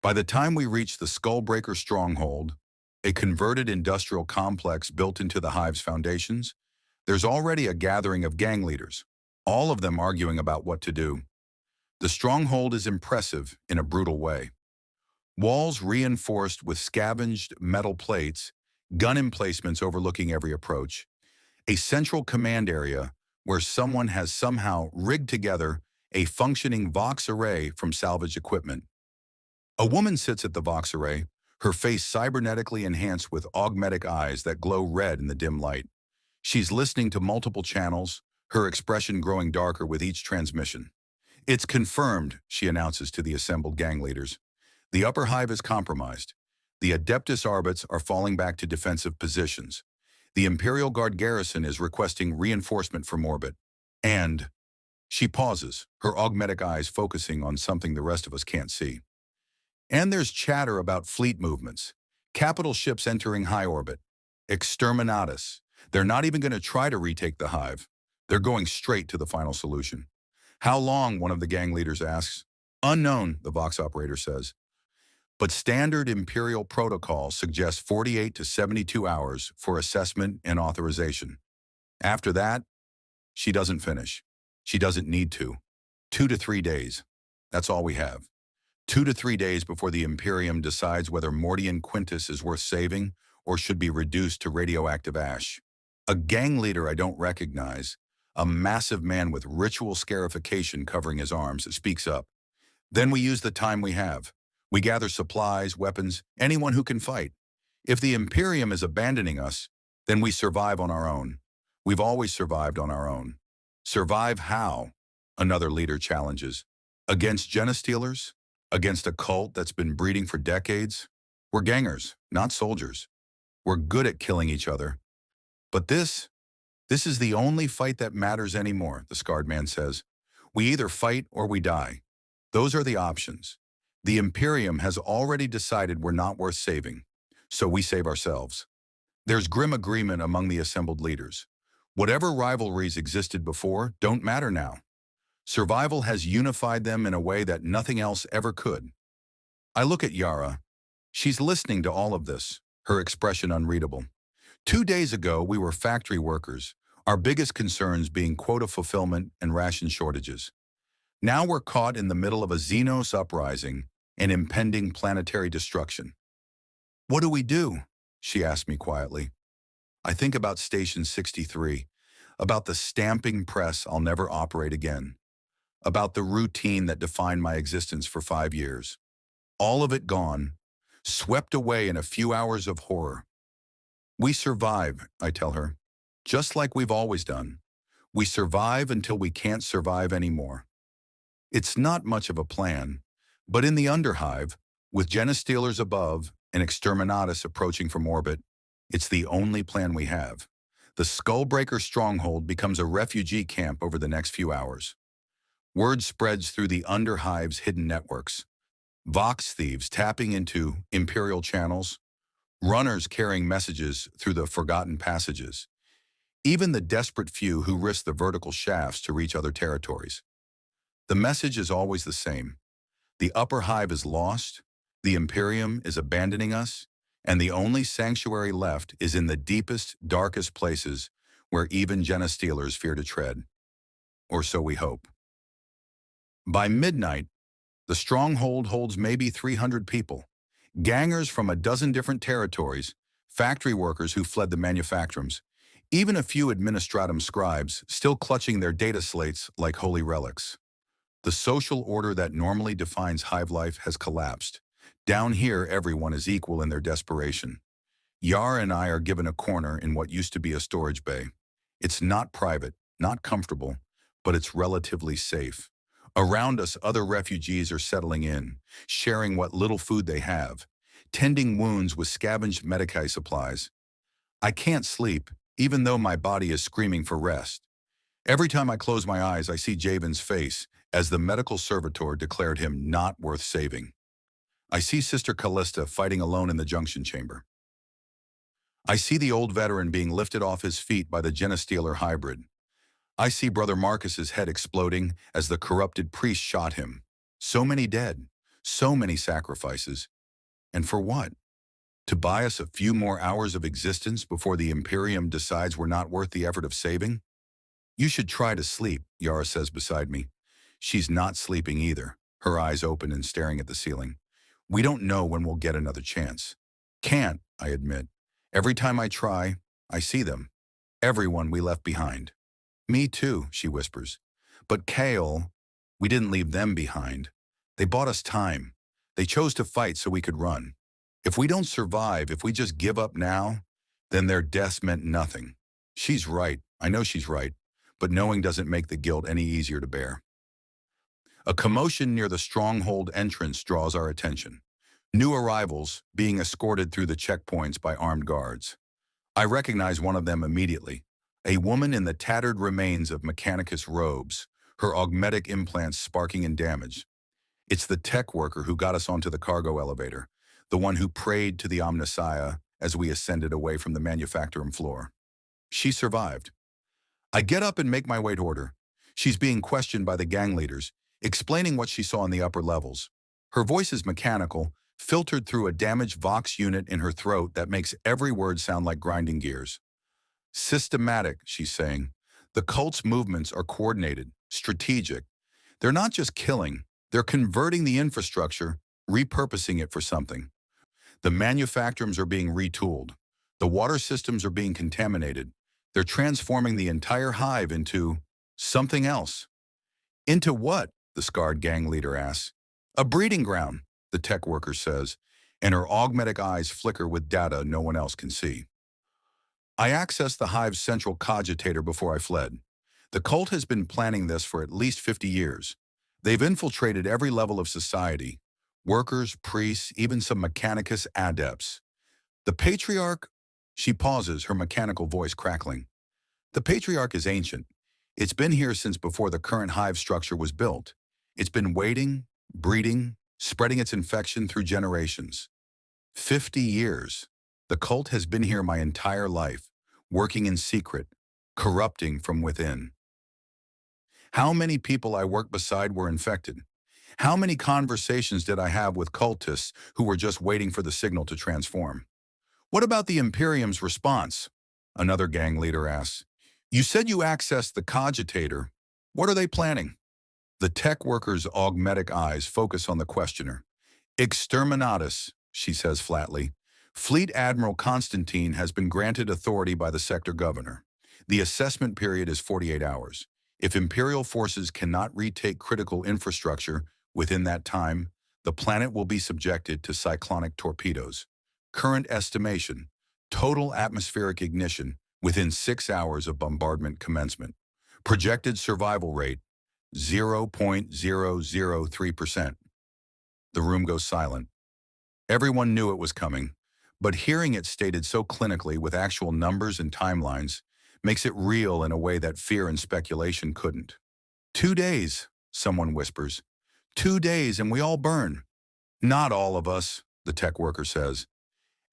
By the time we reach the Skullbreaker stronghold, a converted industrial complex built into the Hive's foundations, there's already a gathering of gang leaders, all of them arguing about what to do. The stronghold is impressive in a brutal way. Walls reinforced with scavenged metal plates, gun emplacements overlooking every approach, a central command area where someone has somehow rigged together a functioning Vox array from salvaged equipment. A woman sits at the Vox array, her face cybernetically enhanced with augmetic eyes that glow red in the dim light. She's listening to multiple channels, her expression growing darker with each transmission. It's confirmed, she announces to the assembled gang leaders. The upper hive is compromised. The Adeptus Arbits are falling back to defensive positions. The Imperial Guard garrison is requesting reinforcement from orbit. And she pauses, her augmetic eyes focusing on something the rest of us can't see. And there's chatter about fleet movements. Capital ships entering high orbit. Exterminatus. They're not even going to try to retake the hive. They're going straight to the final solution. How long, one of the gang leaders asks. Unknown, the Vox operator says. But standard Imperial protocol suggests 48 to 72 hours for assessment and authorization. After that, she doesn't finish. She doesn't need to. 2 to 3 days. That's all we have. 2 to 3 days before the Imperium decides whether Mortian Quintus is worth saving or should be reduced to radioactive ash. A gang leader I don't recognize, a massive man with ritual scarification covering his arms, speaks up. Then we use the time we have. We gather supplies, weapons, anyone who can fight. If the Imperium is abandoning us, then we survive on our own. We've always survived on our own. Survive how? Another leader challenges. Against Genestealers? Against a cult that's been breeding for decades? We're gangers, not soldiers. We're good at killing each other. But this is the only fight that matters anymore, the scarred man says. We either fight or we die. Those are the options. The Imperium has already decided we're not worth saving, so we save ourselves. There's grim agreement among the assembled leaders. Whatever rivalries existed before don't matter now. Survival has unified them in a way that nothing else ever could. I look at Yara. She's listening to all of this, her expression unreadable. 2 days ago, we were factory workers, our biggest concerns being quota fulfillment and ration shortages. Now we're caught in the middle of a Xenos uprising and impending planetary destruction. What do we do? She asked me quietly. I think about Station 63, about the stamping press I'll never operate again, about the routine that defined my existence for 5 years. All of it gone, swept away in a few hours of horror. We survive, I tell her, just like we've always done. We survive until we can't survive anymore. It's not much of a plan, but in the Underhive, with Genestealers above and Exterminatus approaching from orbit, it's the only plan we have. The Skullbreaker stronghold becomes a refugee camp over the next few hours. Word spreads through the Underhive's hidden networks. Vox thieves tapping into Imperial channels, runners carrying messages through the forgotten passages, even the desperate few who risk the vertical shafts to reach other territories. The message is always the same. The Upper Hive is lost, the Imperium is abandoning us, and the only sanctuary left is in the deepest, darkest places where even Genestealers fear to tread. Or so we hope. By midnight, the stronghold holds maybe 300 people, gangers from a dozen different territories, factory workers who fled the manufactorums, even a few administratum scribes still clutching their data slates like holy relics. The social order that normally defines Hive life has collapsed. Down here, everyone is equal in their desperation. Yar and I are given a corner in what used to be a storage bay. It's not private, not comfortable, but it's relatively safe. Around us, other refugees are settling in, sharing what little food they have, tending wounds with scavenged Medicae supplies. I can't sleep, even though my body is screaming for rest. Every time I close my eyes, I see Javen's face, as the medical servitor declared him not worth saving. I see Sister Callista fighting alone in the junction chamber. I see the old veteran being lifted off his feet by the Genestealer hybrid. I see Brother Marcus's head exploding as the corrupted priest shot him. So many dead, so many sacrifices. And for what? To buy us a few more hours of existence before the Imperium decides we're not worth the effort of saving? You should try to sleep, Yara says beside me. She's not sleeping either, her eyes open and staring at the ceiling. We don't know when we'll get another chance. Can't, I admit. Every time I try, I see them. Everyone we left behind. Me too, she whispers. But Kale, we didn't leave them behind. They bought us time. They chose to fight so we could run. If we don't survive, if we just give up now, then their deaths meant nothing. She's right. I know she's right. But knowing doesn't make the guilt any easier to bear. A commotion near the stronghold entrance draws our attention. New arrivals being escorted through the checkpoints by armed guards. I recognize one of them immediately. A woman in the tattered remains of Mechanicus robes, her augmetic implants sparking and damaged. It's the tech worker who got us onto the cargo elevator, the one who prayed to the Omnissiah as we ascended away from the manufactorum floor. She survived. I get up and make my way toward her. She's being questioned by the gang leaders, explaining what she saw in the upper levels. Her voice is mechanical, filtered through a damaged Vox unit in her throat that makes every word sound like grinding gears. Systematic, she's saying. The cult's movements are coordinated, strategic. They're not just killing, they're converting the infrastructure, repurposing it for something. The manufactorums are being retooled. The water systems are being contaminated. They're transforming the entire hive into something else. Into what? The scarred gang leader asks. A breeding ground, the tech worker says. and her augmetic eyes flicker with data no one else can see. I accessed the Hive's central cogitator before I fled. The cult has been planning this for at least 50 years. They've infiltrated every level of society, workers, priests, even some Mechanicus adepts. The Patriarch, she pauses, her mechanical voice crackling. The Patriarch is ancient. It's been here since before the current Hive structure was built. It's been waiting, breeding, spreading its infection through generations. 50 years. The cult has been here my entire life, working in secret, corrupting from within. How many people I worked beside were infected? How many conversations did I have with cultists who were just waiting for the signal to transform? What about the Imperium's response? Another gang leader asks. You said you accessed the cogitator. What are they planning? The tech worker's augmetic eyes focus on the questioner. Exterminatus, she says flatly. Fleet Admiral Constantine has been granted authority by the sector governor. The assessment period is 48 hours. If Imperial forces cannot retake critical infrastructure within that time, the planet will be subjected to cyclonic torpedoes. Current estimation, total atmospheric ignition within 6 hours of bombardment commencement. Projected survival rate, 0.003%. The room goes silent. Everyone knew it was coming, but hearing it stated so clinically with actual numbers and timelines makes it real in a way that fear and speculation couldn't. 2 days, someone whispers. 2 days and we all burn. Not all of us, the tech worker says.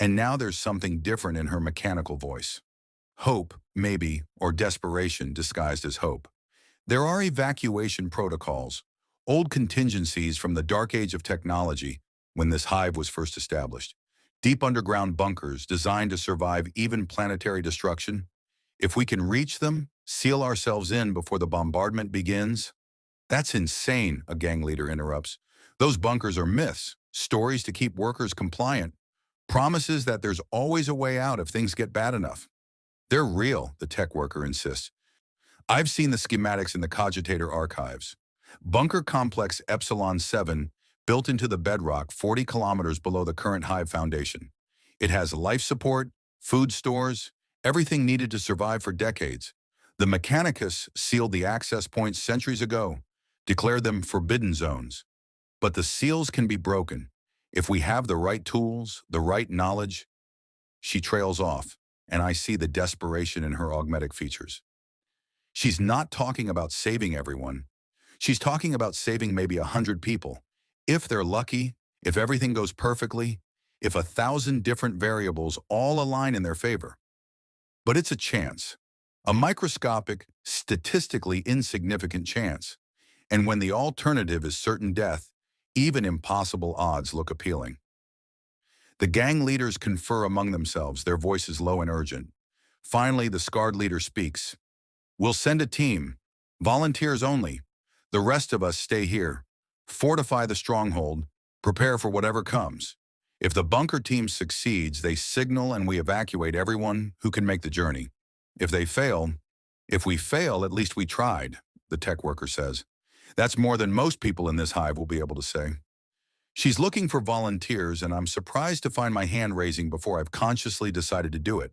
And now there's something different in her mechanical voice. Hope, maybe, or desperation disguised as hope. There are evacuation protocols, old contingencies from the dark age of technology when this hive was first established. Deep underground bunkers designed to survive even planetary destruction. If we can reach them, seal ourselves in before the bombardment begins. That's insane, a gang leader interrupts. Those bunkers are myths, stories to keep workers compliant, promises that there's always a way out if things get bad enough. They're real, the tech worker insists. I've seen the schematics in the cogitator archives. Bunker Complex Epsilon 7, built into the bedrock 40 kilometers below the current Hive foundation. It has life support, food stores, everything needed to survive for decades. The Mechanicus sealed the access points centuries ago, declared them forbidden zones. But the seals can be broken. If we have the right tools, the right knowledge. She trails off, and I see the desperation in her augmetic features. She's not talking about saving everyone. She's talking about saving maybe 100 people. If they're lucky, if everything goes perfectly, if 1,000 different variables all align in their favor. But it's a chance, a microscopic, statistically insignificant chance. And when the alternative is certain death, even impossible odds look appealing. The gang leaders confer among themselves, their voices low and urgent. Finally, the scarred leader speaks. We'll send a team, volunteers only. The rest of us stay here. Fortify the stronghold, prepare for whatever comes. If the bunker team succeeds, they signal and we evacuate everyone who can make the journey. If we fail, at least we tried, the tech worker says. That's more than most people in this hive will be able to say. She's looking for volunteers, and I'm surprised to find my hand raising before I've consciously decided to do it.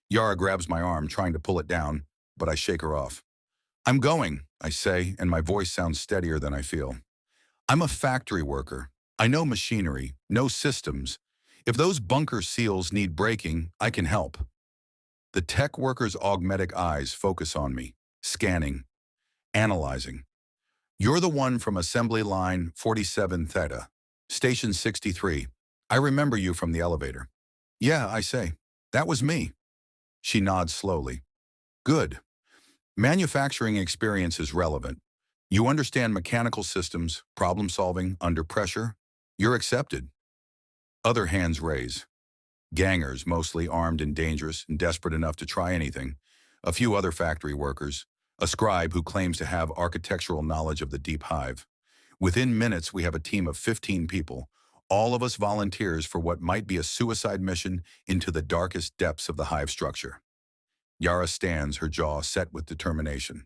Yara grabs my arm, trying to pull it down, but I shake her off. I'm going, I say, and my voice sounds steadier than I feel. I'm a factory worker. I know machinery, know systems. If those bunker seals need breaking, I can help. The tech worker's augmetic eyes focus on me, scanning, analyzing. You're the one from Assembly Line 47 Theta, Station 63. I remember you from the elevator. Yeah, I say. That was me. She nods slowly. Good. Manufacturing experience is relevant. You understand mechanical systems, problem solving, under pressure. You're accepted. Other hands raise. Gangers, mostly armed and dangerous and desperate enough to try anything. A few other factory workers. A scribe who claims to have architectural knowledge of the deep hive. Within minutes, we have a team of 15 people, all of us volunteers for what might be a suicide mission into the darkest depths of the hive structure. Yara stands, her jaw set with determination.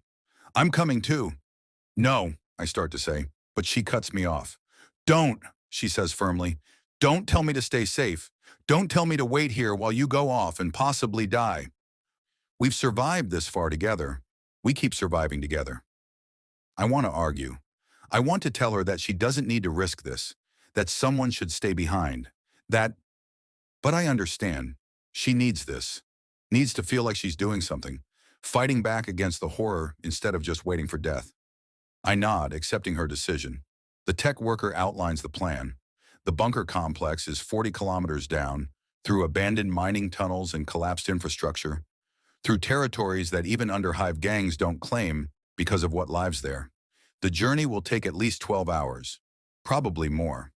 I'm coming too. No, I start to say, but she cuts me off. Don't, she says firmly. Don't tell me to stay safe. Don't tell me to wait here while you go off and possibly die. We've survived this far together. We keep surviving together. I want to argue. I want to tell her that she doesn't need to risk this, that someone should stay behind, but I understand. She needs this, needs to feel like she's doing something, fighting back against the horror instead of just waiting for death. I nod, accepting her decision. The tech worker outlines the plan. The bunker complex is 40 kilometers down, through abandoned mining tunnels and collapsed infrastructure, through territories that even under Hive gangs don't claim because of what lives there. The journey will take at least 12 hours, probably more.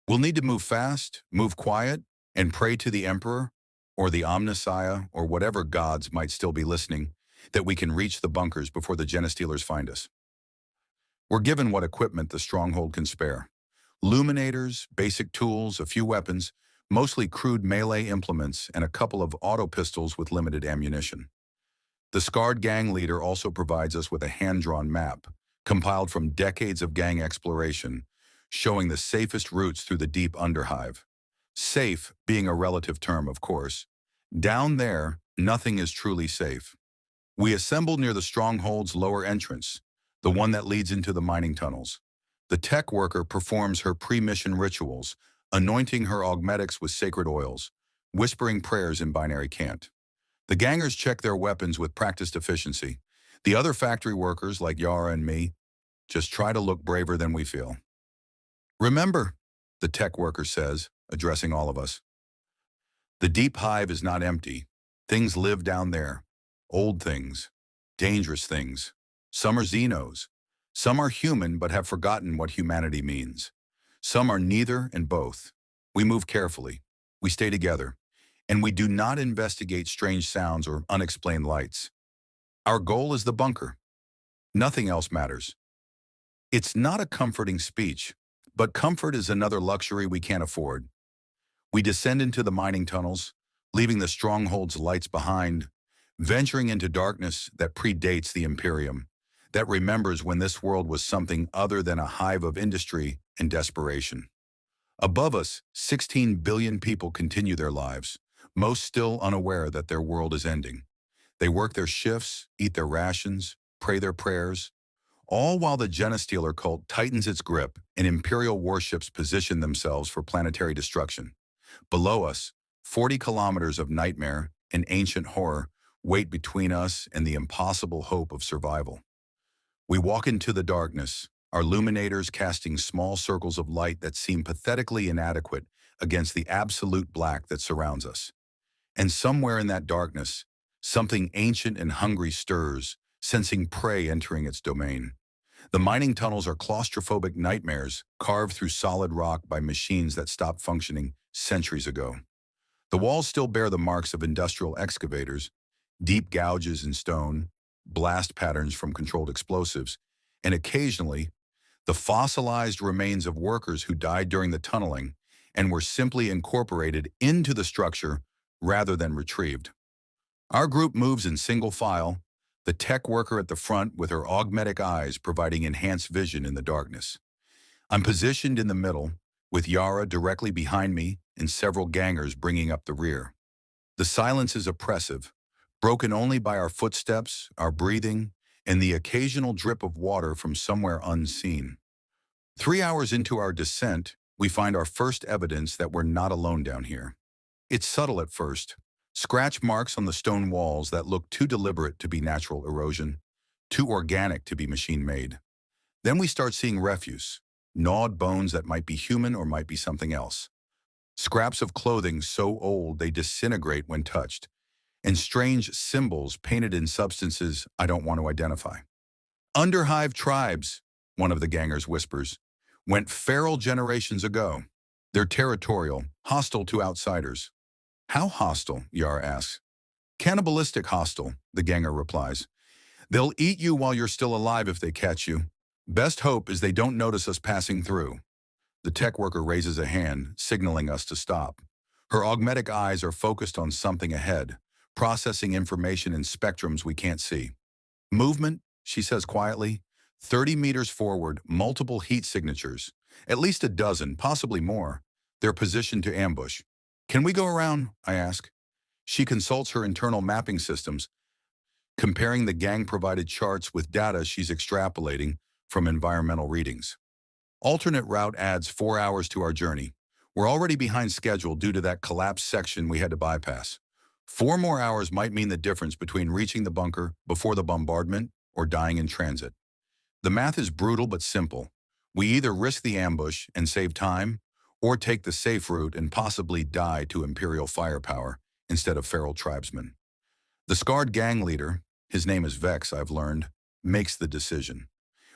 We'll need to move fast, move quiet, and pray to the Emperor, or the Omnissiah, or whatever gods might still be listening, that we can reach the bunkers before the Genestealers find us. We're given what equipment the stronghold can spare. Luminators, basic tools, a few weapons, mostly crude melee implements, and a couple of auto pistols with limited ammunition. The scarred gang leader also provides us with a hand-drawn map, compiled from decades of gang exploration, showing the safest routes through the deep Underhive. Safe being a relative term, of course. Down there, nothing is truly safe. We assemble near the stronghold's lower entrance, the one that leads into the mining tunnels. The tech worker performs her pre-mission rituals, anointing her augmetics with sacred oils, whispering prayers in binary cant. The gangers check their weapons with practiced efficiency. The other factory workers, like Yara and me, just try to look braver than we feel. Remember, the tech worker says, addressing all of us, the deep hive is not empty. Things live down there. Old things. Dangerous things. Some are Xenos. Some are human but have forgotten what humanity means. Some are neither and both. We move carefully. We stay together. And we do not investigate strange sounds or unexplained lights. Our goal is the bunker. Nothing else matters. It's not a comforting speech, but comfort is another luxury we can't afford. We descend into the mining tunnels, leaving the stronghold's lights behind, venturing into darkness that predates the Imperium, that remembers when this world was something other than a hive of industry and desperation. Above us, 16 billion people continue their lives, most still unaware that their world is ending. They work their shifts, eat their rations, pray their prayers, all while the Genestealer cult tightens its grip and Imperial warships position themselves for planetary destruction. Below us, 40 kilometers of nightmare and ancient horror wait between us and the impossible hope of survival. We walk into the darkness, our luminators casting small circles of light that seem pathetically inadequate against the absolute black that surrounds us. And somewhere in that darkness, something ancient and hungry stirs, sensing prey entering its domain. The mining tunnels are claustrophobic nightmares carved through solid rock by machines that stopped functioning centuries ago. The walls still bear the marks of industrial excavators, deep gouges in stone, blast patterns from controlled explosives, and occasionally, the fossilized remains of workers who died during the tunneling and were simply incorporated into the structure rather than retrieved. Our group moves in single file, the tech worker at the front with her augmetic eyes providing enhanced vision in the darkness. I'm positioned in the middle, with Yara directly behind me and several gangers bringing up the rear. The silence is oppressive, broken only by our footsteps, our breathing, and the occasional drip of water from somewhere unseen. 3 hours into our descent, we find our first evidence that we're not alone down here. It's subtle at first. Scratch marks on the stone walls that look too deliberate to be natural erosion, too organic to be machine-made. Then we start seeing refuse, gnawed bones that might be human or might be something else. Scraps of clothing so old they disintegrate when touched, and strange symbols painted in substances I don't want to identify. Underhive tribes, one of the gangers whispers, went feral generations ago. They're territorial, hostile to outsiders. How hostile? Yara asks. Cannibalistic hostile, the ganger replies. They'll eat you while you're still alive if they catch you. Best hope is they don't notice us passing through. The tech worker raises a hand, signaling us to stop. Her augmetic eyes are focused on something ahead, processing information in spectrums we can't see. Movement, she says quietly. 30 meters forward, multiple heat signatures. At least a dozen, possibly more. They're positioned to ambush. Can we go around? I ask. She consults her internal mapping systems, comparing the gang-provided charts with data she's extrapolating from environmental readings. Alternate route adds 4 hours to our journey. We're already behind schedule due to that collapsed section we had to bypass. 4 more hours might mean the difference between reaching the bunker before the bombardment or dying in transit. The math is brutal but simple. We either risk the ambush and save time, or take the safe route and possibly die to Imperial firepower instead of feral tribesmen. The scarred gang leader, his name is Vex, I've learned, makes the decision.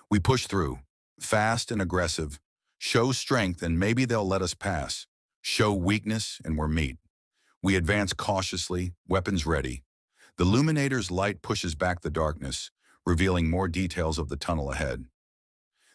We push through, fast and aggressive, show strength and maybe they'll let us pass, show weakness and we're meat. We advance cautiously, weapons ready. The Luminator's light pushes back the darkness, revealing more details of the tunnel ahead.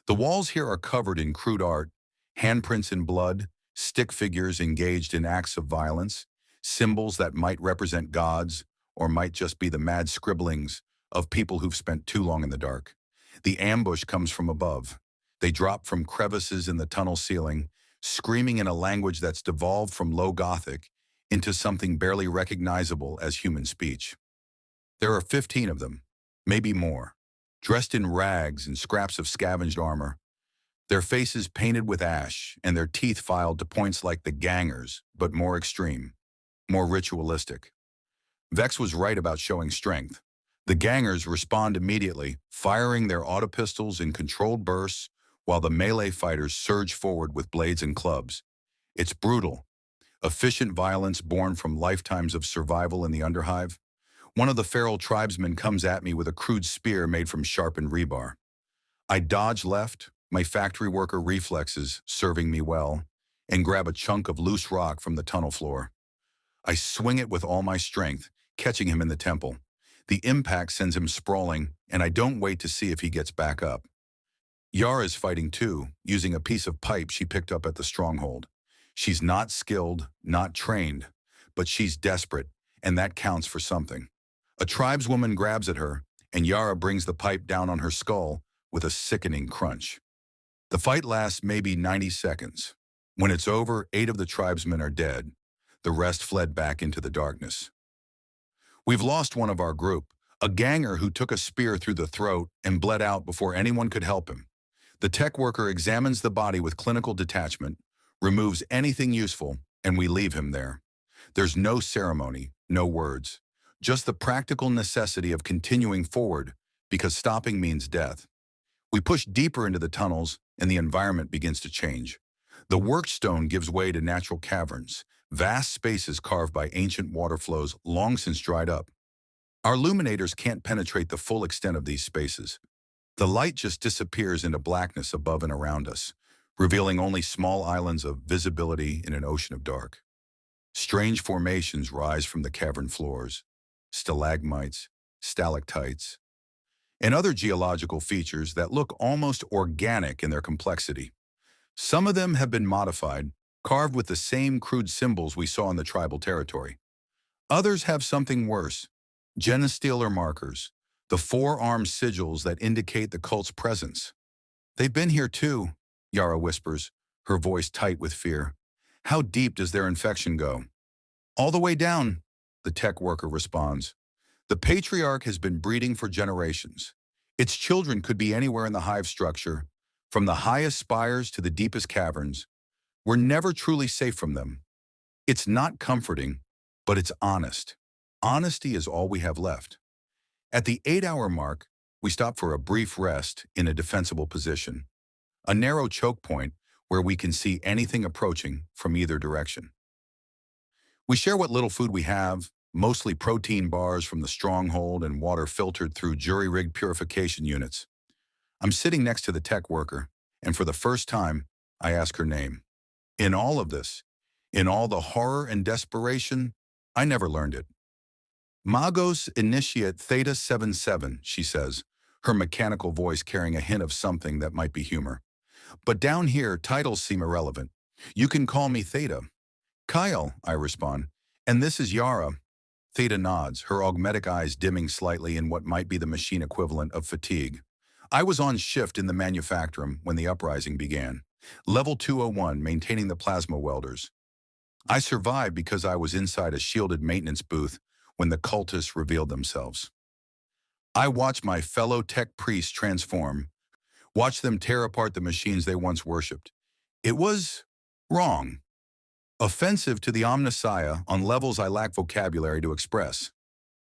The walls here are covered in crude art, handprints in blood, stick figures engaged in acts of violence, symbols that might represent gods or might just be the mad scribblings of people who've spent too long in the dark. The ambush comes from above. They drop from crevices in the tunnel ceiling, screaming in a language that's devolved from Low Gothic into something barely recognizable as human speech. There are 15 of them, maybe more, dressed in rags and scraps of scavenged armor, their faces painted with ash and their teeth filed to points like the gangers, but more extreme, more ritualistic. Vex was right about showing strength. The gangers respond immediately, firing their autopistols in controlled bursts while the melee fighters surge forward with blades and clubs. It's brutal, efficient violence born from lifetimes of survival in the Underhive. One of the feral tribesmen comes at me with a crude spear made from sharpened rebar. I dodge left, my factory worker reflexes serving me well, and grab a chunk of loose rock from the tunnel floor. I swing it with all my strength, catching him in the temple. The impact sends him sprawling, and I don't wait to see if he gets back up. Yara's fighting too, using a piece of pipe she picked up at the stronghold. She's not skilled, not trained, but she's desperate, and that counts for something. A tribeswoman grabs at her, and Yara brings the pipe down on her skull with a sickening crunch. The fight lasts maybe 90 seconds. When it's over, 8 of the tribesmen are dead. The rest fled back into the darkness. We've lost one of our group, a ganger who took a spear through the throat and bled out before anyone could help him. The tech worker examines the body with clinical detachment, removes anything useful, and we leave him there. There's no ceremony, no words, just the practical necessity of continuing forward because stopping means death. We push deeper into the tunnels and the environment begins to change. The workstone gives way to natural caverns, vast spaces carved by ancient water flows long since dried up. Our illuminators can't penetrate the full extent of these spaces. The light just disappears into blackness above and around us, revealing only small islands of visibility in an ocean of dark. Strange formations rise from the cavern floors, stalagmites, stalactites, and other geological features that look almost organic in their complexity. Some of them have been modified, carved with the same crude symbols we saw in the tribal territory. Others have something worse, genestealer markers, the 4-armed sigils that indicate the cult's presence. They've been here too, Yara whispers, her voice tight with fear. How deep does their infection go? All the way down, the tech worker responds. The patriarch has been breeding for generations. Its children could be anywhere in the hive structure, from the highest spires to the deepest caverns. We're never truly safe from them. It's not comforting, but it's honest. Honesty is all we have left. At the 8-hour mark, we stop for a brief rest in a defensible position, a narrow choke point where we can see anything approaching from either direction. We share what little food we have, mostly protein bars from the stronghold and water filtered through jury-rigged purification units. I'm sitting next to the tech worker, and for the first time, I ask her name. In all of this, in all the horror and desperation, I never learned it. Magos Initiate Theta 77, she says, her mechanical voice carrying a hint of something that might be humor. But down here, titles seem irrelevant. You can call me Theta. Kyle, I respond, and this is Yara. Theta nods, her augmetic eyes dimming slightly in what might be the machine equivalent of fatigue. I was on shift in the manufactorum when the uprising began. Level 201, maintaining the plasma welders. I survived because I was inside a shielded maintenance booth when the cultists revealed themselves. I watched my fellow tech priests transform, watched them tear apart the machines they once worshipped. It was wrong, offensive to the Omnissiah on levels I lack vocabulary to express.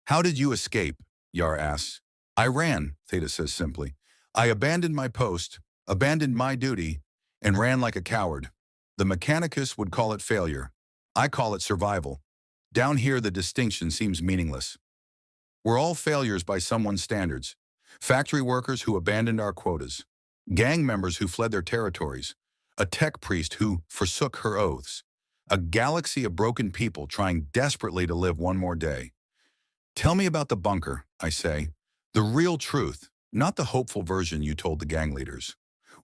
How did you escape? Yar asks. I ran, Theta says simply. I abandoned my post, abandoned my duty, and ran like a coward. The Mechanicus would call it failure. I call it survival. Down here, the distinction seems meaningless. We're all failures by someone's standards. Factory workers who abandoned our quotas. Gang members who fled their territories. A tech priest who forsook her oaths. A galaxy of broken people trying desperately to live one more day. Tell me about the bunker, I say. The real truth, not the hopeful version you told the gang leaders.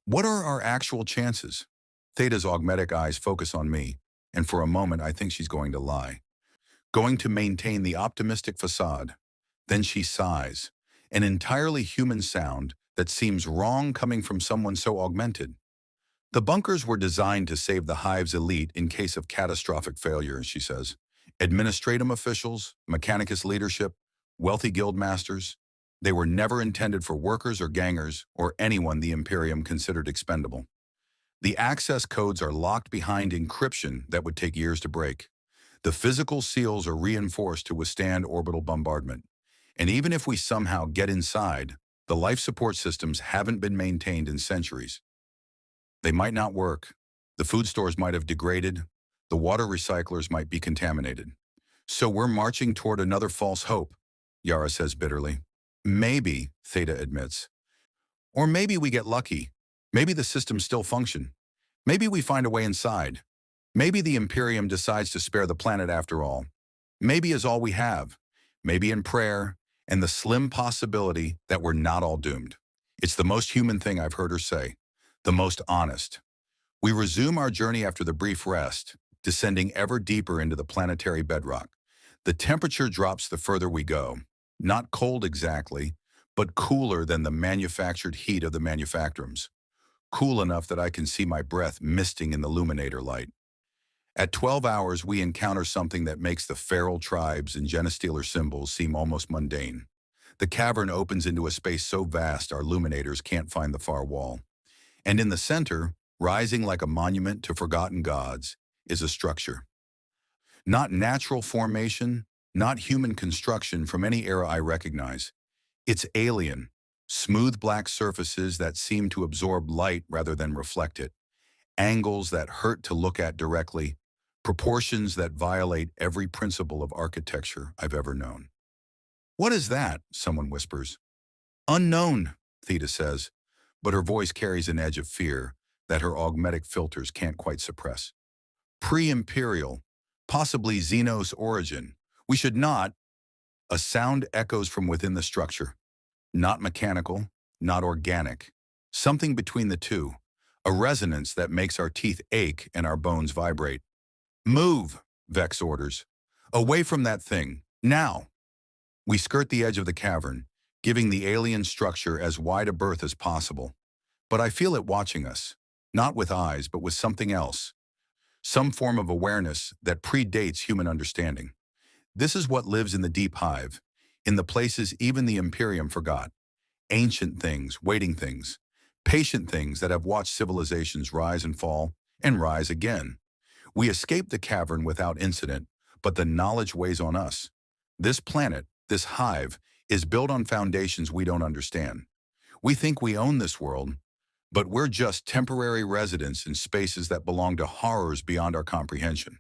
What are our actual chances? Theta's augmetic eyes focus on me, and for a moment I think she's going to lie. Going to maintain the optimistic facade. Then she sighs, an entirely human sound that seems wrong coming from someone so augmented. The bunkers were designed to save the Hive's elite in case of catastrophic failure, she says. Administrative officials, Mechanicus leadership, wealthy guild masters, they were never intended for workers or gangers or anyone the Imperium considered expendable. The access codes are locked behind encryption that would take years to break. The physical seals are reinforced to withstand orbital bombardment. And even if we somehow get inside, the life support systems haven't been maintained in centuries. They might not work. The food stores might have degraded. The water recyclers might be contaminated. So we're marching toward another false hope, Yara says bitterly. Maybe, Theta admits. Or maybe we get lucky. Maybe the systems still function. Maybe we find a way inside. Maybe the Imperium decides to spare the planet after all. Maybe is all we have. Maybe in prayer, and the slim possibility that we're not all doomed. It's the most human thing I've heard her say, the most honest. We resume our journey after the brief rest, descending ever deeper into the planetary bedrock. The temperature drops the further we go. Not cold exactly, but cooler than the manufactured heat of the manufactorums. Cool enough that I can see my breath misting in the luminator light. At 12 hours, we encounter something that makes the feral tribes and genestealer symbols seem almost mundane. The cavern opens into a space so vast our luminators can't find the far wall. And in the center, rising like a monument to forgotten gods, is a structure. Not natural formation, not human construction from any era I recognize. It's alien, smooth black surfaces that seem to absorb light rather than reflect it, angles that hurt to look at directly, proportions that violate every principle of architecture I've ever known. What is that? Someone whispers. Unknown, Theta says, but her voice carries an edge of fear that her augmetic filters can't quite suppress. Pre-imperial, possibly Xenos origin. We should not. A sound echoes from within the structure. Not mechanical, not organic. Something between the two. A resonance that makes our teeth ache and our bones vibrate. Move, Vex orders. Away from that thing, now. We skirt the edge of the cavern, giving the alien structure as wide a berth as possible. But I feel it watching us, not with eyes, but with something else. Some form of awareness that predates human understanding. This is what lives in the deep hive, in the places even the Imperium forgot. Ancient things, waiting things, patient things that have watched civilizations rise and fall, and rise again. We escape the cavern without incident, but the knowledge weighs on us. This planet, this hive, is built on foundations we don't understand. We think we own this world, but we're just temporary residents in spaces that belong to horrors beyond our comprehension.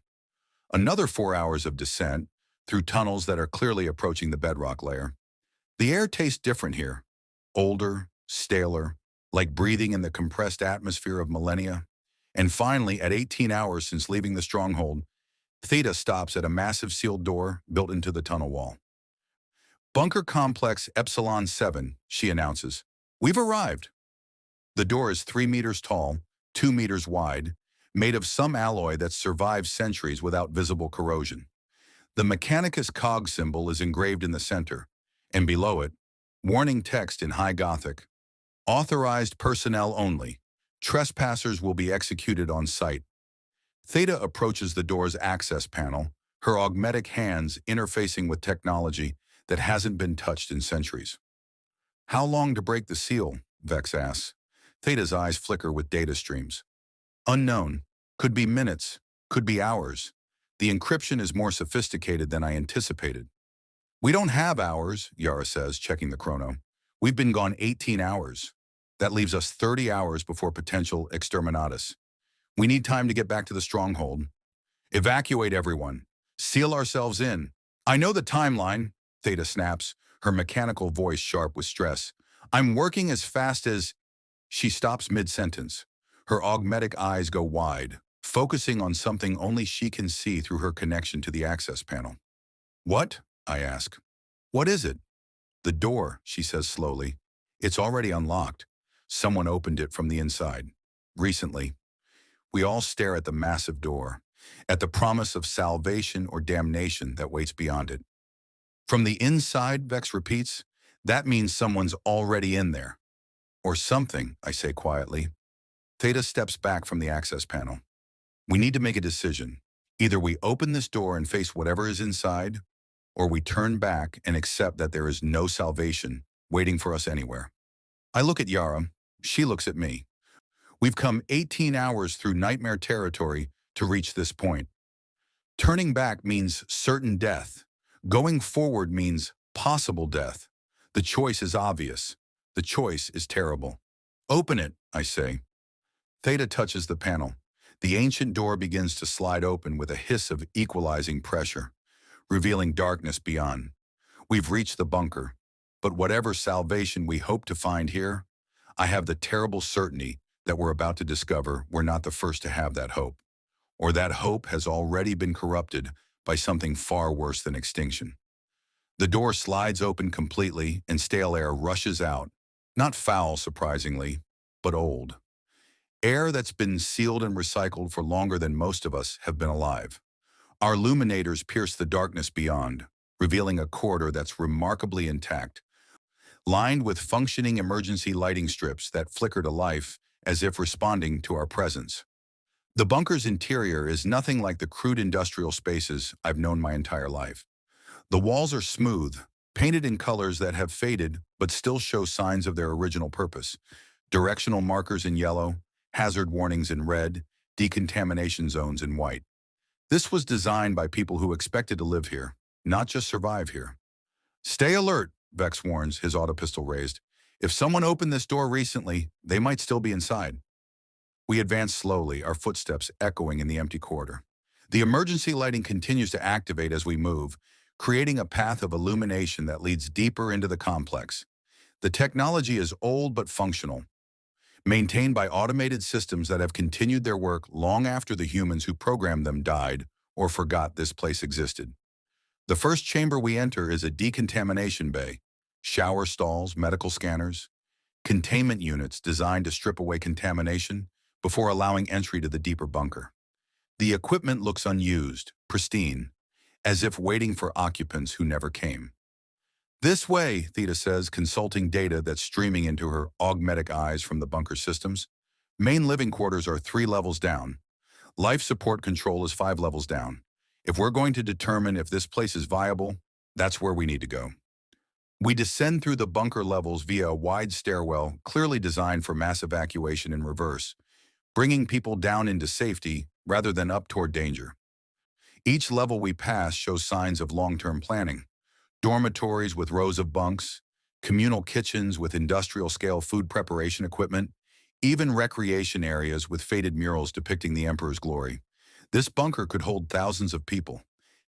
Another 4 hours of descent, through tunnels that are clearly approaching the bedrock layer. The air tastes different here. Older, staler, like breathing in the compressed atmosphere of millennia. And finally, at 18 hours since leaving the stronghold, Theta stops at a massive sealed door built into the tunnel wall. Bunker Complex Epsilon 7, she announces. We've arrived. The door is 3 meters tall, 2 meters wide, made of some alloy that's survived centuries without visible corrosion. The Mechanicus cog symbol is engraved in the center, and below it, warning text in High Gothic. Authorized personnel only. Trespassers will be executed on sight. Theta approaches the door's access panel, her augmetic hands interfacing with technology that hasn't been touched in centuries. How long to break the seal? Vex asks. Theta's eyes flicker with data streams. Unknown. Could be minutes. Could be hours. The encryption is more sophisticated than I anticipated. We don't have hours, Yara says, checking the chrono. We've been gone 18 hours. That leaves us 30 hours before potential exterminatus. We need time to get back to the stronghold. Evacuate everyone. Seal ourselves in. I know the timeline, Theta snaps, her mechanical voice sharp with stress. I'm working as fast as... She stops mid-sentence. Her augmetic eyes go wide, focusing on something only she can see through her connection to the access panel. What? I ask. What is it? The door, she says slowly. It's already unlocked. Someone opened it from the inside. Recently. We all stare at the massive door, at the promise of salvation or damnation that waits beyond it. From the inside, Vex repeats, that means someone's already in there. Or something, I say quietly. Theta steps back from the access panel. We need to make a decision. Either we open this door and face whatever is inside, or we turn back and accept that there is no salvation waiting for us anywhere. I look at Yara. She looks at me. We've come 18 hours through nightmare territory to reach this point. Turning back means certain death. Going forward means possible death. The choice is obvious. The choice is terrible. Open it, I say. Theta touches the panel. The ancient door begins to slide open with a hiss of equalizing pressure, revealing darkness beyond. We've reached the bunker, but whatever salvation we hope to find here, I have the terrible certainty that we're about to discover we're not the first to have that hope, or that hope has already been corrupted by something far worse than extinction. The door slides open completely and stale air rushes out, not foul, surprisingly, but old. Air that's been sealed and recycled for longer than most of us have been alive. Our illuminators pierce the darkness beyond, revealing a corridor that's remarkably intact, lined with functioning emergency lighting strips that flicker to life as if responding to our presence. The bunker's interior is nothing like the crude industrial spaces I've known my entire life. The walls are smooth, painted in colors that have faded but still show signs of their original purpose. Directional markers in yellow, hazard warnings in red, decontamination zones in white. This was designed by people who expected to live here, not just survive here. Stay alert, Vex warns, his autopistol raised. If someone opened this door recently, they might still be inside. We advance slowly, our footsteps echoing in the empty corridor. The emergency lighting continues to activate as we move, creating a path of illumination that leads deeper into the complex. The technology is old but functional, maintained by automated systems that have continued their work long after the humans who programmed them died or forgot this place existed. The first chamber we enter is a decontamination bay, shower stalls, medical scanners, containment units designed to strip away contamination before allowing entry to the deeper bunker. The equipment looks unused, pristine, as if waiting for occupants who never came. This way, Theta says, consulting data that's streaming into her augmetic eyes from the bunker systems. Main living quarters are 3 levels down. Life support control is 5 levels down. If we're going to determine if this place is viable, that's where we need to go. We descend through the bunker levels via a wide stairwell clearly designed for mass evacuation in reverse, bringing people down into safety rather than up toward danger. Each level we pass shows signs of long-term planning. Dormitories with rows of bunks, communal kitchens with industrial-scale food preparation equipment, even recreation areas with faded murals depicting the Emperor's glory. This bunker could hold thousands of people,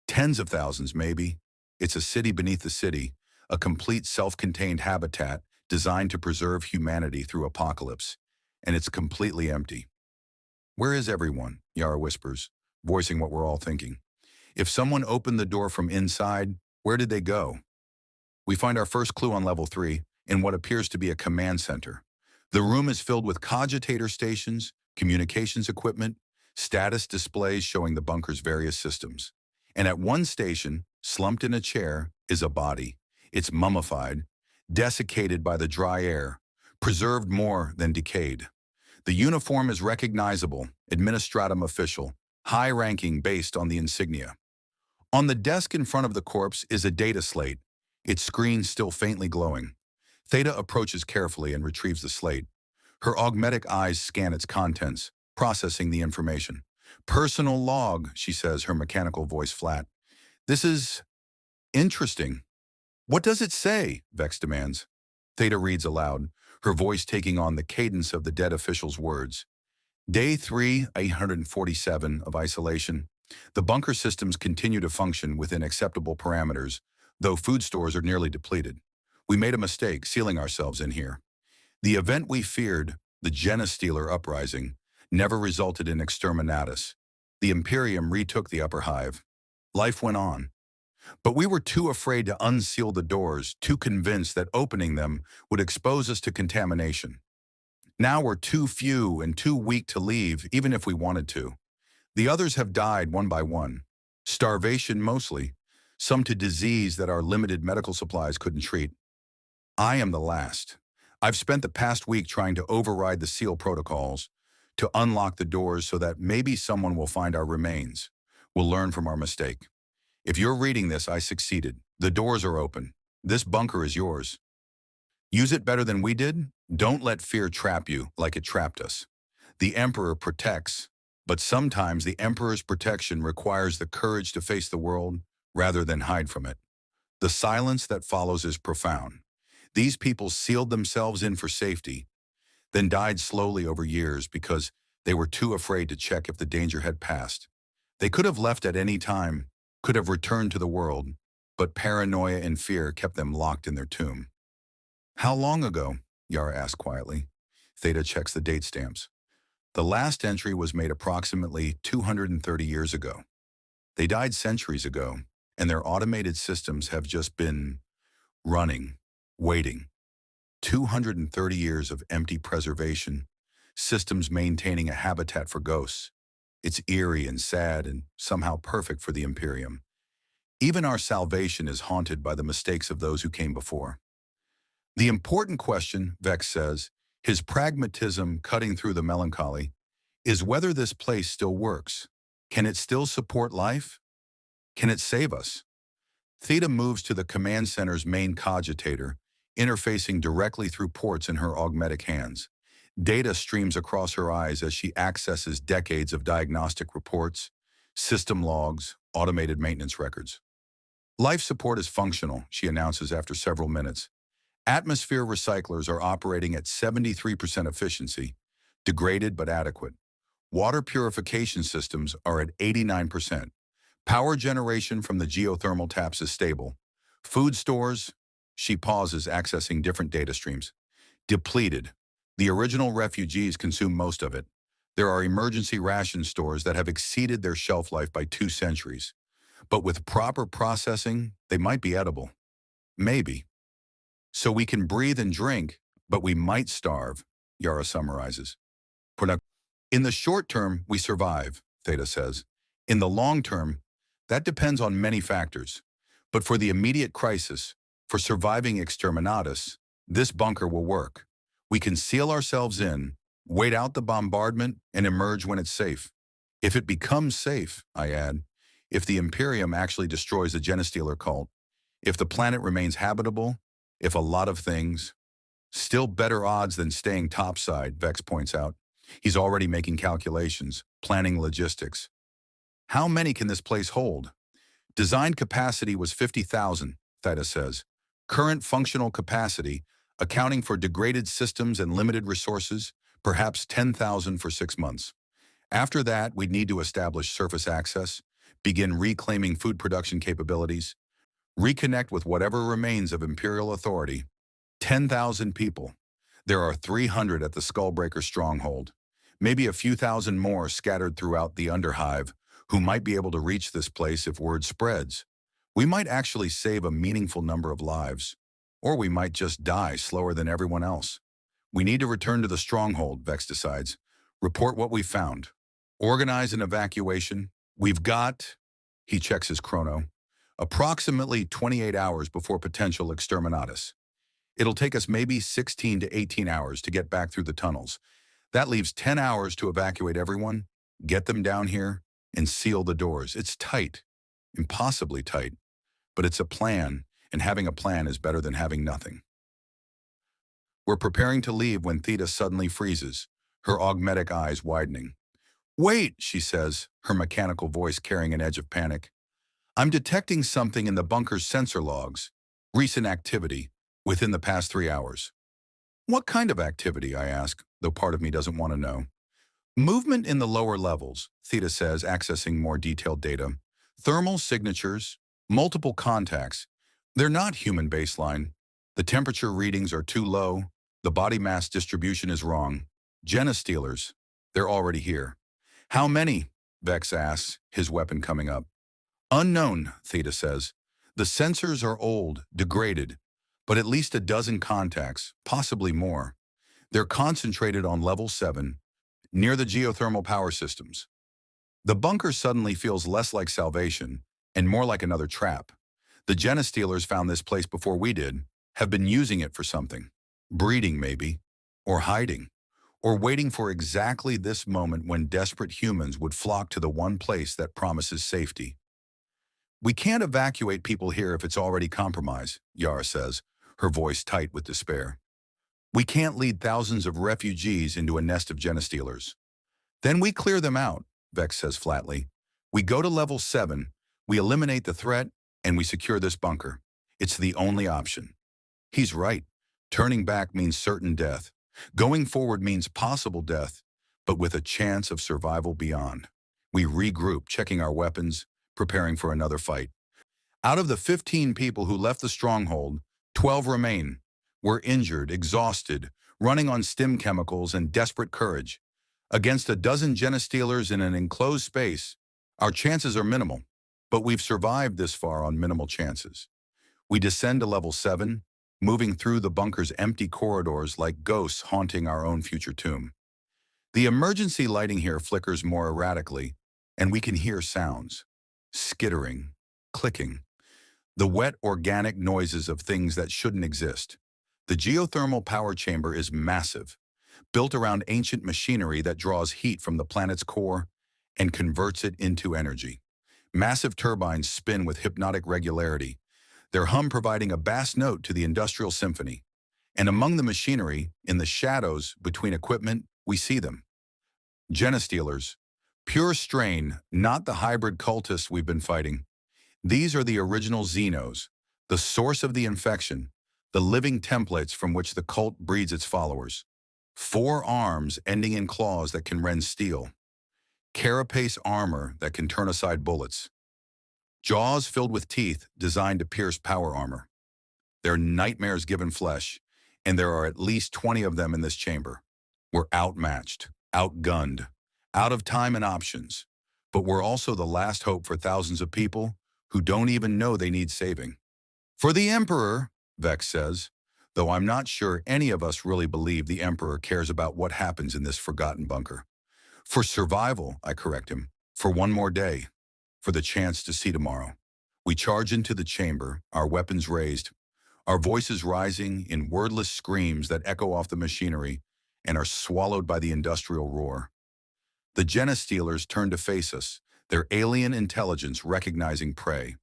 tens of thousands maybe. It's a city beneath the city, a complete self-contained habitat designed to preserve humanity through apocalypse, and it's completely empty. Where is everyone? Yara whispers, voicing what we're all thinking. If someone opened the door from inside, where did they go? We find our first clue on level 3 in what appears to be a command center. The room is filled with cogitator stations, communications equipment, status displays showing the bunker's various systems. And at one station, slumped in a chair, is a body. It's mummified, desiccated by the dry air, preserved more than decayed. The uniform is recognizable, administratum official, high ranking based on the insignia. On the desk in front of the corpse is a data slate, its screen still faintly glowing. Theta approaches carefully and retrieves the slate. Her augmetic eyes scan its contents, processing the information. Personal log, she says, her mechanical voice flat. This is interesting. What does it say? Vex demands. Theta reads aloud, her voice taking on the cadence of the dead official's words. Day 3, 847 of isolation. The bunker systems continue to function within acceptable parameters, though food stores are nearly depleted. We made a mistake sealing ourselves in here. The event we feared, the Genestealer uprising, never resulted in exterminatus. The Imperium retook the upper hive. Life went on. But we were too afraid to unseal the doors, too convinced that opening them would expose us to contamination. Now we're too few and too weak to leave, even if we wanted to. The others have died one by one. Starvation mostly, some to disease that our limited medical supplies couldn't treat. I am the last. I've spent the past week trying to override the seal protocols, to unlock the doors so that maybe someone will find our remains. We'll learn from our mistake. If you're reading this, I succeeded. The doors are open. This bunker is yours. Use it better than we did? Don't let fear trap you like it trapped us. The Emperor protects, but sometimes the Emperor's protection requires the courage to face the world rather than hide from it. The silence that follows is profound. These people sealed themselves in for safety, then died slowly over years because they were too afraid to check if the danger had passed. They could have left at any time, could have returned to the world, but paranoia and fear kept them locked in their tomb. How long ago? Yara asked quietly. Theta checks the date stamps. The last entry was made approximately 230 years ago. They died centuries ago, and their automated systems have just been running, waiting. 230 years of empty preservation, systems maintaining a habitat for ghosts. It's eerie and sad and somehow perfect for the Imperium. Even our salvation is haunted by the mistakes of those who came before. The important question, Vex says, his pragmatism cutting through the melancholy, is whether this place still works. Can it still support life? Can it save us? Theta moves to the command center's main cogitator, interfacing directly through ports in her augmetic hands. Data streams across her eyes as she accesses decades of diagnostic reports, system logs, automated maintenance records. Life support is functional, she announces after several minutes. Atmosphere recyclers are operating at 73% efficiency, degraded but adequate. Water purification systems are at 89%. Power generation from the geothermal taps is stable. Food stores, she pauses, accessing different data streams. Depleted. The original refugees consume most of it. There are emergency ration stores that have exceeded their shelf life by 2 centuries. But with proper processing, they might be edible. Maybe. So we can breathe and drink, but we might starve, Yara summarizes. In the short term, we survive, Theta says. In the long term, that depends on many factors. But for the immediate crisis, for surviving exterminatus, this bunker will work. We can seal ourselves in, wait out the bombardment, and emerge when it's safe. If it becomes safe, I add, if the Imperium actually destroys the Genestealer cult, if the planet remains habitable, if a lot of things, still better odds than staying topside, Vex points out. He's already making calculations, planning logistics. How many can this place hold? Designed capacity was 50,000, Theta says. Current functional capacity, accounting for degraded systems and limited resources, perhaps 10,000 for 6 months. After that, we'd need to establish surface access, begin reclaiming food production capabilities, reconnect with whatever remains of Imperial authority. 10,000 people. There are 300 at the Skullbreaker stronghold. Maybe a few thousand more scattered throughout the Underhive who might be able to reach this place if word spreads. We might actually save a meaningful number of lives. Or we might just die slower than everyone else. We need to return to the stronghold, Vex decides. Report what we found. Organize an evacuation. We've got, he checks his chrono, approximately 28 hours before potential exterminatus. It'll take us maybe 16 to 18 hours to get back through the tunnels. That leaves 10 hours to evacuate everyone, get them down here, and seal the doors. It's tight, impossibly tight, but it's a plan, and having a plan is better than having nothing. We're preparing to leave when Theta suddenly freezes, her augmetic eyes widening. "Wait," she says, her mechanical voice carrying an edge of panic. "I'm detecting something in the bunker's sensor logs. Recent activity, within the past 3 hours." "What kind of activity?" I ask, though part of me doesn't want to know. "Movement in the lower levels," Theta says, accessing more detailed data. "Thermal signatures, multiple contacts. They're not human baseline. The temperature readings are too low. The body mass distribution is wrong. Genostealers. They're already here." "How many?" Vex asks, his weapon coming up. "Unknown," Theta says. "The sensors are old, degraded, but at least a dozen contacts, possibly more. They're concentrated on level 7, near the geothermal power systems." The bunker suddenly feels less like salvation and more like another trap. The Genostealers found this place before we did, have been using it for something. Breeding, maybe. Or hiding. Or waiting for exactly this moment when desperate humans would flock to the one place that promises safety. "We can't evacuate people here if it's already compromised," Yara says, her voice tight with despair. "We can't lead thousands of refugees into a nest of Genostealers." "Then we clear them out," Vex says flatly. "We go to level 7, we eliminate the threat, and we secure this bunker. It's the only option." He's right. Turning back means certain death. Going forward means possible death, but with a chance of survival beyond. We regroup, checking our weapons, preparing for another fight. Out of the 15 people who left the stronghold, 12 remain. We're injured, exhausted, running on stim chemicals and desperate courage. Against a dozen Genostealers in an enclosed space, our chances are minimal, but we've survived this far on minimal chances. We descend to level 7, moving through the bunker's empty corridors like ghosts haunting our own future tomb. The emergency lighting here flickers more erratically, and we can hear sounds. Skittering, clicking. The wet, organic noises of things that shouldn't exist. The geothermal power chamber is massive, built around ancient machinery that draws heat from the planet's core and converts it into energy. Massive turbines spin with hypnotic regularity, their hum providing a bass note to the industrial symphony. And among the machinery, in the shadows between equipment, we see them. Genostealers. Pure strain, not the hybrid cultists we've been fighting. These are the original Xenos, the source of the infection, the living templates from which the cult breeds its followers. 4 arms ending in claws that can rend steel. Carapace armor that can turn aside bullets. Jaws filled with teeth designed to pierce power armor. They're nightmares given flesh, and there are at least 20 of them in this chamber. We're outmatched, outgunned, out of time and options, but we're also the last hope for thousands of people who don't even know they need saving. "For the Emperor," Vex says, though I'm not sure any of us really believe the Emperor cares about what happens in this forgotten bunker. "For survival," I correct him, "for one more day, for the chance to see tomorrow." We charge into the chamber, our weapons raised, our voices rising in wordless screams that echo off the machinery and are swallowed by the industrial roar. The Genostealers turn to face us, their alien intelligence recognizing prey.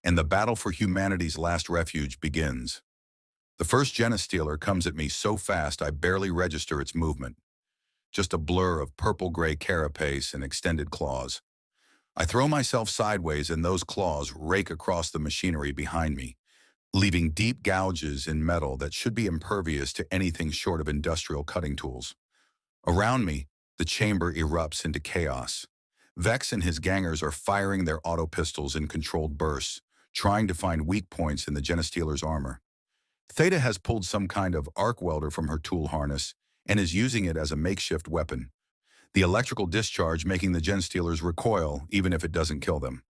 And the battle for humanity's last refuge begins. The first Genostealer comes at me so fast I barely register its movement. Just a blur of purple-gray carapace and extended claws. I throw myself sideways and those claws rake across the machinery behind me, leaving deep gouges in metal that should be impervious to anything short of industrial cutting tools. Around me, the chamber erupts into chaos. Vex and his gangers are firing their auto pistols in controlled bursts, trying to find weak points in the Genostealer's armor. Theta has pulled some kind of arc welder from her tool harness and is using it as a makeshift weapon, the electrical discharge making the Genostealers recoil even if it doesn't kill them.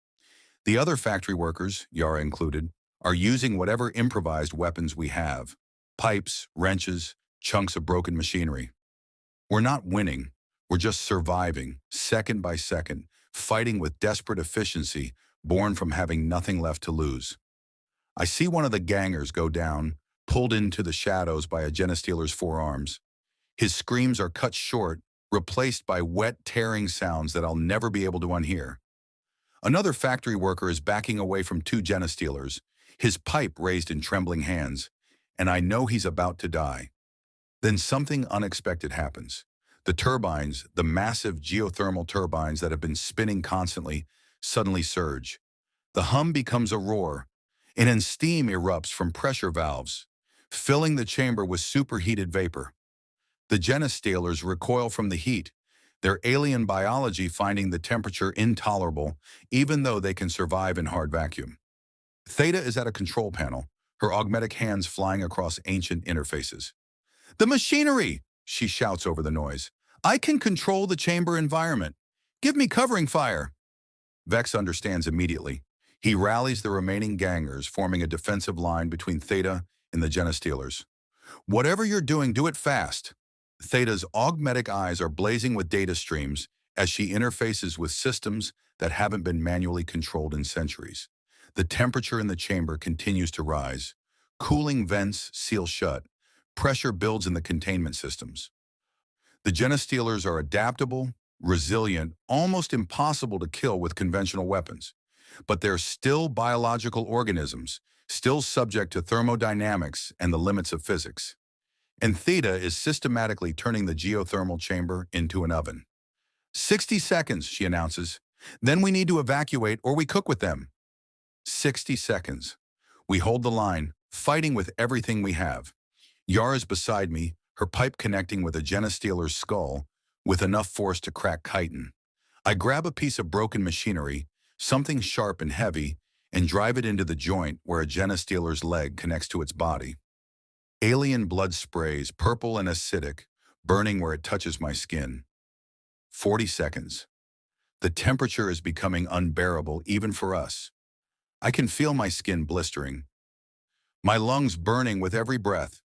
The other factory workers, Yara included, are using whatever improvised weapons we have. Pipes, wrenches, chunks of broken machinery. We're not winning, we're just surviving, second by second, fighting with desperate efficiency born from having nothing left to lose. I see one of the gangers go down, pulled into the shadows by a Genostealer's forearms. His screams are cut short, replaced by wet, tearing sounds that I'll never be able to unhear. Another factory worker is backing away from two Genistealers, his pipe raised in trembling hands, and I know he's about to die. Then something unexpected happens. The turbines, the massive geothermal turbines that have been spinning constantly, suddenly surge. The hum becomes a roar, and then steam erupts from pressure valves, filling the chamber with superheated vapor. The Genistealers recoil from the heat, their alien biology finding the temperature intolerable, even though they can survive in hard vacuum. Theta is at a control panel, her augmetic hands flying across ancient interfaces. "The machinery!" she shouts over the noise. "I can control the chamber environment. Give me covering fire." Vex understands immediately. He rallies the remaining gangers, forming a defensive line between Theta and the Genistealers. "Whatever you're doing, do it fast." Theta's augmetic eyes are blazing with data streams as she interfaces with systems that haven't been manually controlled in centuries. The temperature in the chamber continues to rise. Cooling vents seal shut. Pressure builds in the containment systems. The Genistealers are adaptable, resilient, almost impossible to kill with conventional weapons. But they're still biological organisms, still subject to thermodynamics and the limits of physics. And Theta is systematically turning the geothermal chamber into an oven. 60 seconds, she announces. Then we need to evacuate or we cook with them. 60 seconds. We hold the line, fighting with everything we have. Yara's beside me, her pipe connecting with a Genistealer's skull, with enough force to crack chitin. I grab a piece of broken machinery, something sharp and heavy, and drive it into the joint where a Genistealer's leg connects to its body. Alien blood sprays, purple and acidic, burning where it touches my skin. 40 seconds. The temperature is becoming unbearable even for us. I can feel my skin blistering. My lungs burning with every breath.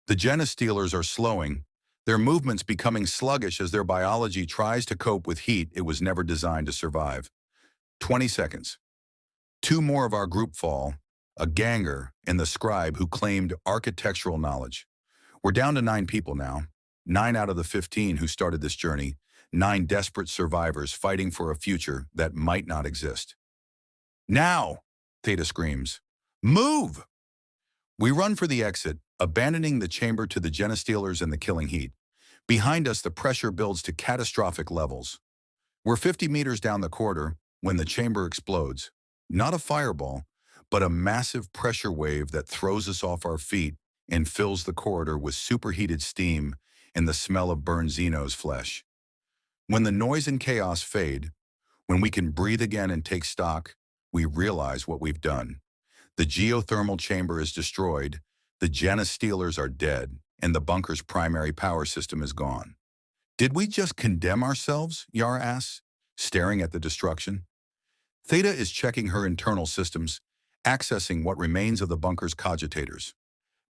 The Genistealers are slowing, their movements becoming sluggish as their biology tries to cope with heat it was never designed to survive. 20 seconds. Two more of our group fall, a ganger and the scribe who claimed architectural knowledge. We're down to 9 people now, 9 out of the 15 who started this journey, 9 desperate survivors fighting for a future that might not exist. "Now!" Theta screams. "Move!" We run for the exit, abandoning the chamber to the Genistealers and the killing heat. Behind us, the pressure builds to catastrophic levels. We're 50 meters down the corridor when the chamber explodes. Not a fireball, but a massive pressure wave that throws us off our feet and fills the corridor with superheated steam and the smell of burned Xeno's flesh. When the noise and chaos fade, when we can breathe again and take stock, we realize what we've done. The geothermal chamber is destroyed, the Genistealers are dead, and the bunker's primary power system is gone. "Did we just condemn ourselves?" Yara asks, staring at the destruction. Theta is checking her internal systems, accessing what remains of the bunker's cogitators.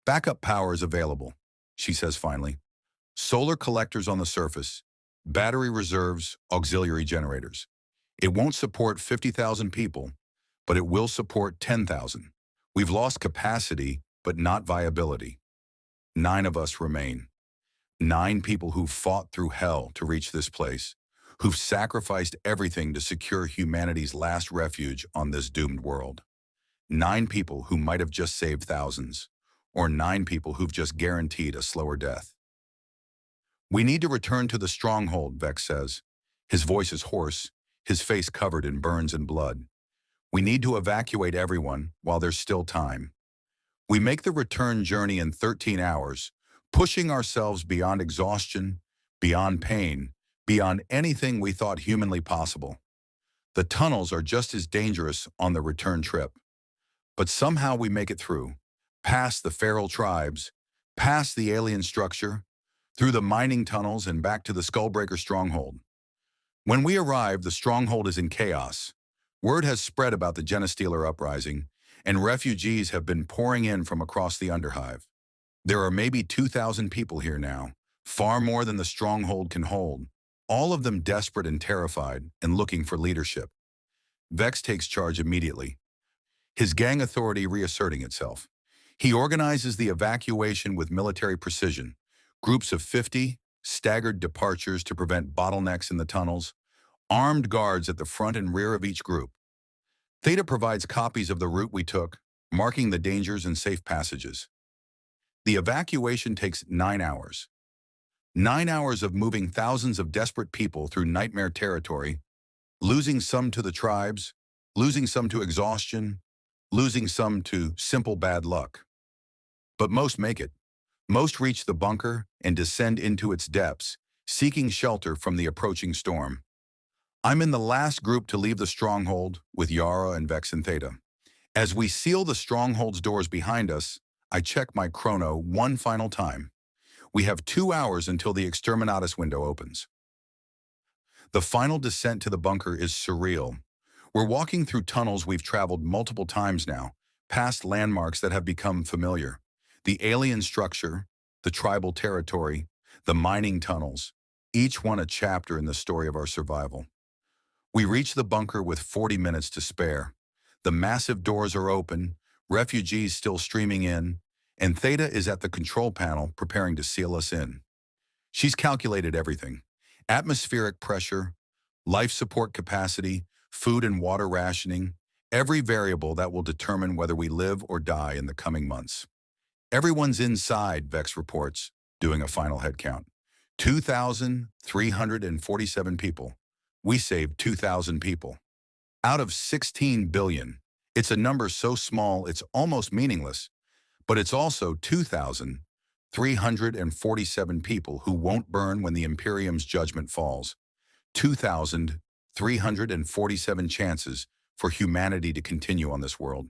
"Backup power is available," she says finally. "Solar collectors on the surface, battery reserves, auxiliary generators. It won't support 50,000 people, but it will support 10,000. We've lost capacity, but not viability. 9 of us remain. 9 people who've fought through hell to reach this place, who've sacrificed everything to secure humanity's last refuge on this doomed world. 9 people who might have just saved thousands, or 9 people who've just guaranteed a slower death." "We need to return to the stronghold," Vex says. His voice is hoarse, his face covered in burns and blood. "We need to evacuate everyone while there's still time." We make the return journey in 13 hours, pushing ourselves beyond exhaustion, beyond pain, beyond anything we thought humanly possible. The tunnels are just as dangerous on the return trip. But somehow we make it through, past the feral tribes, past the alien structure, through the mining tunnels and back to the Skullbreaker stronghold. When we arrive, the stronghold is in chaos. Word has spread about the Genistealer uprising, and refugees have been pouring in from across the Underhive. There are maybe 2,000 people here now, far more than the stronghold can hold, all of them desperate and terrified and looking for leadership. Vex takes charge immediately, his gang authority reasserting itself. He organizes the evacuation with military precision, Groups of 50, staggered departures to prevent bottlenecks in the tunnels, armed guards at the front and rear of each group. Theta provides copies of the route we took, marking the dangers and safe passages. The evacuation takes 9 hours. 9 hours of moving thousands of desperate people through nightmare territory, losing some to the tribes, losing some to exhaustion, losing some to simple bad luck. But most make it. Most reach the bunker and descend into its depths, seeking shelter from the approaching storm. I'm in the last group to leave the stronghold with Yara and Vex and Theta. As we seal the stronghold's doors behind us, I check my chrono one final time. We have 2 hours until the Exterminatus window opens. The final descent to the bunker is surreal. We're walking through tunnels we've traveled multiple times now, past landmarks that have become familiar. The alien structure, the tribal territory, the mining tunnels, each one a chapter in the story of our survival. We reach the bunker with 40 minutes to spare. The massive doors are open, refugees still streaming in, and Theta is at the control panel preparing to seal us in. She's calculated everything: atmospheric pressure, life support capacity, food and water rationing, every variable that will determine whether we live or die in the coming months. Everyone's inside, Vex reports, doing a final head count. 2,347 people. We saved 2,000 people. Out of 16 billion. It's a number so small it's almost meaningless, but it's also 2,347 people who won't burn when the Imperium's judgment falls. 2,347 chances for humanity to continue on this world.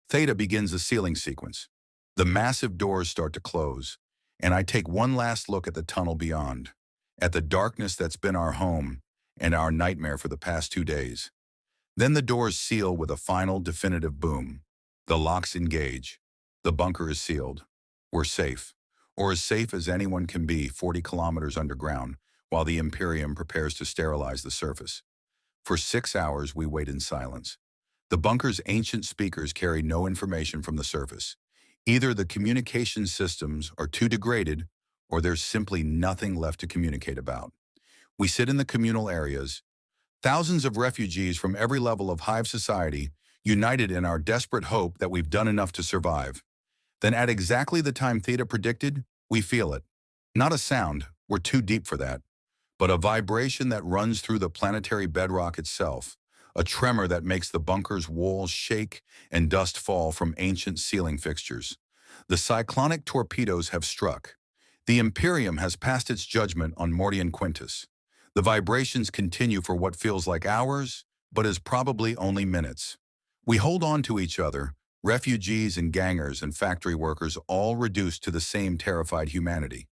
Theta begins the sealing sequence. The massive doors start to close, and I take one last look at the tunnel beyond, at the darkness that's been our home and our nightmare for the past 2 days. Then the doors seal with a final definitive boom. The locks engage. The bunker is sealed. We're safe, or as safe as anyone can be 40 kilometers underground, while the Imperium prepares to sterilize the surface. For 6 hours, we wait in silence. The bunker's ancient speakers carry no information from the surface. Either the communication systems are too degraded, or there's simply nothing left to communicate about. We sit in the communal areas, thousands of refugees from every level of Hive society, united in our desperate hope that we've done enough to survive. Then at exactly the time Theta predicted, we feel it. Not a sound, we're too deep for that, but a vibration that runs through the planetary bedrock itself, a tremor that makes the bunker's walls shake and dust fall from ancient ceiling fixtures. The cyclonic torpedoes have struck. The Imperium has passed its judgment on Mortian Quintus. The vibrations continue for what feels like hours, but is probably only minutes. We hold on to each other, refugees and gangers and factory workers all reduced to the same terrified humanity.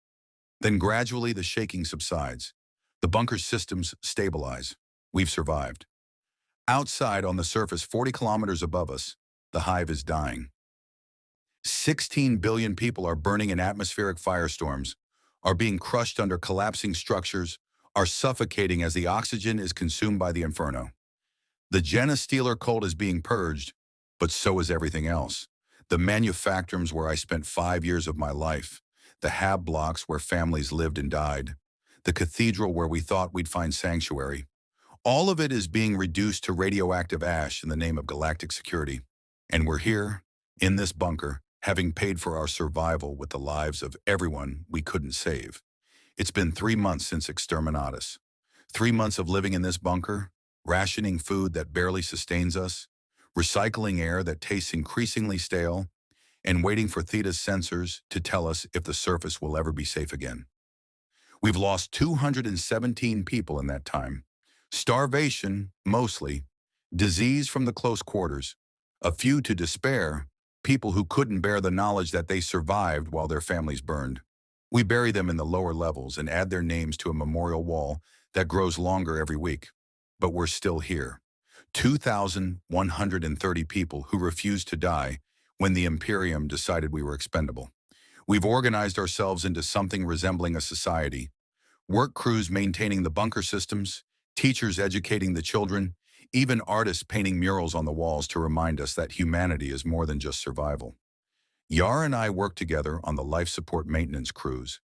Then gradually the shaking subsides. The bunker's systems stabilize. We've survived. Outside on the surface 40 kilometers above us, the Hive is dying. 16 billion people are burning in atmospheric firestorms, are being crushed under collapsing structures, are suffocating as the oxygen is consumed by the inferno. The Genestealer cult is being purged, but so is everything else. The manufactorums where I spent 5 years of my life, the hab blocks where families lived and died, the cathedral where we thought we'd find sanctuary. All of it is being reduced to radioactive ash in the name of galactic security. And we're here, in this bunker, having paid for our survival with the lives of everyone we couldn't save. It's been 3 months since Exterminatus. 3 months of living in this bunker, rationing food that barely sustains us, recycling air that tastes increasingly stale, and waiting for Theta's sensors to tell us if the surface will ever be safe again. We've lost 217 people in that time. Starvation, mostly, disease from the close quarters, a few to despair, people who couldn't bear the knowledge that they survived while their families burned. We bury them in the lower levels and add their names to a memorial wall that grows longer every week. But we're still here. 2,130 people who refused to die when the Imperium decided we were expendable. We've organized ourselves into something resembling a society. Work crews maintaining the bunker systems, teachers educating the children, even artists painting murals on the walls to remind us that humanity is more than just survival. Yar and I work together on the life support maintenance crews.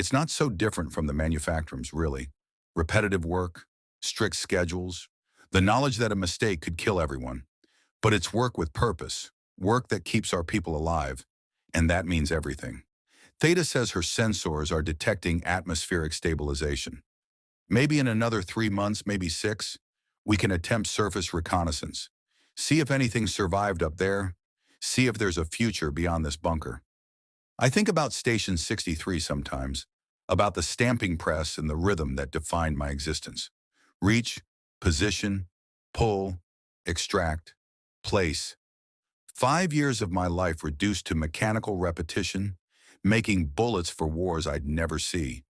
It's not so different from the manufacturers, really. Repetitive work, strict schedules, the knowledge that a mistake could kill everyone. But it's work with purpose, work that keeps our people alive, and that means everything. Theta says her sensors are detecting atmospheric stabilization. Maybe in another 3 months, maybe 6, we can attempt surface reconnaissance. See if anything survived up there. See if there's a future beyond this bunker. I think about Station 63 sometimes, about the stamping press and the rhythm that defined my existence. Reach, position, pull, extract, place. 5 years of my life reduced to mechanical repetition, making bullets for wars I'd never see.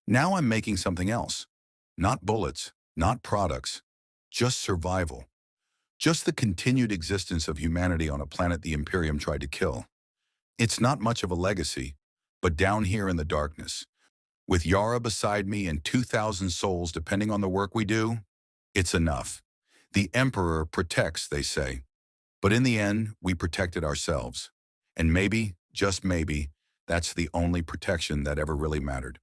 Now I'm making something else. Not bullets, not products, just survival. Just the continued existence of humanity on a planet the Imperium tried to kill. It's not much of a legacy, but down here in the darkness, with Yara beside me and 2,000 souls depending on the work we do, it's enough. The Emperor protects, they say. But in the end, we protected ourselves. And maybe, just maybe, that's the only protection that ever really mattered.